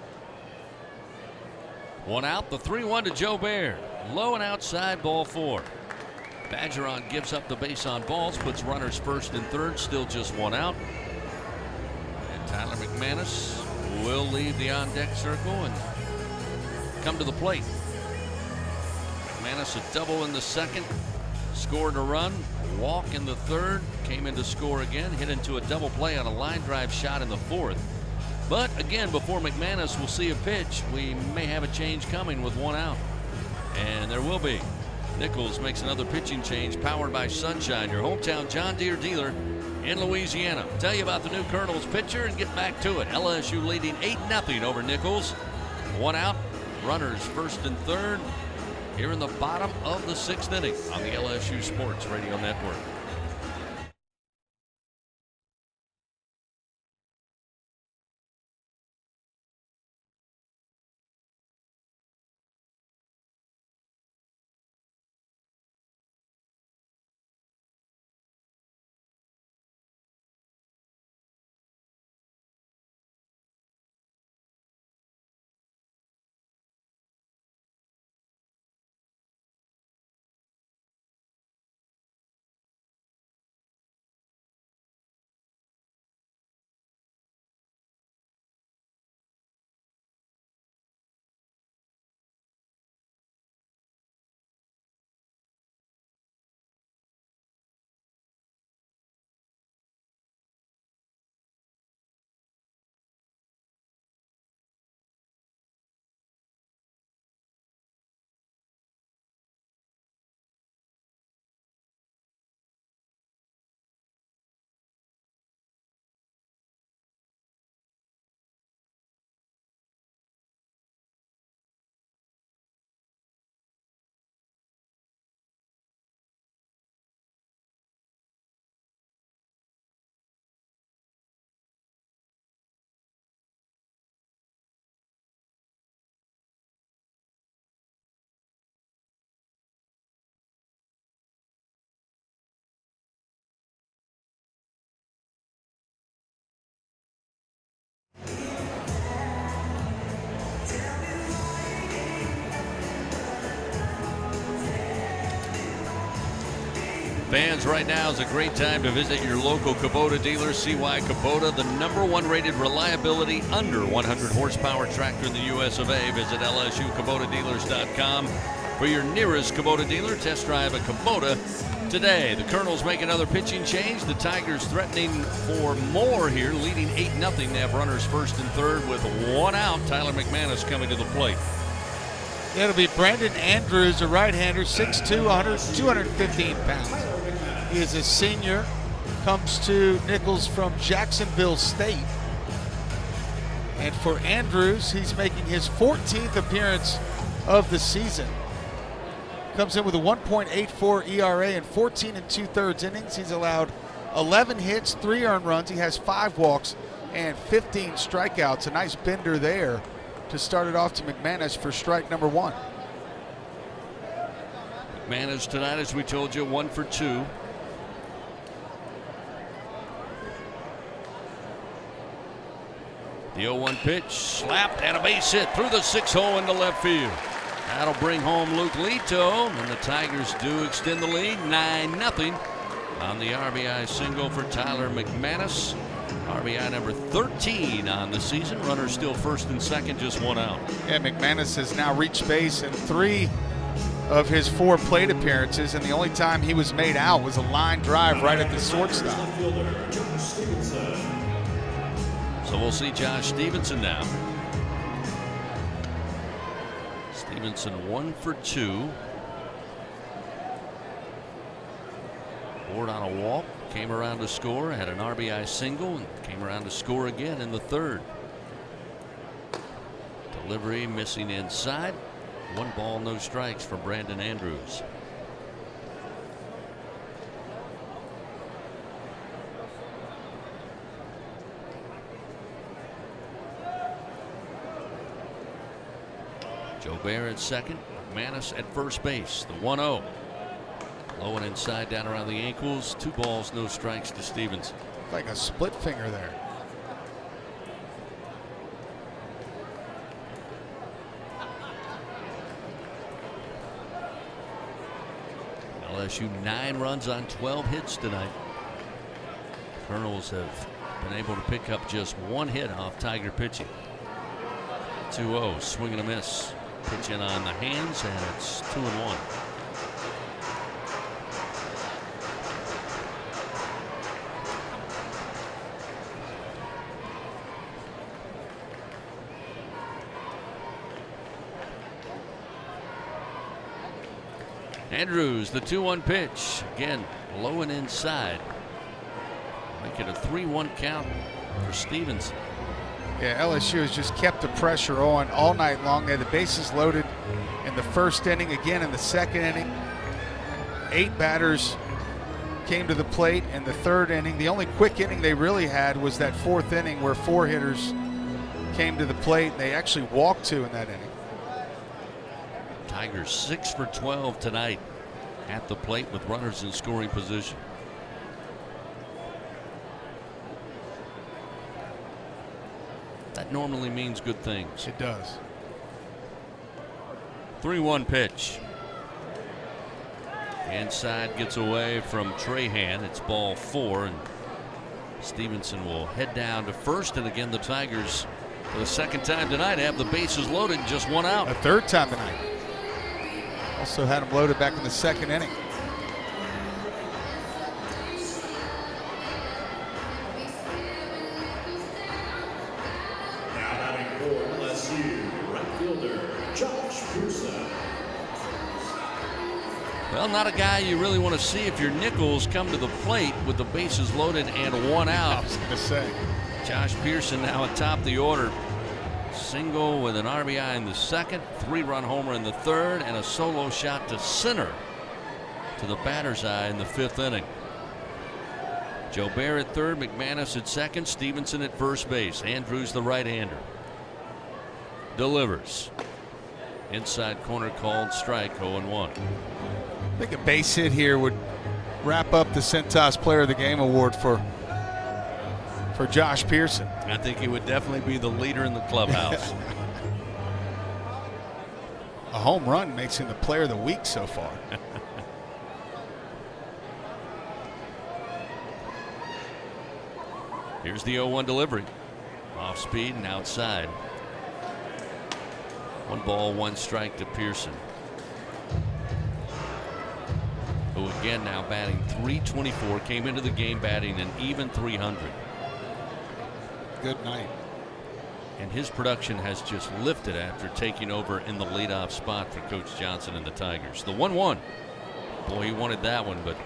One out, the 3-1 to Jobert. Low and outside, ball 4. Bergeron gives up the base on balls, puts runners first and third, still just one out. And Tyler McManus will leave the on-deck circle and come to the plate. McManus a double in the second, scored a run, walk in the third, came in to score again, hit into a double play on a line drive shot in the fourth. But again, before McManus will see a pitch, we may have a change coming with one out. And there will be. Nicholls makes another pitching change, powered by Sunshine, your hometown John Deere dealer in Louisiana. Tell you about the new Colonel's pitcher and get back to it. LSU leading 8-0 over Nicholls. One out, runners first and third here in the bottom of the 6th inning on the LSU Sports Radio Network. Fans, right now is a great time to visit your local Kubota dealer. See why Kubota, the #1 rated reliability under 100 horsepower tractor in the US of A. Visit LSUKubotaDealers.com for your nearest Kubota dealer. Test drive a Kubota today. The Colonels make another pitching change. The Tigers threatening for more here, leading 8-0. They have runners first and third with 1 out. Tyler McManus coming to the plate. It'll be Brandon Andrews, a right-hander, 6'2", 215 pounds. He is a senior, comes to Nicholls from Jacksonville State. And for Andrews, he's making his 14th appearance of the season. Comes in with a 1.84 ERA and 14 2/3 innings. He's allowed 11 hits, 3 earned runs. He has 5 walks and 15 strikeouts. A nice bender there to start it off to McManus for strike number 1. McManus tonight, as we told you, 1 for 2. The 0-1 pitch, slapped, and a base hit through the 6-hole into left field. That'll bring home Luke Lito, and the Tigers do extend the lead, 9-0 on the RBI single for Tyler McManus. RBI number 13 on the season. Runners still first and second, just 1 out. Yeah, McManus has now reached base in 3 of his 4 plate appearances, and the only time he was made out was a line drive right at the shortstop. So we'll see Josh Stevenson now. Stevenson 1 for 2. Ward on a walk, came around to score, had an RBI single, and came around to score again in the 3rd. Delivery missing inside. 1 ball, no strikes for Brandon Andrews. Joe Bear at second, McManus at first base. The 1-0. Low and inside, down around the ankles. 2 balls, no strikes to Stevens. Like a split finger there. LSU 9 runs on 12 hits tonight. Colonels have been able to pick up just 1 hit off Tiger pitching. 2-0, swing and a miss. Pitch in on the hands, and it's 2-1. Andrews, the 2-1 pitch. Again, low and inside. Make it a 3-1 count for Stevens. Yeah, LSU has just kept the pressure on all night long. They had the bases loaded in the 1st inning, again in the 2nd inning. 8 batters came to the plate in the 3rd inning. The only quick inning they really had was that 4th inning where 4 hitters came to the plate. They actually walked 2 in that inning. Tigers 6 for 12 tonight at the plate with runners in scoring position. That normally means good things. It does. 3-1 pitch. Inside, gets away from Trahan. It's ball 4, and Stevenson will head down to first. And again, the Tigers, for the 2nd time tonight, have the bases loaded, just 1 out. A 3rd time tonight. Also had him loaded back in the 2nd inning. Now batting for LSU, right fielder Josh Pearson. Well, not a guy you really want to see if you're Nicholls come to the plate with the bases loaded and 1 out. I was going to say. Josh Pearson now atop the order. Single with an RBI in the 2nd, 3-run homer in the 3rd, and a solo shot to center to the batter's eye in the 5th inning. Joe Bear at 3rd, McManus at 2nd, Stevenson at first base. Andrews, the right-hander, delivers. Inside corner called strike, 0-1. I think a base hit here would wrap up the Centos Player of the Game award for Josh Pearson. I think he would definitely be the leader in the clubhouse. A home run makes him the Player of the Week so far. Here's the 0-1 delivery. Off speed and outside. 1 ball, 1 strike to Pearson, who again now batting .324, came into the game batting an even .300. Good night. And his production has just lifted after taking over in the leadoff spot for Coach Johnson and the Tigers. The 1-1. Boy, he wanted that one, but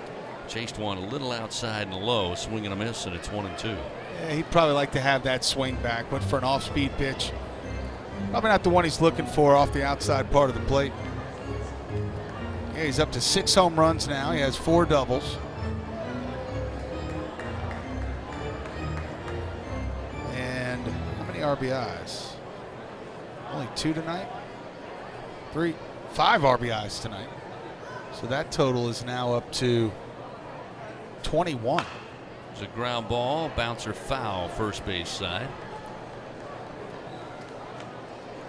chased one a little outside and low, swing and a miss, and it's 1-2. Yeah, he'd probably like to have that swing back. Went for an off-speed pitch. Probably not the one he's looking for off the outside part of the plate. Yeah, he's up to 6 home runs now. He has 4 doubles. And how many RBIs? Only 2 tonight? 5 RBIs tonight. So that total is now up to 21. It's a ground ball, bouncer foul, first base side.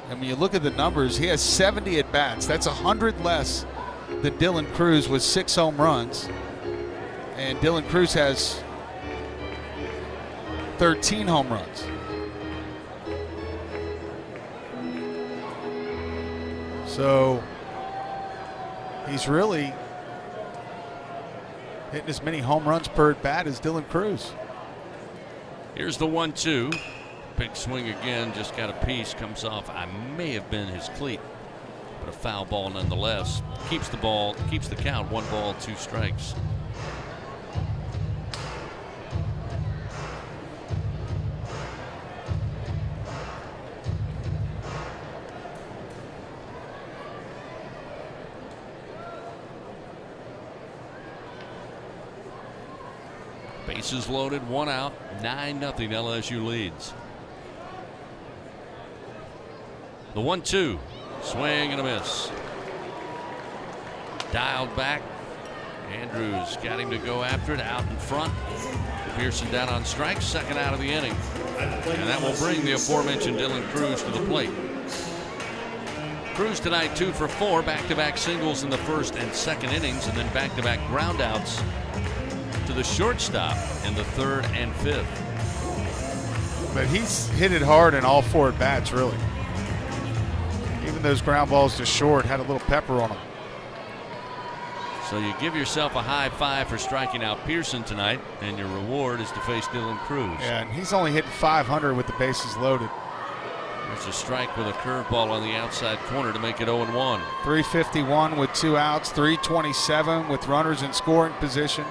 And when you look at the numbers, he has 70 at bats. That's 100 less than Dylan Cruz with 6 home runs. And Dylan Cruz has 13 home runs. So he's really hitting as many home runs per at bat as Dylan Cruz. Here's the 1-2. Big swing again, just got a piece, comes off. I may have been his cleat, but a foul ball nonetheless. Keeps the ball, keeps the count. 1 ball, 2 strikes. Bases loaded, 1 out, 9-0 LSU leads. The 1-2, swing and a miss. Dialed back. Andrews got him to go after it, out in front. Pearson down on strikes, second out of the inning. And that will bring the aforementioned Dylan Cruz to the plate. Cruz tonight 2 for 4, back-to-back singles in the first and second innings, and then back-to-back groundouts to the shortstop in the third and fifth. But he's hit it hard in all 4 at bats, really. Even those ground balls to short had a little pepper on them. So you give yourself a high 5 for striking out Pearson tonight, and your reward is to face Dylan Cruz. Yeah, and he's only hitting .500 with the bases loaded. There's a strike with a curveball on the outside corner to make it 0-1. 351 with 2 outs, 327 with runners in scoring position.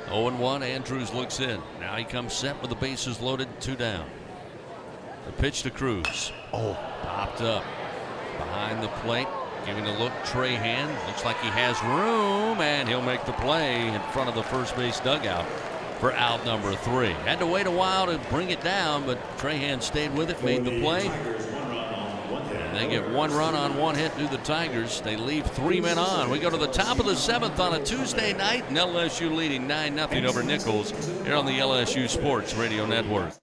(0-1). Andrews looks in. Now he comes set with the bases loaded, 2 down. The pitch to Cruz. Oh, Popped up behind the plate, giving a look. Trahan looks like he has room, and he'll make the play in front of the first base dugout for out number 3. Had to wait a while to bring it down, but Trahan stayed with it, made the play. And they get 1 run on 1 hit to the Tigers. They leave 3 men on. We go to the top of the 7th on a Tuesday night, and LSU leading 9-0 over Nicholls here on the LSU Sports Radio Network.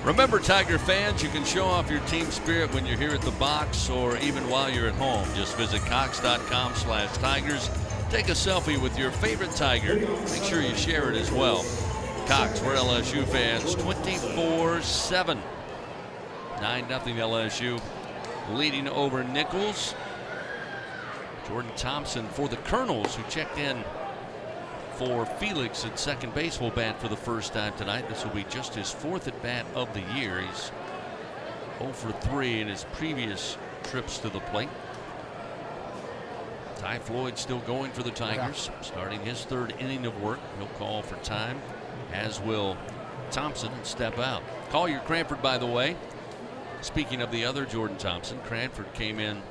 Remember, Tiger fans, you can show off your team spirit when you're here at the box or even while you're at home. Just visit Cox.com/Tigers. Take a selfie with your favorite Tiger. Make sure you share it as well. Cox, we're LSU fans 24/7. 9-0 LSU leading over Nicholls. Jordan Thompson for the Colonels, who checked in for Felix at second base, will bat for the first time tonight. This will be just his 4th at bat of the year. He's 0 for 3 in his previous trips to the plate. Ty Floyd still going for the Tigers, starting his 3rd inning of work. He'll call for time, as will Thompson, and step out. Collier Cranford, by the way. Speaking of the other Jordan Thompson, Cranford came in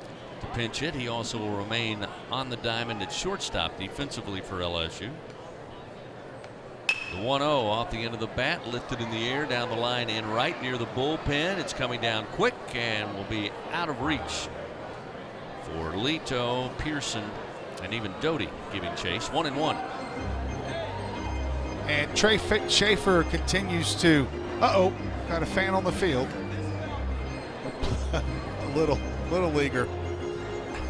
to pinch hit. He also will remain on the diamond at shortstop defensively for LSU. The 1-0 off the end of the bat, lifted in the air down the line and right near the bullpen. It's coming down quick and will be out of reach for Leto, Pearson, and even Doty giving chase. 1-1. And Trey Schaefer continues to, got a fan on the field. A little leaguer.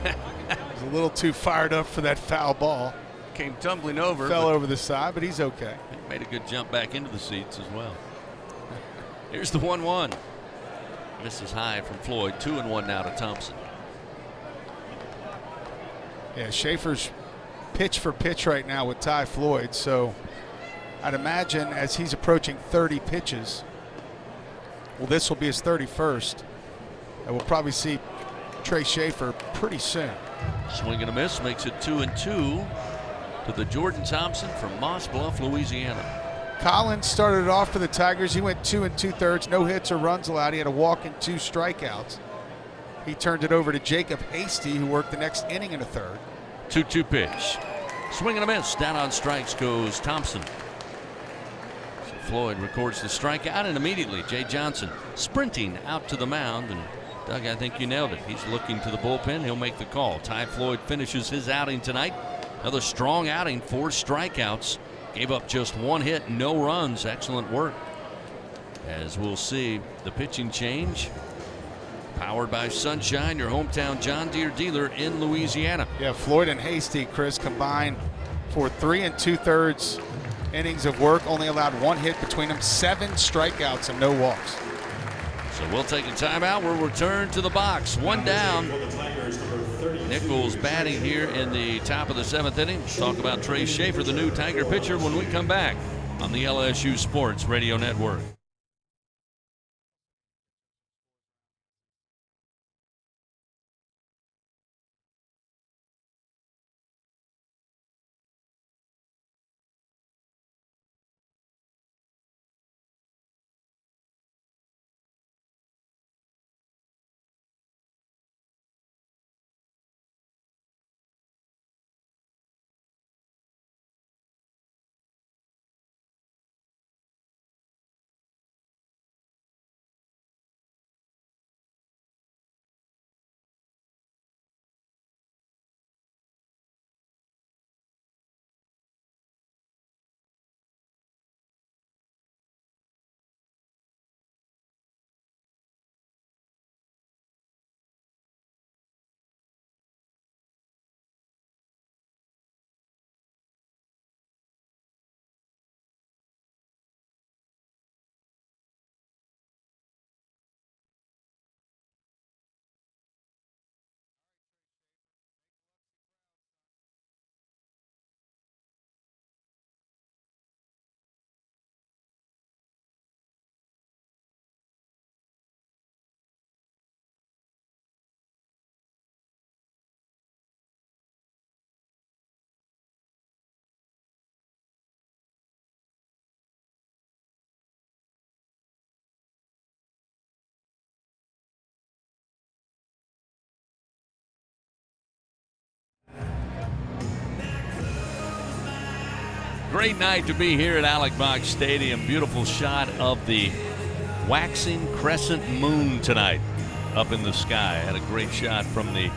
He's a little too fired up for that foul ball. Came tumbling over. Fell over the side, but he's okay. He made a good jump back into the seats as well. Here's the 1-1. Misses high from Floyd. 2-1 now to Thompson. Yeah, Schaefer's pitch for pitch right now with Ty Floyd, so I'd imagine as he's approaching 30 pitches, well, this will be his 31st, and we'll probably see Trey Schaefer pretty soon. Swing and a miss makes it 2-2 to the Jordan Thompson from Moss Bluff, Louisiana. Collins started it off for the Tigers. He went 2 2/3, no hits or runs allowed. He had a walk and 2 strikeouts. He turned it over to Jacob Hasty, who worked the next inning and a third. 2-2 pitch. Swing and a miss. Down on strikes goes Thompson. So Floyd records the strikeout, and immediately Jay Johnson sprinting out to the mound. And Doug, I think you nailed it. He's looking to the bullpen. He'll make the call. Ty Floyd finishes his outing tonight. Another strong outing, 4 strikeouts. Gave up just 1 hit, no runs. Excellent work. As we'll see the pitching change. Powered by Sunshine, your hometown John Deere dealer in Louisiana. Yeah, Floyd and Hasty, Chris, combined for 3 2/3 innings of work. Only allowed 1 hit between them, 7 strikeouts and no walks. So we'll take a timeout. We'll return to the box. 1 down. Nicholls batting here in the top of the 7th inning. Talk about Trey Schaefer, the new Tiger pitcher, when we come back on the LSU Sports Radio Network. Great night to be here at Alec Box Stadium. Beautiful shot of the waxing crescent moon tonight up in the sky. Had a great shot from the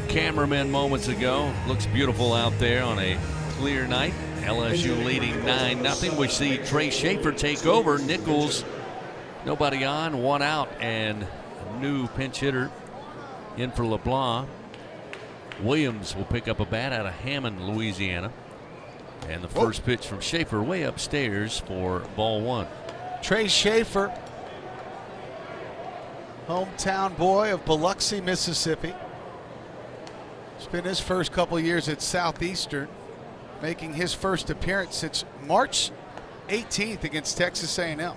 cameraman moments ago. Looks beautiful out there on a clear night. LSU leading 9-0. We see Trey Schaefer take over. Nicholls Nobody on, 1 out, and a new pinch hitter in for LeBlanc. Williams will pick up a bat out of Hammond, Louisiana. And the first pitch from Schaefer way upstairs for ball 1. Trey Schaefer, hometown boy of Biloxi, Mississippi. Spent his first couple years at Southeastern, making his first appearance since March 18th against Texas A&M.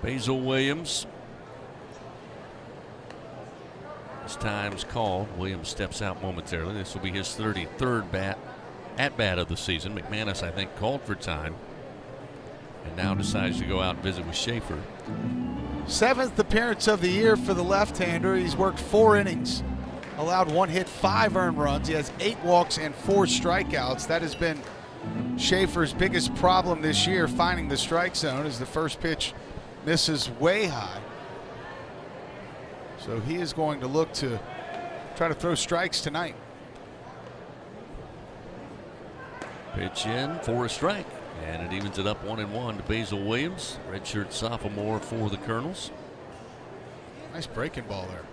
Basil Williams. His time's called. Williams steps out momentarily. This will be his 33rd at-bat of the season. McManus, I think, called for time and now decides to go out and visit with Schaefer. 7th appearance of the year for the left-hander. He's worked 4 innings, allowed 1 hit, 5 earned runs. He has 8 walks and 4 strikeouts. That has been Schaefer's biggest problem this year, finding the strike zone, as the first pitch misses way high. So he is going to look to try to throw strikes tonight. Pitch in for a strike, and it evens it up 1-1 to Basil Williams, redshirt sophomore for the Colonels. Nice breaking ball there.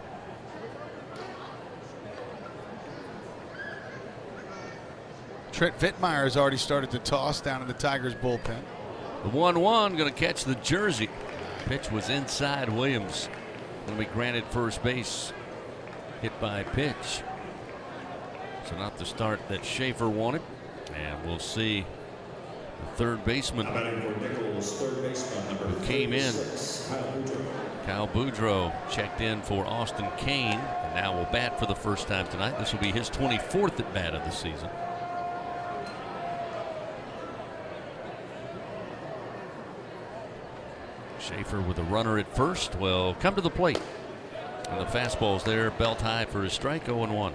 Trent Vittmeyer has already started to toss down in the Tigers bullpen. The 1-1 going to catch the jersey. Pitch was inside. Williams going to be granted first base. Hit by pitch. So not the start that Schaefer wanted. And we'll see the third baseman who came in. Kyle Boudreau checked in for Austin Kane and now will bat for the first time tonight. This will be his 24th at bat of the season. Schaefer with a runner at first will come to the plate. And the fastball's there, belt high for his strike, 0-1.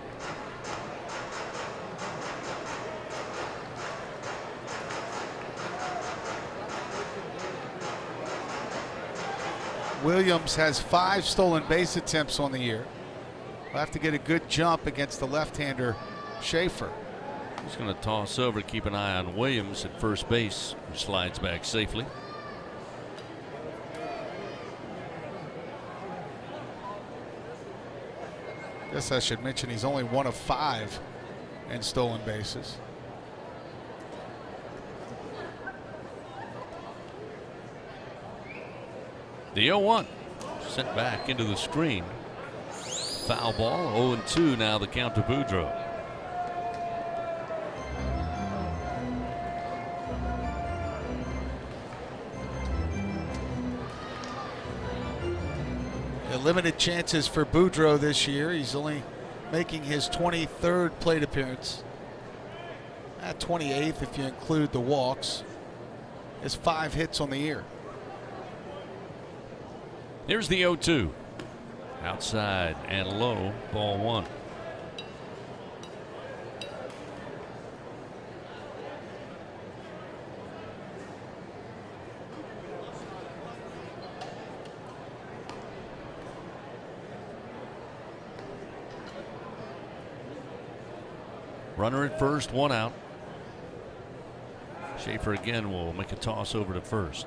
Williams has 5 stolen base attempts on the year. We'll have to get a good jump against the left-hander Schaefer. He's going to toss over to keep an eye on Williams at first base, who slides back safely. Guess I should mention he's only 1 of 5 in stolen bases. The 0-1 sent back into the screen. Foul ball, 0-2 now the count to Boudreau. Limited chances for Boudreau this year. He's only making his 23rd plate appearance. 28th if you include the walks. Has 5 hits on the year. Here's the 0-2. Outside and low, ball 1. Runner at first, 1 out. Schaefer again will make a toss over to first.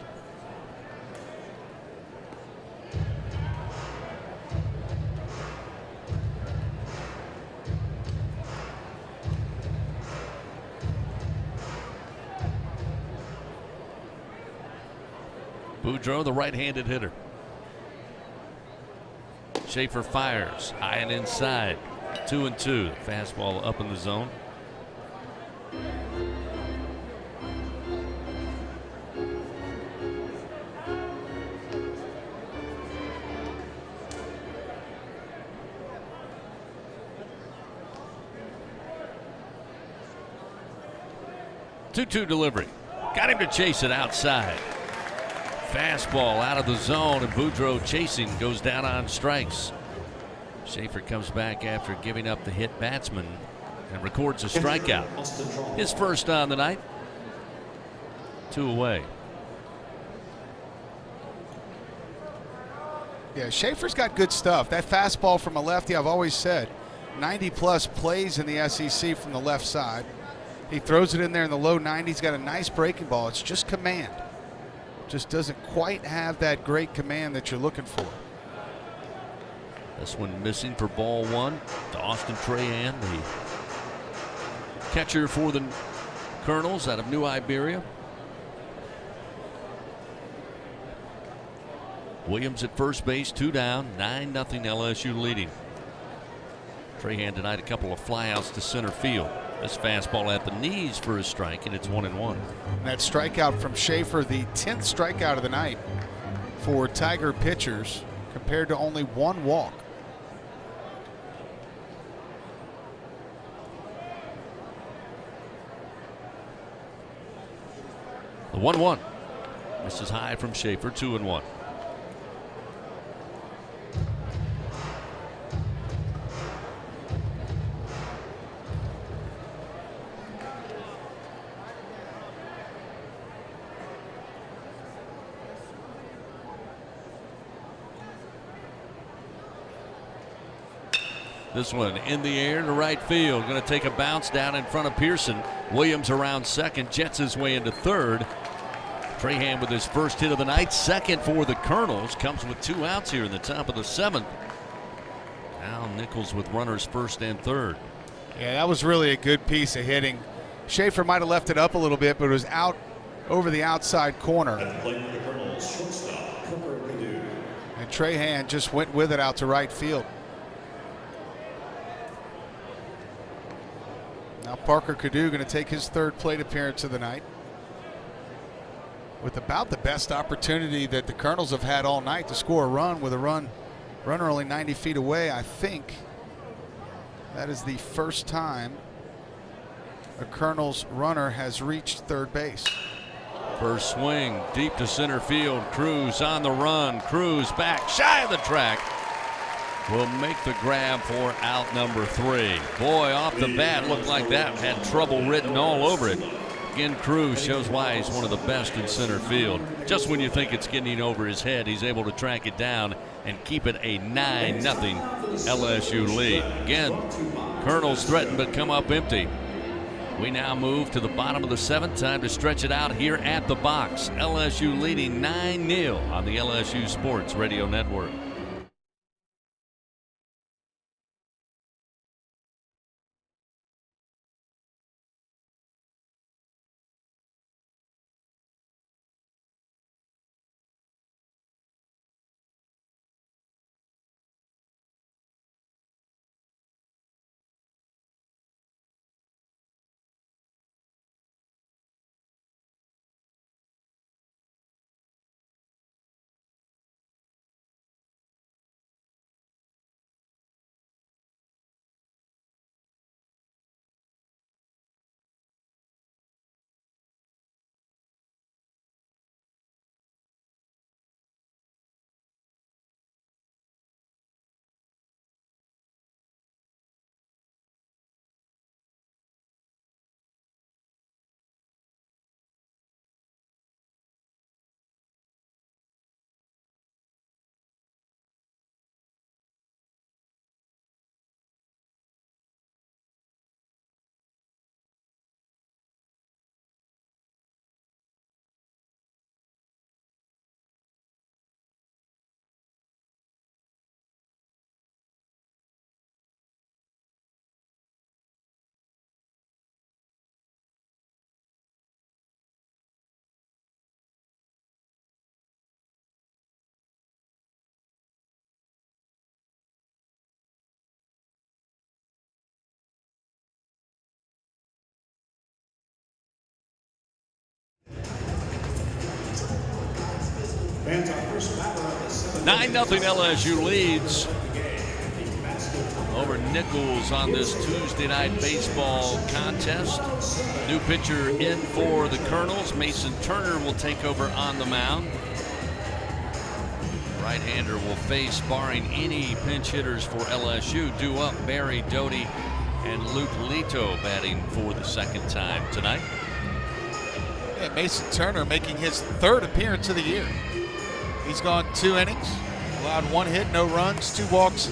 Boudreau, the right-handed hitter. Schaefer fires high and inside. 2-2. Fastball up in the zone. Two-two delivery. Got him to chase it outside. Fastball out of the zone, and Boudreau chasing goes down on strikes. Schaefer comes back after giving up the hit batsman and records a strikeout. His first on the night. 2 away. Yeah, Schaefer's got good stuff. That fastball from a lefty, I've always said, 90-plus plays in the SEC from the left side. He throws it in there in the low 90s, got a nice breaking ball. It's just command. just doesn't quite have that great command that you're looking for. This one missing for ball one to Austin Trahan, the catcher for the Colonels out of New Iberia. Williams at first base, 2 down, 9-0 LSU leading. Trahan tonight a couple of flyouts to center field. This fastball at the knees for a strike, and it's 1-1. That strikeout from Schaefer, the 10th strikeout of the night for Tiger pitchers, compared to only 1 walk. The 1-1. This is high from Schaefer, 2-1. This one in the air to right field. Going to take a bounce down in front of Pearson. Williams around second, jets his way into third. Trahan with his first hit of the night, second for the Colonels. Comes with 2 outs here in the top of the 7th. Now Nicholls with runners first and third. Yeah, that was really a good piece of hitting. Schaefer might have left it up a little bit, but it was out over the outside corner. At the plate for the Colonels, shortstop, Cooper. And Trahan just went with it out to right field. Now Parker Cadu going to take his 3rd plate appearance of the night, with about the best opportunity that the Colonels have had all night to score a run, with a runner only 90 feet away. I think that is the first time a Colonels runner has reached 3rd base. First swing deep to center field. Cruz on the run. Cruz back shy of the track. Will make the grab for out number 3. Boy, off the bat looked like that had trouble written all over it. Again, Cruz shows why he's one of the best in center field. Just when you think it's getting over his head, he's able to track it down and keep it a 9-0 LSU lead. Again, Colonels threaten but come up empty. We now move to the bottom of the 7th. Time to stretch it out here at the box. LSU leading 9-0 on the LSU Sports Radio Network. Fans, our first batter of the 7th. 9-0 LSU leads over Nicholls on this Tuesday night baseball contest. New pitcher in for the Colonels. Mason Turner will take over on the mound. Right-hander will face, barring any pinch hitters for LSU, due up Barry Doty and Luke Lito batting for the 2nd time tonight. Yeah, Mason Turner making his 3rd appearance of the year. He's gone 2 innings, allowed 1 hit, no runs, 2 walks,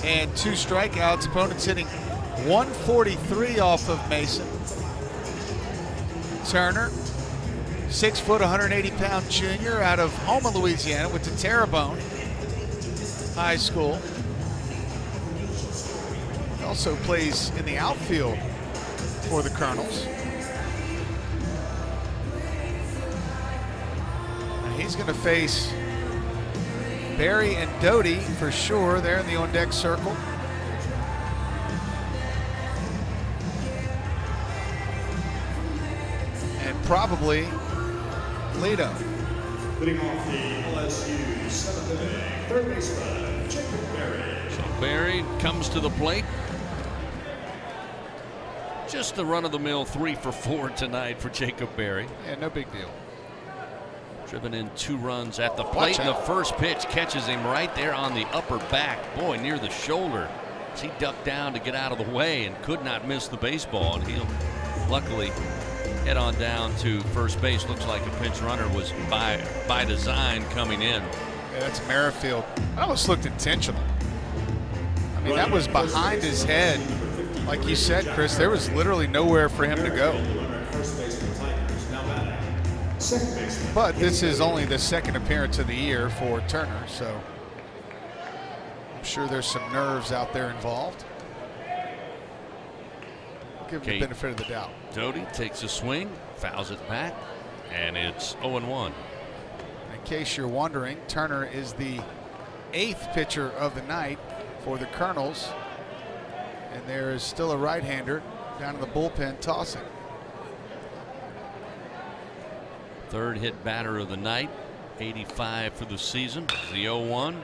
and 2 strikeouts. Opponents hitting 143 off of Mason. Turner 6 foot, 180-pound junior out of Houma, Louisiana, with the Terrebonne High School. He also plays in the outfield for the Colonels. And he's going to face Barry and Doty for sure. They're in the on-deck circle. And probably Lito. Leading off the LSU 7th inning, third baseman, Jacob Berry. So Berry comes to the plate. Just the run-of-the-mill 3 for 4 tonight for Jacob Berry. Yeah, no big deal. Driven in 2 runs at the plate, and the first pitch catches him right there on the upper back. Boy, near the shoulder. As he ducked down to get out of the way and could not miss the baseball. And he'll luckily head on down to first base. Looks like a pinch runner was by design coming in. Yeah, that's Merrifield. That almost looked intentional. I mean, that was behind his head. Like you said, Chris, there was literally nowhere for him to go. But this is only the second appearance of the year for Turner, so I'm sure there's some nerves out there involved. Give him the benefit of the doubt. Doty takes a swing, fouls it back, and it's 0-1. In case you're wondering, Turner is the 8th pitcher of the night for the Colonels, and there is still a right-hander down in the bullpen tossing. 3rd hit batter of the night, 85 for the season. The 0-1.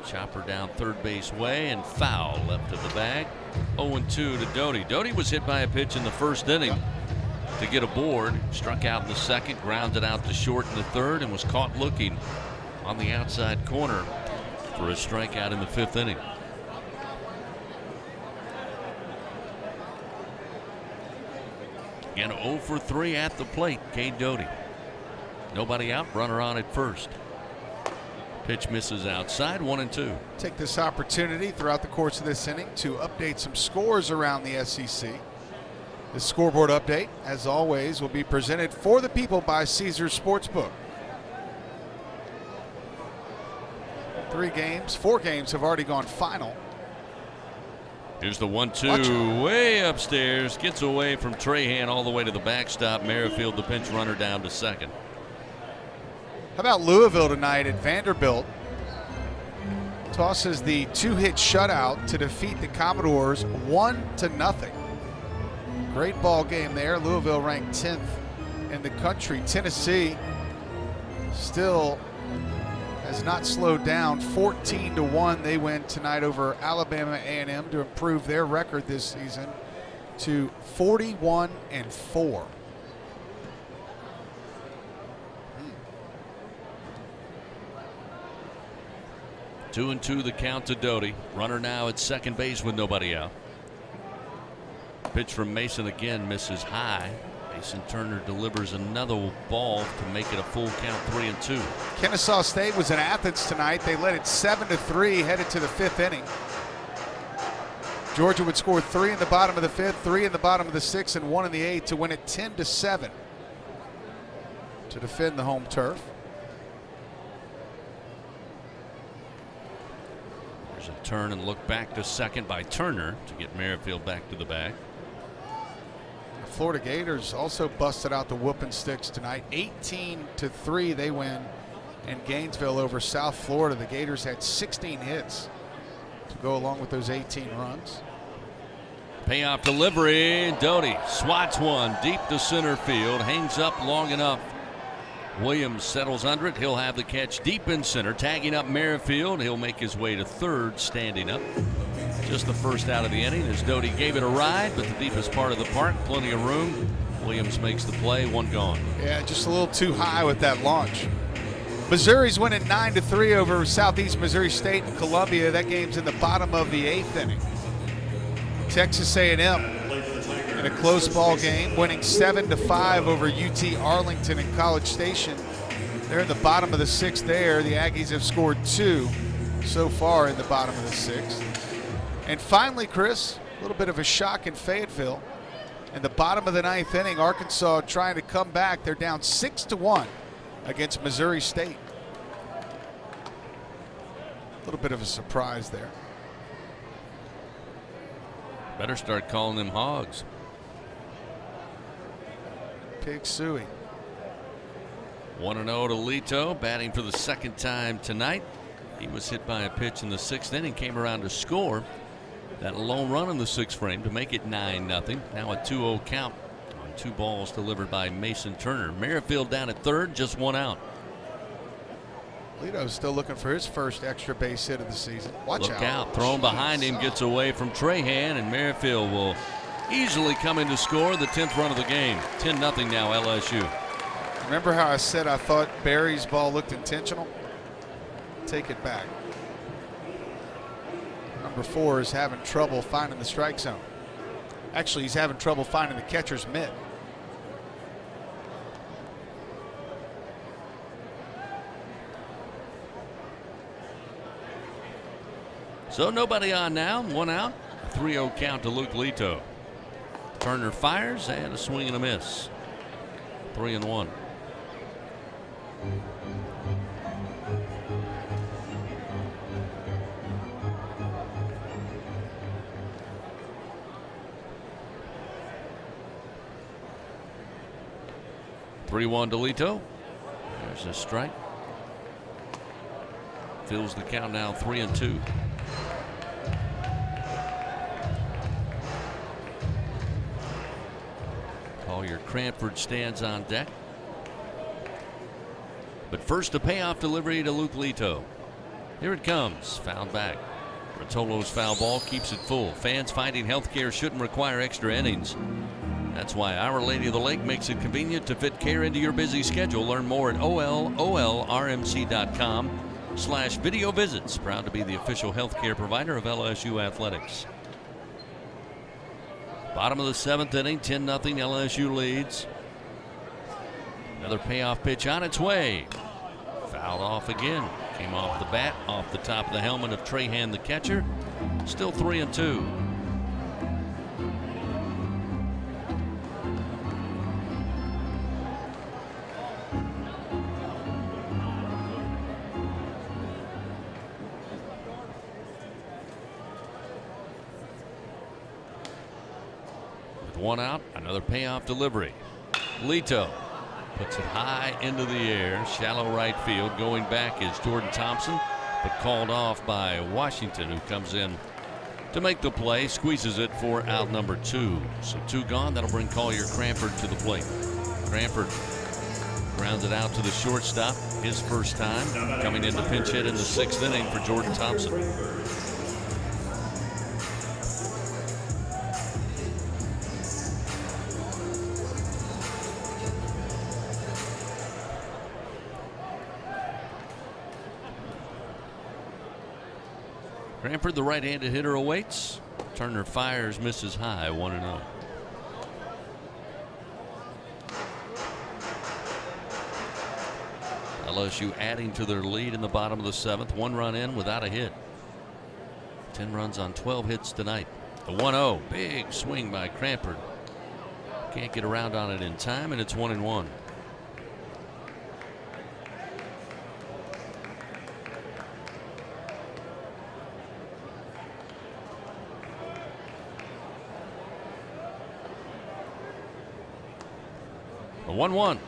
Chopper down third base way and foul left of the bag. 0-2 to Doty. Doty was hit by a pitch in the first inning to get aboard. Struck out in the second, grounded out to short in the third, and was caught looking on the outside corner for a strikeout in the 5th inning. Again, 0 for 3 at the plate, Cade Doty. Nobody out, runner on at first. Pitch misses outside, 1-2. Take this opportunity throughout the course of this inning to update some scores around the SEC. The scoreboard update, as always, will be presented for the people by Caesars Sportsbook. 4 games have already gone final. Here's the 1-2 way upstairs. Gets away from Trahan all the way to the backstop. Merrifield, the pinch runner, down to second. How about Louisville tonight at Vanderbilt? Tosses the 2-hit shutout to defeat the Commodores 1-0. Great ball game there. Louisville ranked 10th in the country. Tennessee still has not slowed down. 14-1 they win tonight over Alabama A&M to improve their record this season to 41-4. 2-2 the count to Doty. Runner now at second base with nobody out. Pitch from Mason again misses high. Mason Turner delivers another ball to make it a full count, 3-2. Kennesaw State was in Athens tonight. They led it 7-3 headed to the 5th inning. Georgia would score 3 in the bottom of the 5th, 3 in the bottom of the 6th, and 1 in the 8th to win it 10-7 to defend the home turf. There's a turn and look back to second by Turner to get Merrifield back to the bag. The Florida Gators also busted out the whooping sticks tonight. 18-3 they win in Gainesville over South Florida. The Gators had 16 hits to go along with those 18 runs. Payoff delivery. Doty swats one deep to center field. Hangs up long enough. Williams settles under it. He'll have the catch deep in center. Tagging up Merrifield. He'll make his way to third, standing up. Just the first out of the inning as Doty gave it a ride, but the deepest part of the park, plenty of room. Williams makes the play, 1 gone. Yeah, just a little too high with that launch. Missouri's winning 9-3 over Southeast Missouri State and Columbia. That game's in the bottom of the 8th inning. Texas A&M in a close ball game, winning 7-5 over UT Arlington and College Station. They're in the bottom of the 6th there. The Aggies have scored 2 so far in the bottom of the 6th. And finally, Chris, a little bit of a shock in Fayetteville. In the bottom of the 9th inning, Arkansas trying to come back. They're down 6-1 against Missouri State. A little bit of a surprise there. Better start calling them hogs. Pig suey. 1-0 to Lito, batting for the second time tonight. He was hit by a pitch in the 6th inning, came around to score that lone run in the 6th frame to make it 9-0. Now a 2-0 count on 2 balls delivered by Mason Turner. Merrifield down at third, just 1 out. Lito's still looking for his first extra base hit of the season. Watch Look out. Thrown behind him, gets away from Trahan, and Merrifield will easily come in to score the 10th run of the game. 10-0 now LSU. Remember how I said I thought Barry's ball looked intentional? Take it back. Number 4 is having trouble finding the strike zone. Actually, he's having trouble finding the catcher's mitt. So nobody on now, 1 out. A 3-0 count to Luke Lito. Turner fires and a swing and a miss. 3-1. Three-1 to Lito. There's a strike. Fills the count now 3-2. Collier Cranford stands on deck. But first, a payoff delivery to Luke Lito. Here it comes. Fouled back. Rotolo's foul ball keeps it full. Fans finding healthcare shouldn't require extra innings. That's why Our Lady of the Lake makes it convenient to fit care into your busy schedule. Learn more at olrmc.com/video visits. Proud to be the official healthcare provider of LSU athletics. Bottom of the 7th inning, 10-0 LSU leads. Another payoff pitch on its way. Fouled off again. Came off the bat, off the top of the helmet of Trahan, the catcher. Still 3-2. With 1 out, another payoff delivery. Lito puts it high into the air, shallow right field. Going back is Jordan Thompson, but called off by Washington, who comes in to make the play, squeezes it for out number 2. So 2 gone. That'll bring Collier Cranford to the plate. Cranford grounds it out to the shortstop, his first time, coming in to pinch hit in the 6th inning for Jordan Thompson. Cranford, the right-handed hitter, awaits. Turner fires, misses high, 1-0. LSU adding to their lead in the bottom of the 7th. 1 run in without a hit. 10 runs on 12 hits tonight. The 1-0, big swing by Cranford. Can't get around on it in time, and it's 1-1. The 1-1.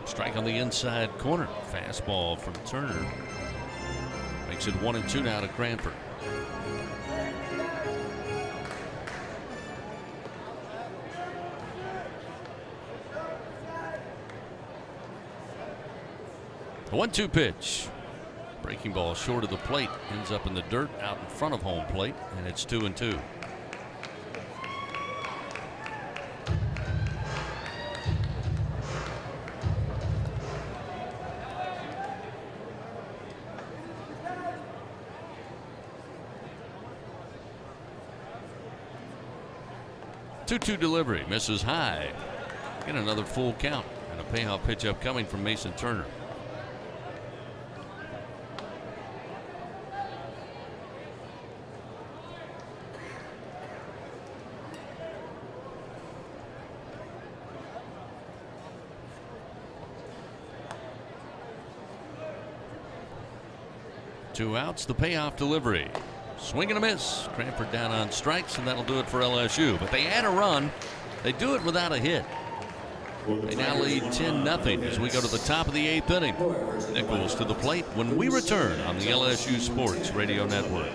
Strike on the inside corner. Fastball from Turner. Makes it 1-2 now to Cranford. The 1-2 pitch. Breaking ball short of the plate. Ends up in the dirt out in front of home plate. And it's 2-2. Two-two delivery, misses high. Get another full count, and a payoff pitch upcoming from Mason Turner. 2 outs, the payoff delivery. Swing and a miss. Cranford down on strikes, and that'll do it for LSU. But they add a run. They do it without a hit. They now lead 10-0 as we go to the top of the 8th inning. Nicholls to the plate when we return on the LSU Sports Radio Network.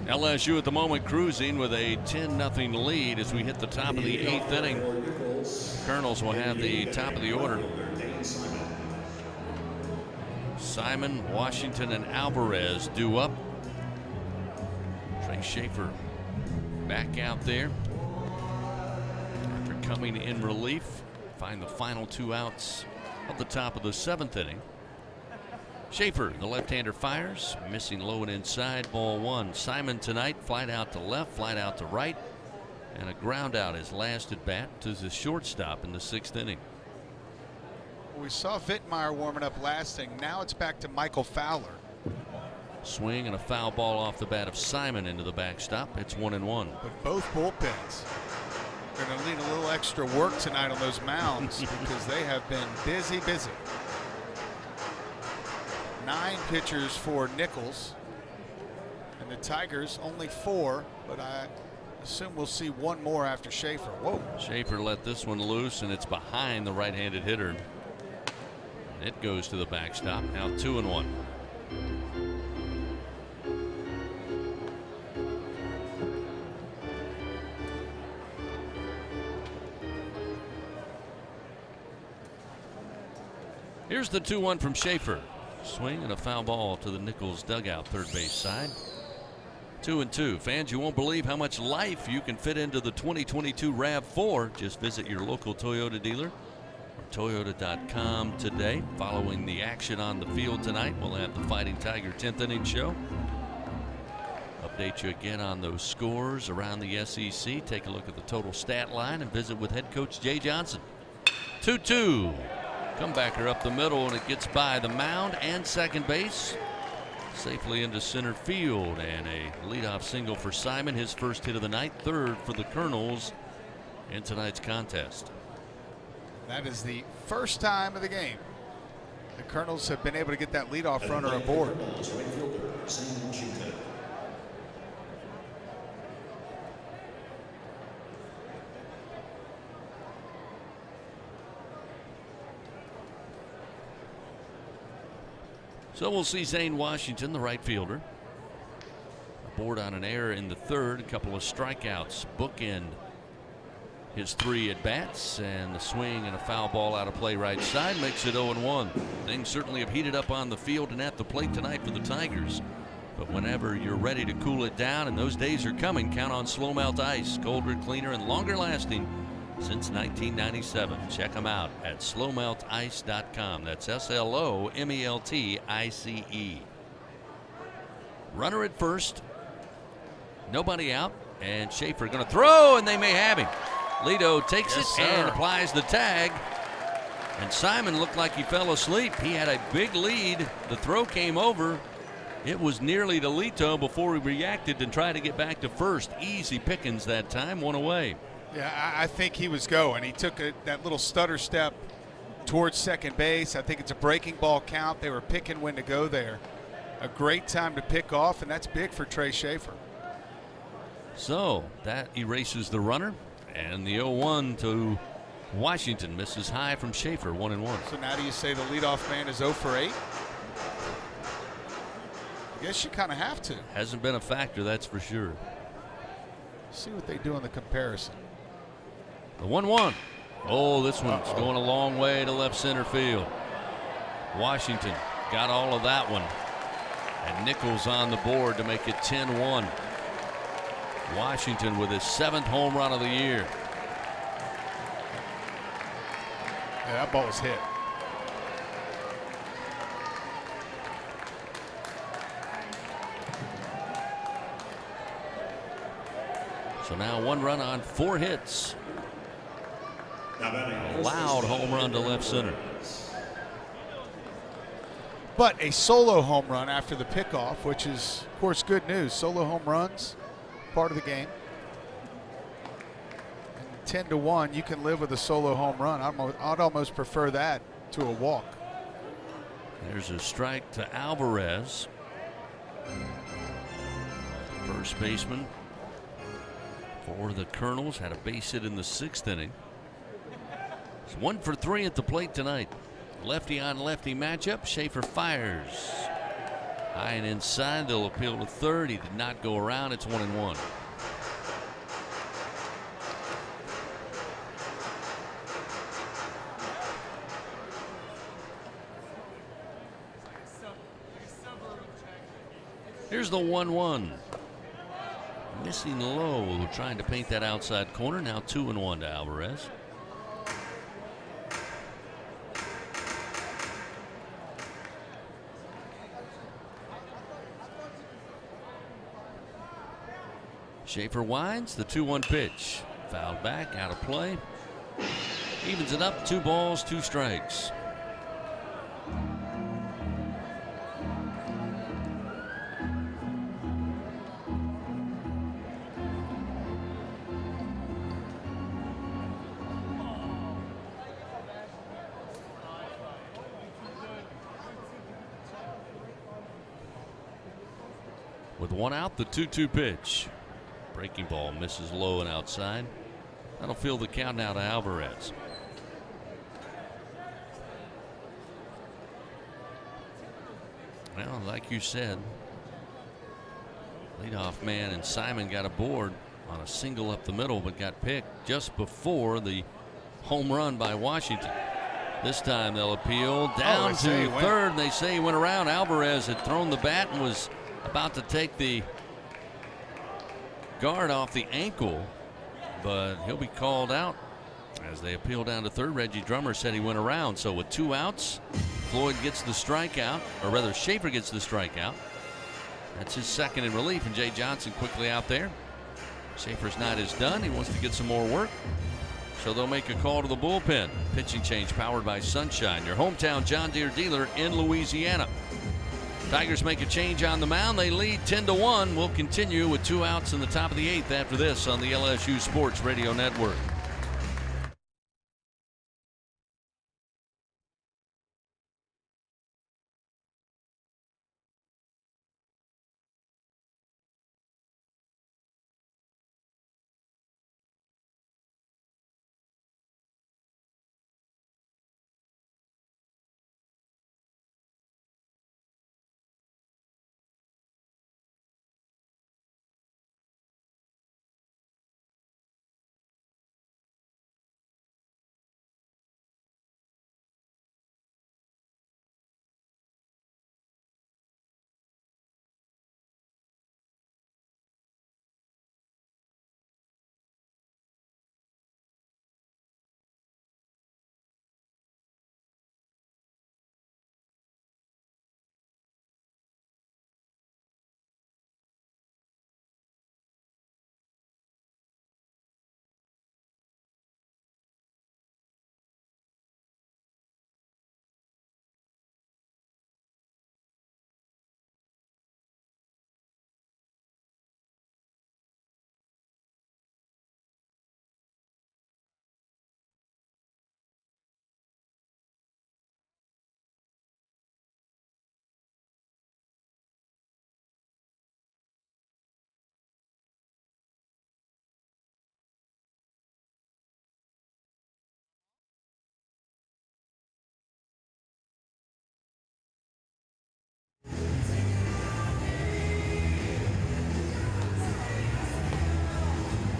LSU at the moment cruising with a 10-0 lead as we hit the top of the 8th inning. Colonels will have the top of the order. Simon, Washington, and Alvarez due up. Trey Schaefer back out there after coming in relief. Find the final 2 outs of the top of the 7th inning. Schaefer, the left-hander, fires, missing low and inside, ball 1. Simon tonight, flight out to left, flight out to right, and a ground out his last at bat to the shortstop in the 6th inning. We saw Vittmeyer warming up last inning. Now it's back to Michael Fowler. Swing and a foul ball off the bat of Simon into the backstop. It's 1-1. But both bullpens are going to need a little extra work tonight on those mounds because they have been busy. 9 pitchers for Nicholls, and the Tigers only 4, but I assume we'll see 1 more after Schaefer. Whoa. Schaefer let this one loose, and it's behind the right-handed hitter. It goes to the backstop. Now 2-1. Here's the 2-1 from Schaefer. Swing and a foul ball to the Nicholls dugout, third base side. 2-2. Fans, you won't believe how much life you can fit into the 2022 RAV4. Just visit your local Toyota dealer or Toyota.com today. Following the action on the field tonight, we'll have the Fighting Tiger 10th inning show. Update you again on those scores around the SEC. Take a look at the total stat line and visit with head coach Jay Johnson. 2-2. Comebacker up the middle, and it gets by the mound and second base. Safely into center field, and a leadoff single for Simon, his first hit of the night, third for the Colonels in tonight's contest. That is the first time of the game the Colonels have been able to get that leadoff runner aboard. So we'll see Zane Washington, the right fielder, aboard on an error in the 3rd. A couple of strikeouts bookend his 3 at-bats, and the swing and a foul ball out of play right side makes it 0-1. Things certainly have heated up on the field and at the plate tonight for the Tigers. But whenever you're ready to cool it down, and those days are coming, count on Slow Melt Ice, colder, cleaner, and longer lasting since 1997. Check them out at slowmeltice.com. That's SLOMELTICE. Runner at first. Nobody out. And Schaefer going to throw, and they may have him. Lito takes it and applies the tag. And Simon looked like he fell asleep. He had a big lead. The throw came over. It was nearly to Lito before he reacted and tried to get back to first. Easy pickings that time, one away. Yeah, I think he was going. He took that little stutter step towards second base. I think it's a breaking ball count. They were picking when to go there. A great time to pick off, and that's big for Trey Schaefer. So that erases the runner, and the 0-1 to Washington misses high from Schaefer, 1-1. So now do you say the leadoff man is 0 for 8? I guess you kind of have to. Hasn't been a factor, that's for sure. See what they do in the comparison. The 1-1. Oh, this one's going a long way to left center field. Washington got all of that one. And Nicholls on the board to make it 10-1. Washington with his 7th home run of the year. Yeah, that ball was hit. So now 1 run on 4 hits. A loud home run to left center. But a solo home run after the pickoff, which is, of course, good news. Solo home runs, part of the game. And 10-1, you can live with a solo home run. I'd almost prefer that to a walk. There's a strike to Alvarez. First baseman for the Colonels had a base hit in the 6th inning. It's 1 for 3 at the plate tonight. Lefty on lefty matchup. Schaefer fires high and inside. They'll appeal to third. He did not go around. It's 1-1. Here's the 1-1. Missing low, trying to paint that outside corner. Now 2-1 to Alvarez. Schaefer winds, the 2-1 pitch. Fouled back, out of play. Evens it up, 2 balls, 2 strikes. With 1 out, the 2-2 pitch. Breaking ball misses low and outside. That'll fill the count now to Alvarez. Well, like you said, leadoff man and Simon got aboard on a single up the middle, but got picked just before the home run by Washington. This time they'll appeal down to third. They say he went around. Alvarez had thrown the bat and was about to take the guard off the ankle, but he'll be called out as they appeal down to third. Reggie Drummer said he went around. So with 2 outs, Floyd gets the strikeout, or rather Schaefer gets the strikeout. That's his 2nd in relief, and Jay Johnson quickly out there. Schaefer's night is done. He wants to get some more work, so they'll make a call to the bullpen. Pitching change powered by Sunshine, your hometown John Deere dealer in Louisiana. Tigers make a change on the mound. They lead 10-1. We'll continue with 2 outs in the top of the 8th after this on the LSU Sports Radio Network.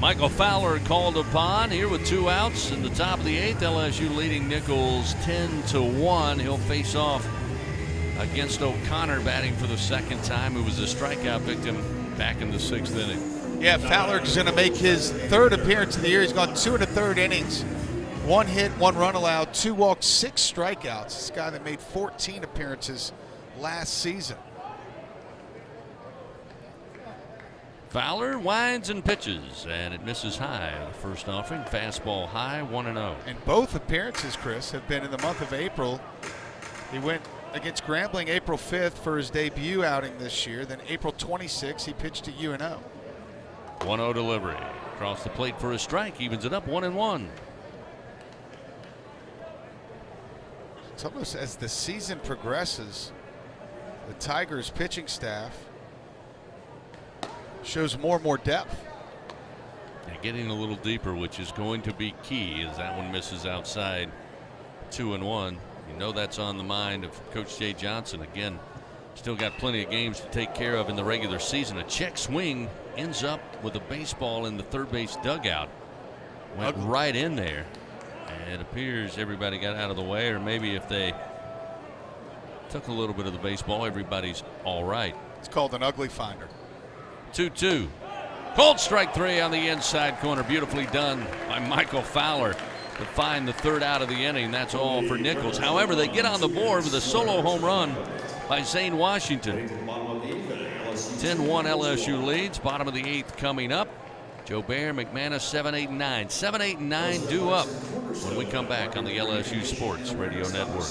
Michael Fowler called upon here with 2 outs in the top of the 8th. LSU leading Nicholls 10-1. He'll face off against O'Connor, batting for the second time, who was a strikeout victim back in the 6th inning. Yeah, Fowler's going to make his 3rd appearance of the year. He's gone 2 1/3 innings. 1 hit, 1 run allowed, 2 walks, 6 strikeouts. This guy that made 14 appearances last season. Fowler winds and pitches, and it misses high. The first offering, fastball high, 1-0. And both appearances, Chris, have been in the month of April. He went against Grambling April 5th for his debut outing this year. Then April 26th, he pitched to UNO. 1-0 delivery. Across the plate for a strike, evens it up 1-1. It's almost as the season progresses, the Tigers pitching staff shows more and more depth. Yeah, getting a little deeper, which is going to be key, as that one misses outside. 2-1. You know that's on the mind of Coach Jay Johnson. Again, still got plenty of games to take care of in the regular season. A check swing ends up with a baseball in the third base dugout. Went right in there. And it appears everybody got out of the way, or maybe if they took a little bit of the baseball, everybody's all right. It's called an ugly finder. 2-2. Called strike 3 on the inside corner. Beautifully done by Michael Fowler to find the 3rd out of the inning. That's all for Nicholls. However, they get on the board with a solo home run by Zane Washington. 10-1 LSU leads. Bottom of the 8th coming up. Joe Bear, McManus, 7, 8, and 9. 7, 8, and 9 due up when we come back on the LSU Sports Radio Network.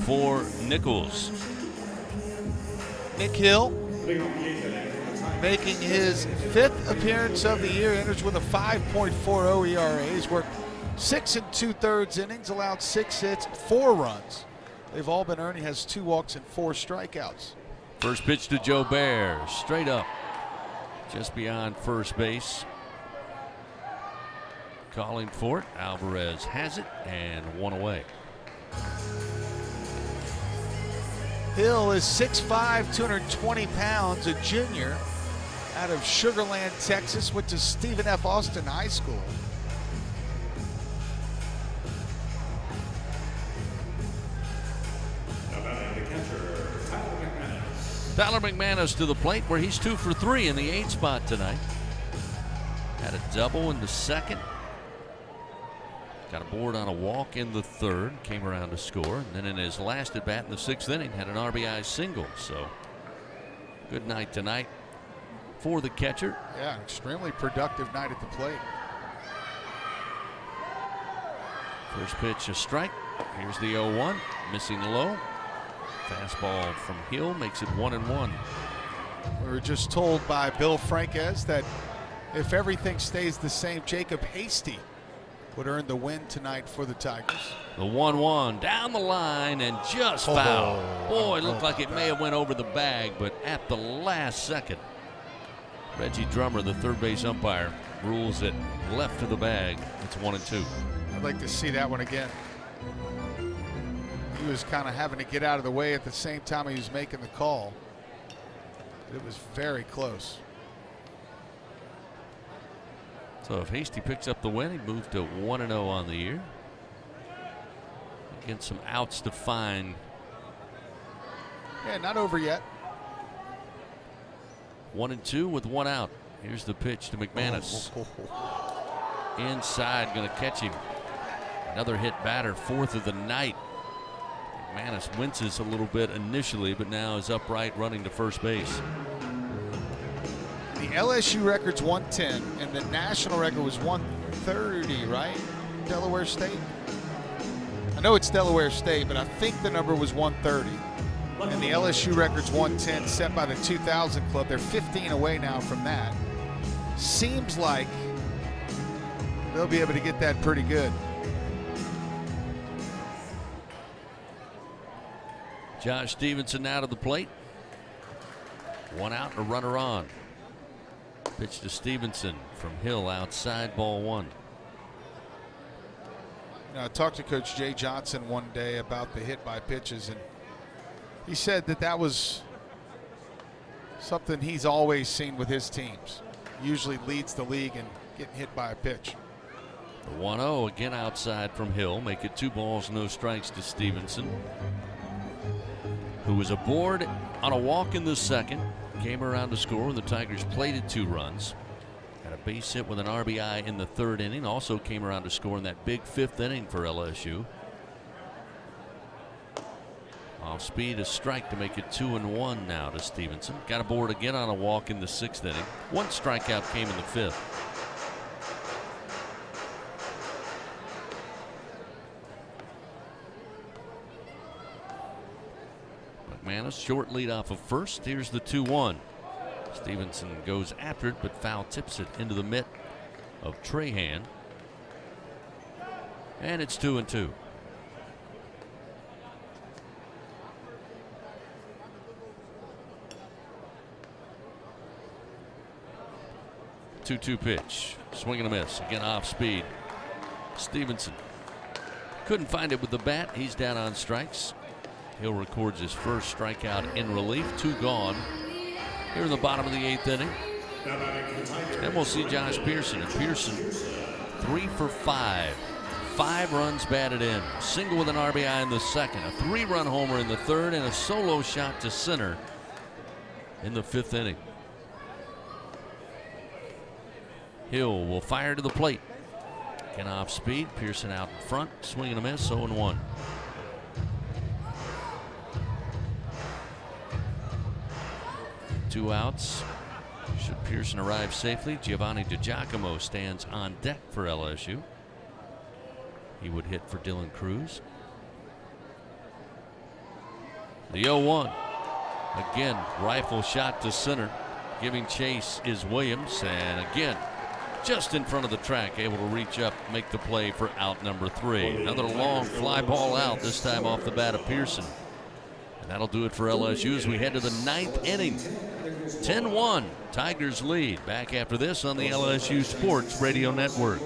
For Nicholls, Nick Hill making his 5th appearance of the year, enters with a 5.40 ERA. He's worked 6 2/3 innings, allowed 6 hits, 4 runs. They've all been earned. He has 2 walks and 4 strikeouts. first pitch to Joe Bear, straight up, just beyond first base. Calling for it. Alvarez has it, and 1 away. Hill is 6'5", 220 pounds, a junior out of Sugar Land, Texas. Went to Stephen F. Austin High School. Tyler McManus to the plate, where he's 2 for 3 in the 8 spot tonight. Had a double in the second. Got a board on a walk in the third, came around to score, and then in his last at bat in the sixth inning had an RBI single. So good night tonight for the catcher. Yeah, extremely productive night at the plate. First pitch a strike. Here's the 0-1, missing low. Fastball from Hill makes it 1-1. We were just told by Bill Franquez that if everything stays the same, Jacob Hasty would earn the win tonight for the Tigers. The 1-1 down the line and just foul. Boy, it looked like it may have went over the bag, but at the last second, Reggie Drummer, the third base umpire, rules it left of the bag. It's 1-2. I'd like to see that one again. He was kind of having to get out of the way at the same time he was making the call. It was very close. So if Hasty picks up the win, he moved to 1-0 on the year. Again, some outs to find. Yeah, not over yet. 1-2 with one out. Here's the pitch to McManus. Inside, going to catch him. Another hit batter, fourth of the night. McManus winces a little bit initially, but now is upright running to first base. The LSU record's 110, and the national record was 130, right? Delaware State? I know it's Delaware State, but I think the number was 130. And the LSU record's 110, set by the 2000 club. They're 15 away now from that. Seems like they'll be able to get that pretty good. Josh Stevenson out of the plate. One out and a runner on. Pitch to Stevenson from Hill outside, ball one. I talked to Coach Jay Johnson one day about the hit by pitches, and he said that that was something he's always seen with his teams. Usually leads the league in getting hit by a pitch. The 1-0 again outside from Hill. Make it 2 balls, no strikes to Stevenson, who was aboard on a walk in the second. Came around to score when the Tigers plated 2 runs. Had a base hit with an RBI in the third inning. Also came around to score in that big fifth inning for LSU. Off speed, a strike to make it 2-1 now to Stevenson. Got aboard again on a walk in the sixth inning. 1 strikeout came in the fifth. McManus, short lead off of first. Here's the 2-1. Stevenson goes after it, but foul tips it into the mitt of Trahan. And it's 2-2. Two-two pitch. Swing and a miss. Again off speed. Stevenson couldn't find it with the bat. He's down on strikes. Hill records his first strikeout in relief. 2 gone here in the bottom of the 8th inning. And we'll see Josh Pearson. And Pearson 3 for 5. 5 runs batted in. Single with an RBI in the second. A 3-run homer in the third. And a solo shot to center in the 5th inning. Hill will fire to the plate. Again off speed. Pearson out in front. Swing and a miss. 0-1. Two outs. Should Pearson arrive safely, Giovanni DiGiacomo stands on deck for LSU. He would hit for Dylan Cruz. The 0-1. Again, rifle shot to center. Giving chase is Williams, and again, just in front of the track, able to reach up, make the play for out number 3. Another long fly ball out, this time off the bat of Pearson. And that'll do it for LSU as we head to the 9th inning. 10-1, Tigers lead. Back after this on the LSU Sports Radio Network.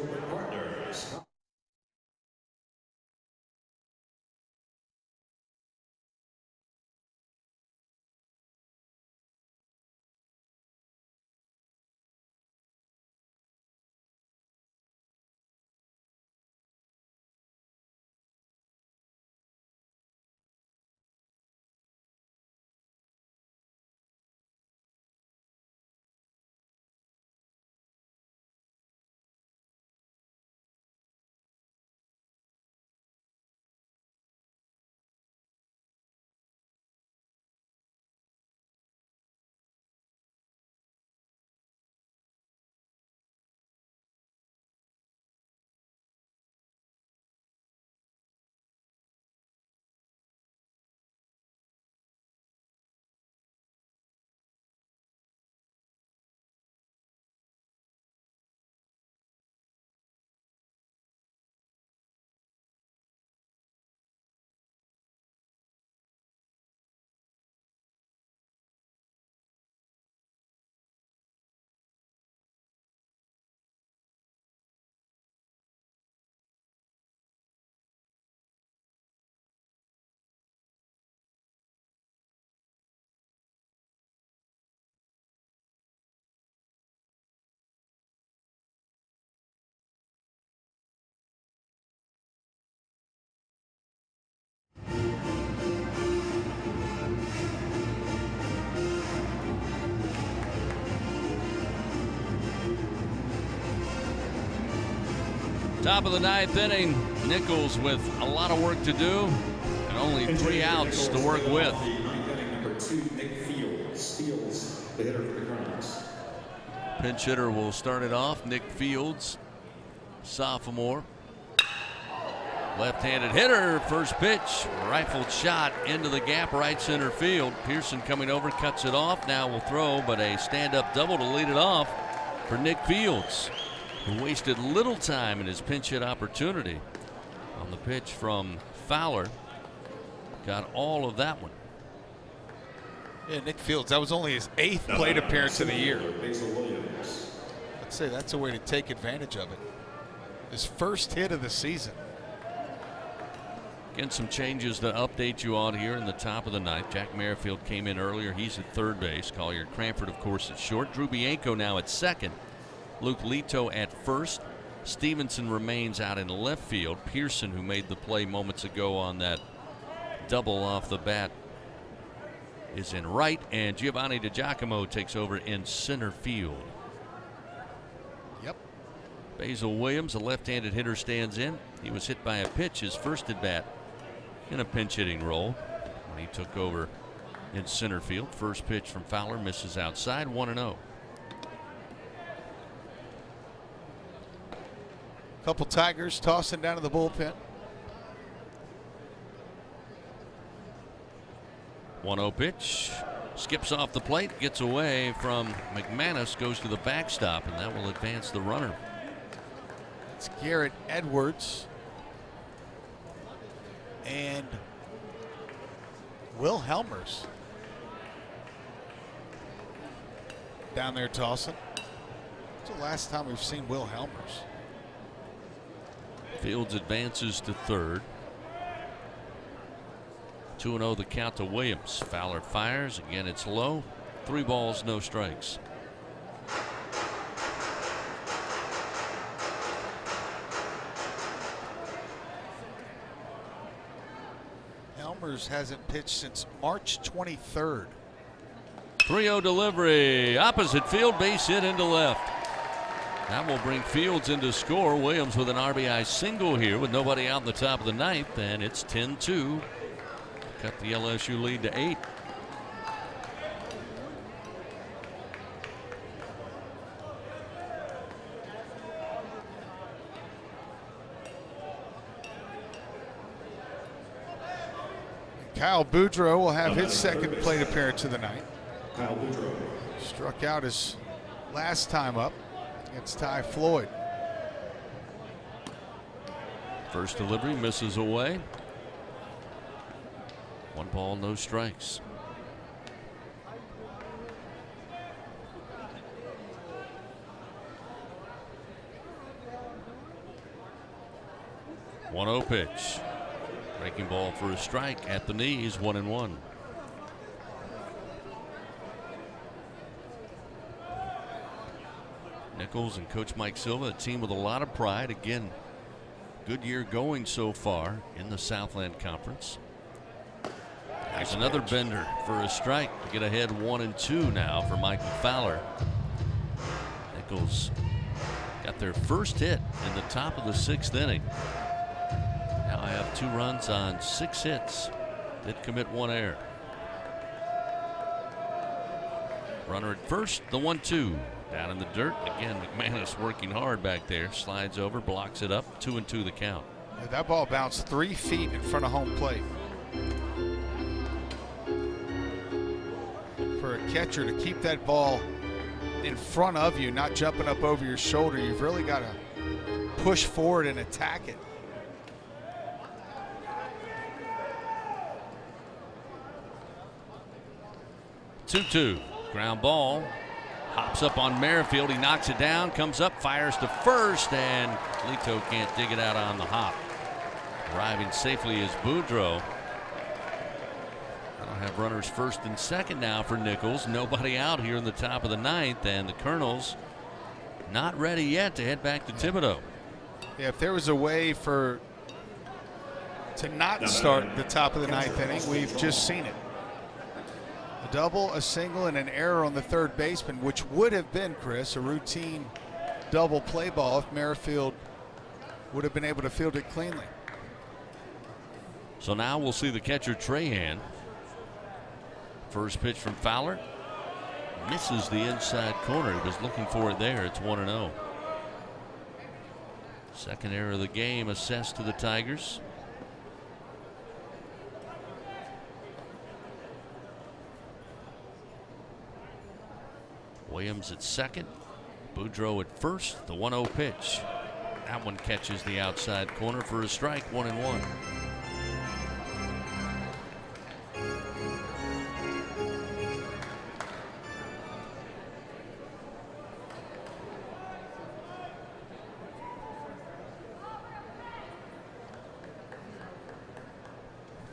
Top of the ninth inning. Nichols with a lot of work to do and only 3 outs to work with. The ninth inning, number 2, Nick Fields steals the hitter for the Colonels. Pinch hitter will start it off. Nick Fields, sophomore. Left-handed hitter, first pitch, rifled shot into the gap, right center field. Pearson coming over, cuts it off. Now will throw, but a stand-up double to lead it off for Nick Fields, who wasted little time in his pinch hit opportunity on the pitch from Fowler. Got all of that one. Yeah, Nick Fields, that was only his 8th plate appearance of the year. I'd say that's a way to take advantage of it. His first hit of the season. Again, some changes to update you on here in the top of the ninth. Jack Merrifield came in earlier. He's at third base. Collier Cranford, of course, at short. Drew Bianco now at second. Luke Lito at first. Stevenson remains out in left field. Pearson, who made the play moments ago on that double off the bat, is in right. And Giovanni DiGiacomo takes over in center field. Yep. Basil Williams, a left-handed hitter, stands in. He was hit by a pitch his first at bat in a pinch hitting role when he took over in center field. First pitch from Fowler misses outside, 1-0. Couple Tigers tossing down to the bullpen. 1-0 pitch. Skips off the plate, gets away from McManus, goes to the backstop, and that will advance the runner. It's Garrett Edwards and Will Helmers down there tossing. It's the last time we've seen Will Helmers. Fields advances to third. 2-0 the count to Williams. Fowler fires. Again, it's low. 3 balls, no strikes. Helmers hasn't pitched since March 23rd. 3-0 delivery. Opposite field, base hit into left. That will bring Fields into score. Williams with an RBI single here with nobody out in the top of the ninth, and it's 10-2. Cut the LSU lead to 8. Kyle Boudreaux will have his second plate appearance of the night. Kyle Boudreaux. Struck out his last time up against Ty Floyd. First delivery misses away. 1 ball, no strikes. One 0 pitch. Breaking ball for a strike at the knees, 1-1. Nicholls and Coach Mike Silva, a team with a lot of pride. Again, good year going so far in the Southland Conference. There's another bender for a strike to get ahead 1-2 now for Michael Fowler. Nicholls got their first hit in the top of the 6th inning. Now I have 2 runs on 6 hits. Did commit 1 error. Runner at first, the 1-2. Down in the dirt. Again, McManus working hard back there. Slides over, blocks it up. 2-2 the count. Yeah, that ball bounced 3 feet in front of home plate. For a catcher to keep that ball in front of you, not jumping up over your shoulder, you've really got to push forward and attack it. Two. Ground ball. Hops up on Merrifield. He knocks it down, comes up, fires to first, and Lito can't dig it out on the hop. Arriving safely is Boudreaux. I'll have runners first and second now for Nicholls. Nobody out here in the top of the 9th, and the Colonels not ready yet to head back to Thibodaux. Yeah, if there was a way to not start the top of the 9th inning, we've just seen it. A double, a single, and an error on the third baseman, which would have been, Chris, a routine double play ball if Merrifield would have been able to field it cleanly. So now we'll see the catcher Trahan. First pitch from Fowler. Misses the inside corner. He was looking for it there. It's 1-0. Second error of the game assessed to the Tigers. Williams at second. Boudreaux at first. The 1-0 pitch. That one catches the outside corner for a strike. 1-1.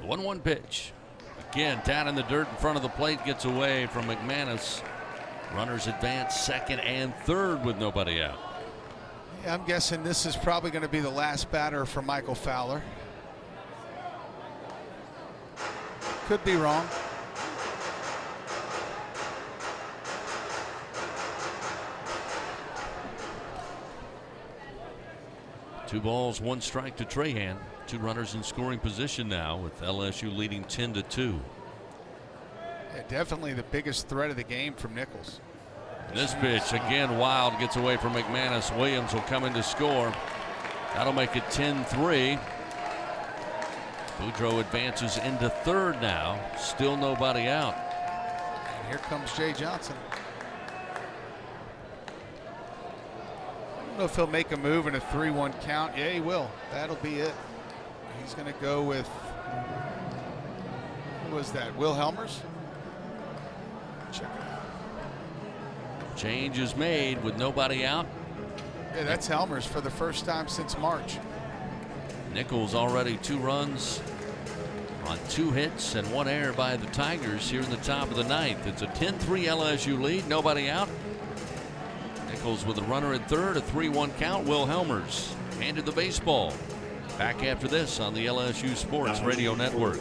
The 1-1 pitch. Again, down in the dirt in front of the plate, gets away from McManus. Runners advance second and third with nobody out. Yeah, I'm guessing this is probably going to be the last batter for Michael Fowler. Could be wrong. Two balls, one strike to Trahan. Two runners in scoring position now, with LSU leading 10-2. Yeah, definitely the biggest threat of the game from Nicholls. This pitch again wild, gets away from McManus. Williams will come in to score. That'll make it 10-3. Boudreaux advances into third now. Still nobody out. And here comes Jay Johnson. I don't know if he'll make a move in a 3-1 count. Yeah, he will. That'll be it. He's going to go with, who was that? Will Helmers? Check it out. Change is made with nobody out. Yeah, that's Helmers for the first time since March. Nicholls already 2 runs on 2 hits and 1 error by the Tigers here in the top of the ninth. It's a 10-3 LSU lead, nobody out. Nicholls with a runner at third, a 3-1 count. Will Helmers handed the baseball. Back after this on the LSU Sports Radio Network.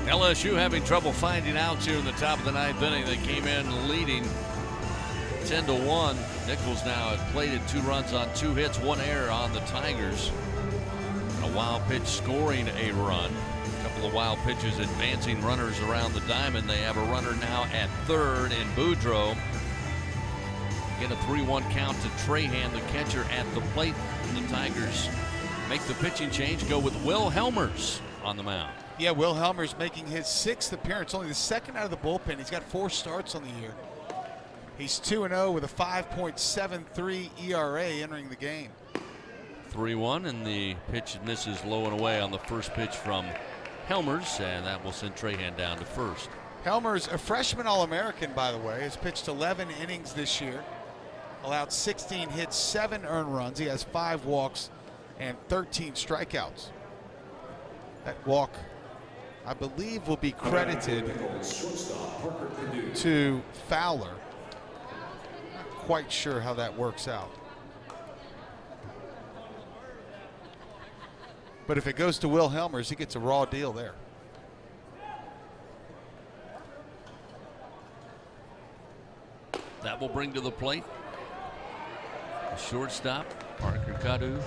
LSU having trouble finding outs here in the top of the ninth inning. They came in leading 10-1. Nicholls now has plated 2 runs on 2 hits, 1 error on the Tigers. A wild pitch scoring a run. A couple of wild pitches advancing runners around the diamond. They have a runner now at third in Boudreaux. Get a 3-1 count to Trahan, the catcher, at the plate. The Tigers make the pitching change, go with Will Helmers on the mound. Yeah, Will Helmers making his 6th appearance, only the 2nd out of the bullpen. He's got 4 starts on the year. He's 2-0 with a 5.73 ERA entering the game. 3-1, and the pitch misses low and away on the first pitch from Helmers, and that will send Trahan down to first. Helmers, a freshman All-American, by the way, has pitched 11 innings this year, allowed 16 hits, 7 earned runs. He has 5 walks and 13 strikeouts. That walk, I believe, will be credited to Fowler. Not quite sure how that works out. But if it goes to Will Helmers, he gets a raw deal there. That will bring to the plate the shortstop, Parker Cadu.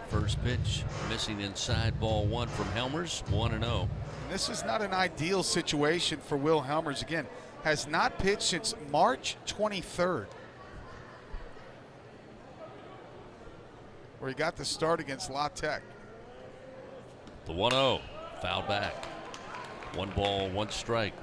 First pitch, missing inside, ball one from Helmers, 1-0. And this is not an ideal situation for Will Helmers. Again, has not pitched since March 23rd, where he got the start against La Tech. The 1-0, foul back. 1 ball, 1 strike.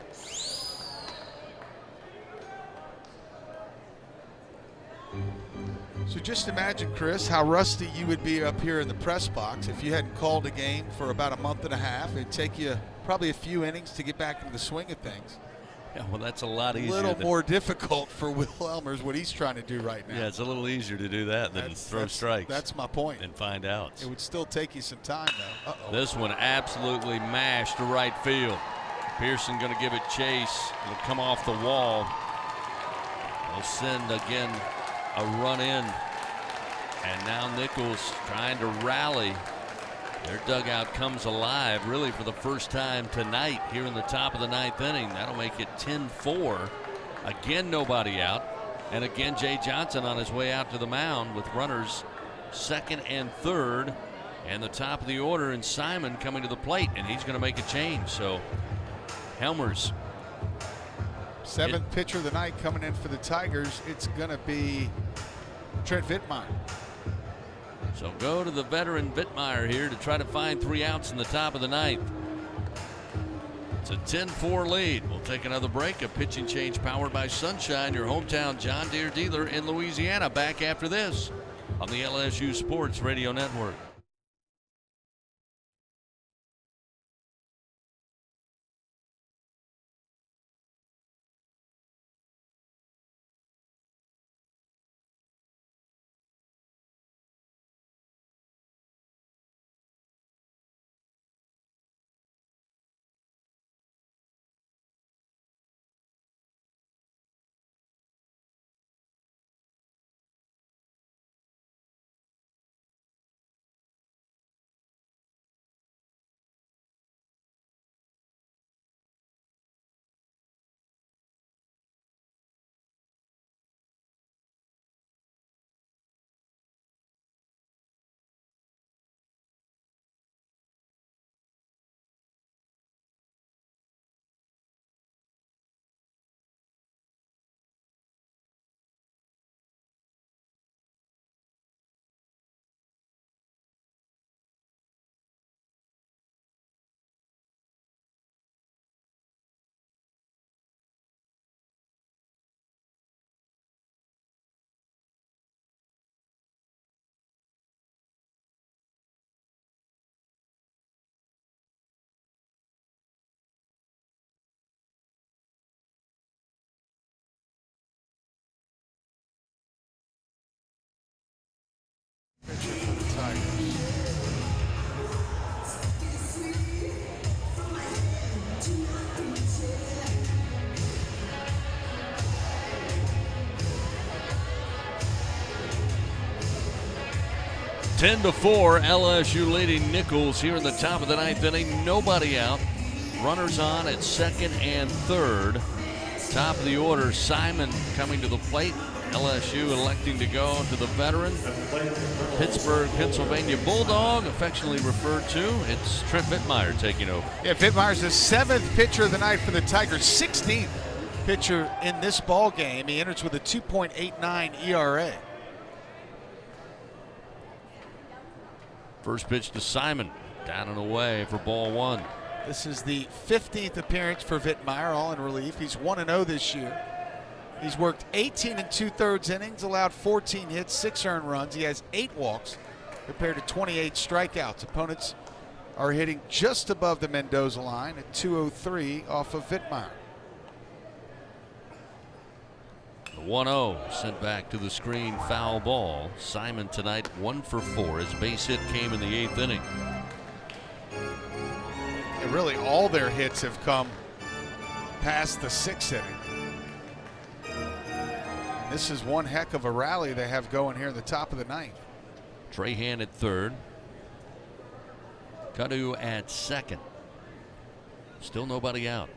So just imagine, Chris, how rusty you would be up here in the press box if you hadn't called a game for about a month and a half. It'd take you probably a few innings to get back into the swing of things. Yeah, well, that's a lot easier. A little more difficult for Will Helmers, what he's trying to do right now. Yeah, it's a little easier to do that than throw strikes. That's my point. And find outs. It would still take you some time, though. Uh-oh. This one absolutely mashed to right field. Pearson going to give it chase. It'll come off the wall. They'll send again a run in. And now Nicholls trying to rally. Their dugout comes alive really for the first time tonight here in the top of the 9th inning. That'll make it 10-4. Again, nobody out. And again, Jay Johnson on his way out to the mound with runners second and third. And the top of the order, and Simon coming to the plate, and he's going to make a change. So Helmers. 7th pitcher of the night coming in for the Tigers. It's going to be Trent Vittmeyer. So go to the veteran Vittmeyer here to try to find 3 outs in the top of the 9th. It's a 10-4 lead. We'll take another break. A pitching change powered by Sunshine, your hometown John Deere dealer in Louisiana. Back after this on the LSU Sports Radio Network. Pitcher for the Tigers. Ten to 4, LSU leading Nicholls here in the top of the 9th inning. Nobody out. Runners on at second and third. Top of the order, Simon coming to the plate. LSU electing to go to the veteran Pittsburgh, Pennsylvania Bulldog, affectionately referred to. It's Trent Vittmeyer taking over. Yeah, Vittmeyer's the 7th pitcher of the night for the Tigers, 16th pitcher in this ball game. He enters with a 2.89 ERA. First pitch to Simon, down and away for ball 1. This is the 15th appearance for Vittmeyer, all in relief. He's 1-0 this year. He's worked 18 2/3 innings, allowed 14 hits, 6 earned runs. He has 8 walks compared to 28 strikeouts. Opponents are hitting just above the Mendoza line at 203 off of Vittmeyer. The The 1-0 sent back to the screen, foul ball. Simon tonight 1 for 4. His base hit came in the 8th inning. And really all their hits have come past the 6th inning. And this is one heck of a rally they have going here in the top of the 9th. Trahan at third. Cadu at second. Still nobody out.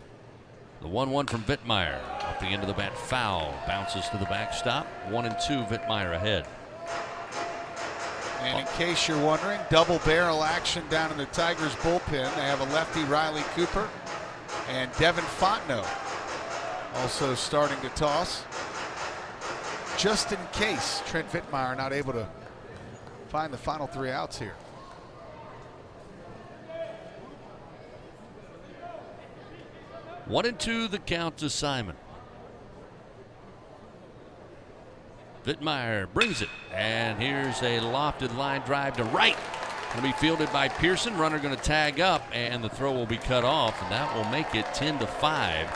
The 1-1 from Vittmeyer. Off the end of the bat, foul. Bounces to the backstop. 1-2, Vittmeyer ahead. And in case you're wondering, double barrel action down in the Tigers bullpen. They have a lefty, Riley Cooper, and Devin Fontenot also starting to toss. Just in case Trent Vittmeyer not able to find the final 3 outs here. One and two, the count to Simon. Vittmeyer brings it, and here's a lofted line drive to right. Going to be fielded by Pearson. Runner going to tag up, and the throw will be cut off, and that will make it 10-5.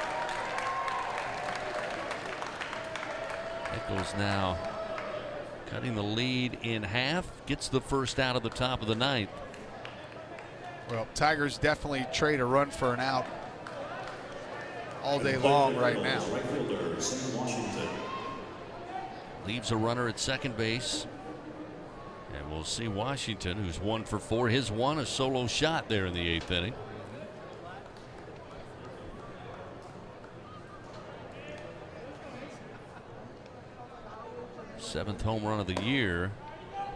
Nicholls now cutting the lead in half. Gets the first out of the top of the 9th. Well, Tigers definitely trade a run for an out all day long right now. Leaves a runner at second base. And we'll see Washington, who's 1 for 4. His one, a solo shot there in the 8th inning. Seventh home run of the year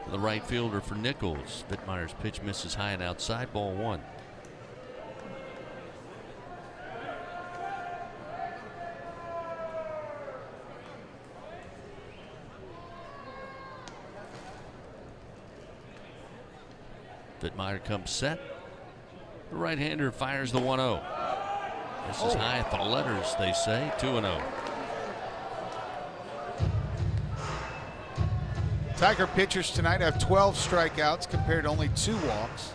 for the right fielder for Nicholls. Vittmeyer's pitch misses high and outside, ball 1. Vittmeyer comes set. The right-hander fires the 1-0. This is high at the letters, they say. 2-0. Tiger pitchers tonight have 12 strikeouts compared to only 2 walks.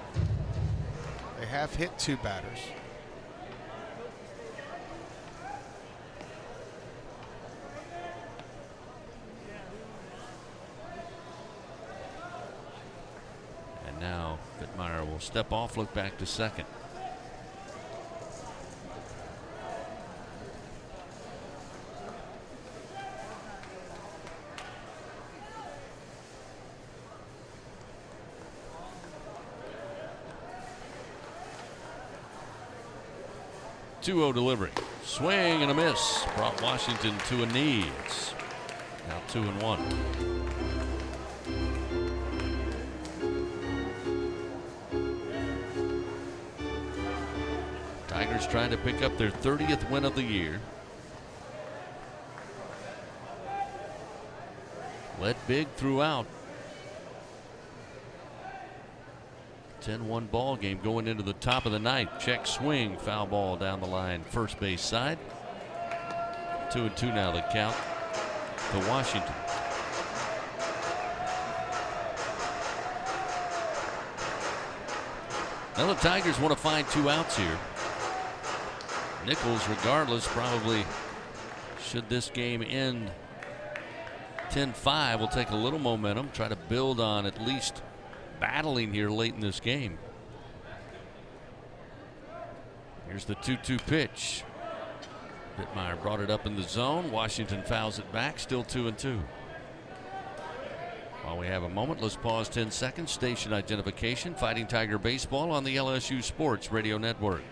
They have hit 2 batters. And now Vittmeyer will step off, look back to second. Delivery. Swing and a miss. Brought Washington to a knee. It's now 2-1. Tigers trying to pick up their 30th win of the year. Led big throughout. 10-1 ball game going into the top of the 9th. Check swing, foul ball down the line, first base side. 2-2 now the count to Washington. Now the Tigers want to find 2 outs here. Nicholls, regardless, probably, should this game end 10-5, will take a little momentum, try to build on at least battling here late in this game. Here's the 2-2 pitch. Vittmeyer brought it up in the zone. Washington fouls it back. Still 2-2. While we have a moment, let's pause 10 seconds. Station identification. Fighting Tiger Baseball on the LSU Sports Radio Network.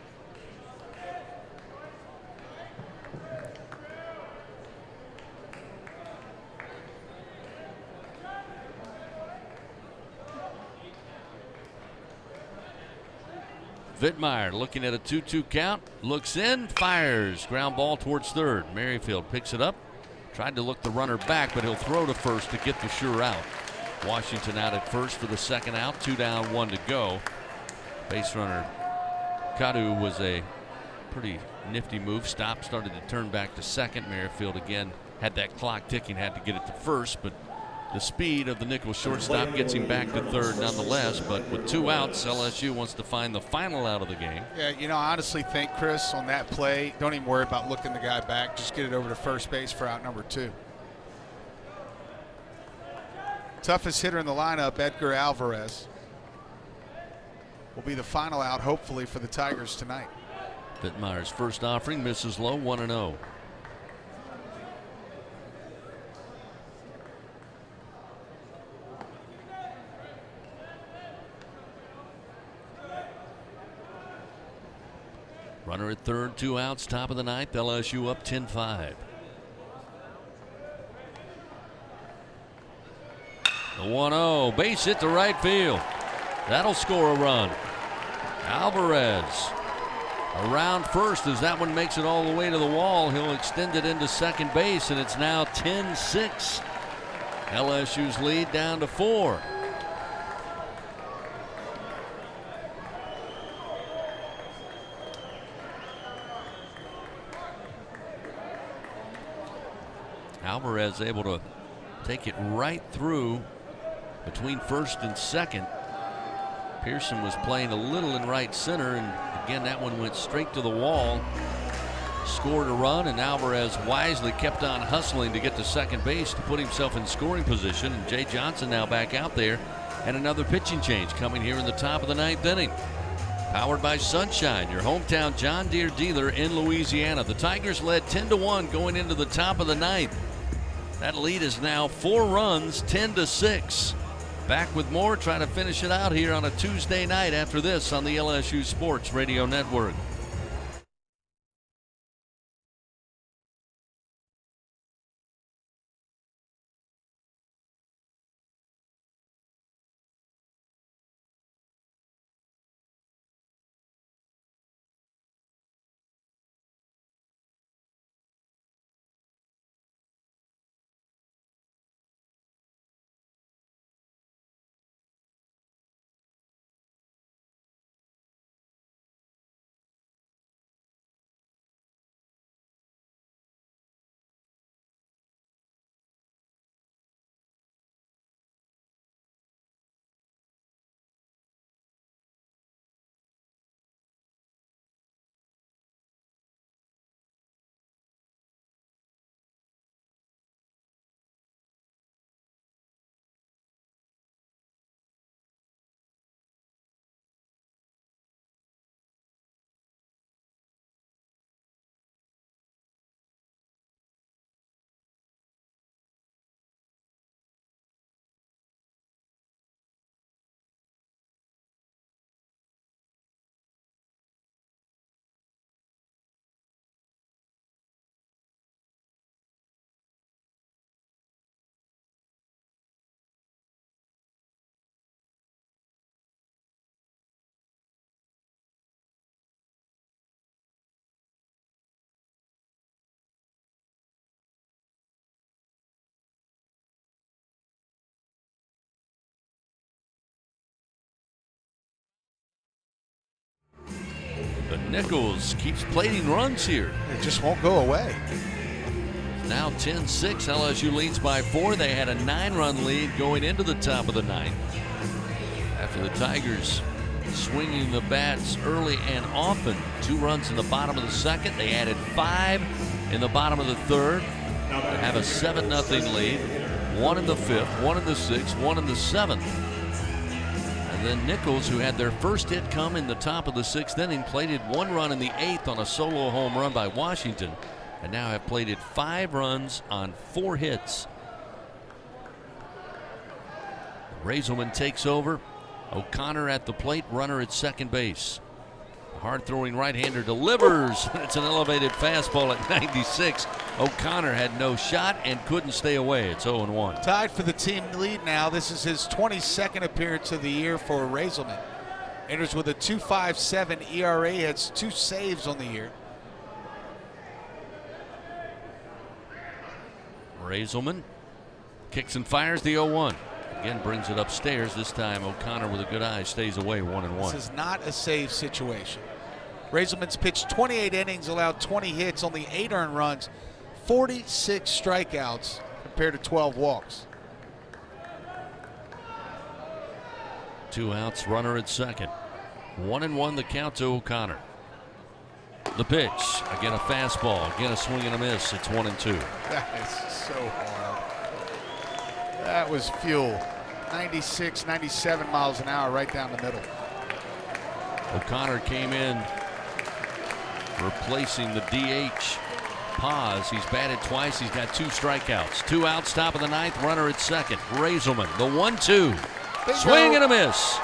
Vittmeyer looking at a 2-2 count, looks in, fires, ground ball towards third. Merrifield picks it up, tried to look the runner back, but he'll throw to first to get the sure out. Washington out at first for the second out, 2 down, 1 to go. Base runner Cadu was a pretty nifty move. Stop, started to turn back to second. Merrifield again had that clock ticking, had to get it to first, but the speed of the Nicholls shortstop gets him back to third nonetheless. But with 2 outs, LSU wants to find the final out of the game. Yeah, you know, I honestly think, Chris, on that play, don't even worry about looking the guy back. Just get it over to first base for out number 2. toughest hitter in the lineup, Edgar Alvarez, will be the final out, hopefully, for the Tigers tonight. Pittmeyer's first offering misses low, 1-0. Runner at third, 2 outs, top of the ninth. LSU up 10-5. The 1-0, base hit to right field. That'll score a run. Alvarez around first as that one makes it all the way to the wall. He'll extend it into second base, and it's now 10-6. LSU's lead down to 4. Alvarez able to take it right through between first and second. Pearson was playing a little in right center, and again that one went straight to the wall. Scored a run, and Alvarez wisely kept on hustling to get to second base to put himself in scoring position. And Jay Johnson now back out there, and another pitching change coming here in the top of the ninth inning. Powered by Sunshine, your hometown John Deere dealer in Louisiana. The Tigers led 10-1 going into the top of the ninth. That lead is now 4 runs, 10-6. Back with more, trying to finish it out here on a Tuesday night after this on the LSU Sports Radio Network. But Nicholls keeps plating runs here. It just won't go away. Now 10-6. LSU leads by 4. They had a 9-run lead going into the top of the ninth. After the Tigers swinging the bats early and often. 2 runs in the bottom of the second. They added 5 in the bottom of the third. They have a 7-0 lead. 1 in the 5th, 1 in the 6th, 1 in the 7th. And then Nicholls, who had their first hit come in the top of the 6th inning, plated 1 run in the 8th on a solo home run by Washington, and now have plated 5 runs on 4 hits. Raiselman takes over. O'Connor at the plate, runner at second base. Hard-throwing right-hander delivers. It's an elevated fastball at 96. O'Connor had no shot and couldn't stay away. It's 0-1. Tied for the team lead now. This is his 22nd appearance of the year for Raiselman. Enters with a 2.57 ERA. Has 2 saves on the year. Raiselman kicks and fires the 0-1. Again, brings it upstairs. This time O'Connor with a good eye stays away, 1-1. This is not a save situation. Raiselman's pitched 28 innings, allowed 20 hits, only 8 earned runs, 46 strikeouts compared to 12 walks. 2 outs, runner at second. 1-1 the count to O'Connor. The pitch, again a fastball, again a swing and a miss. It's 1-2. That is so hard. That was fuel 96, 97 miles an hour right down the middle. O'Connor came in replacing the DH Paz. He's batted twice. He's got 2 strikeouts. 2 outs, top of the 9th. Runner at second. Razelman, the 1-2. Swing and a miss.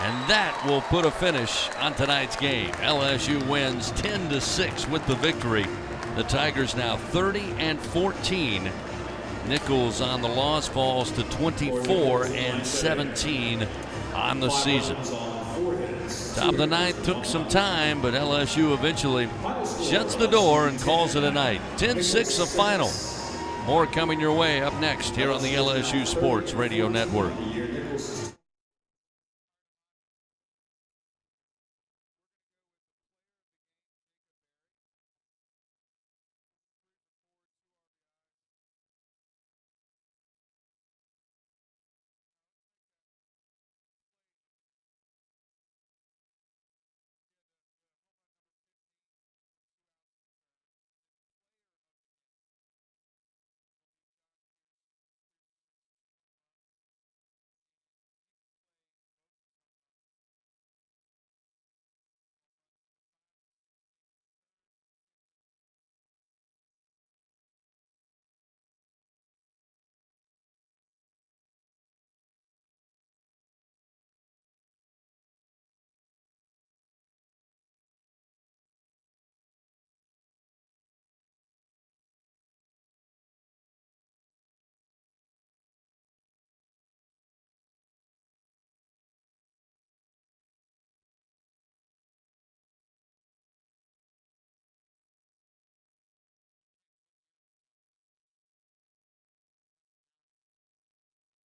And that will put a finish on tonight's game. LSU wins 10-6 with the victory. The Tigers now 30-14. Nicholls on the loss falls to 24-17 on the season. Top of the 9th took some time, but LSU eventually shuts the door and calls it a night. 10-6 the final. More coming your way up next here on the LSU Sports Radio Network.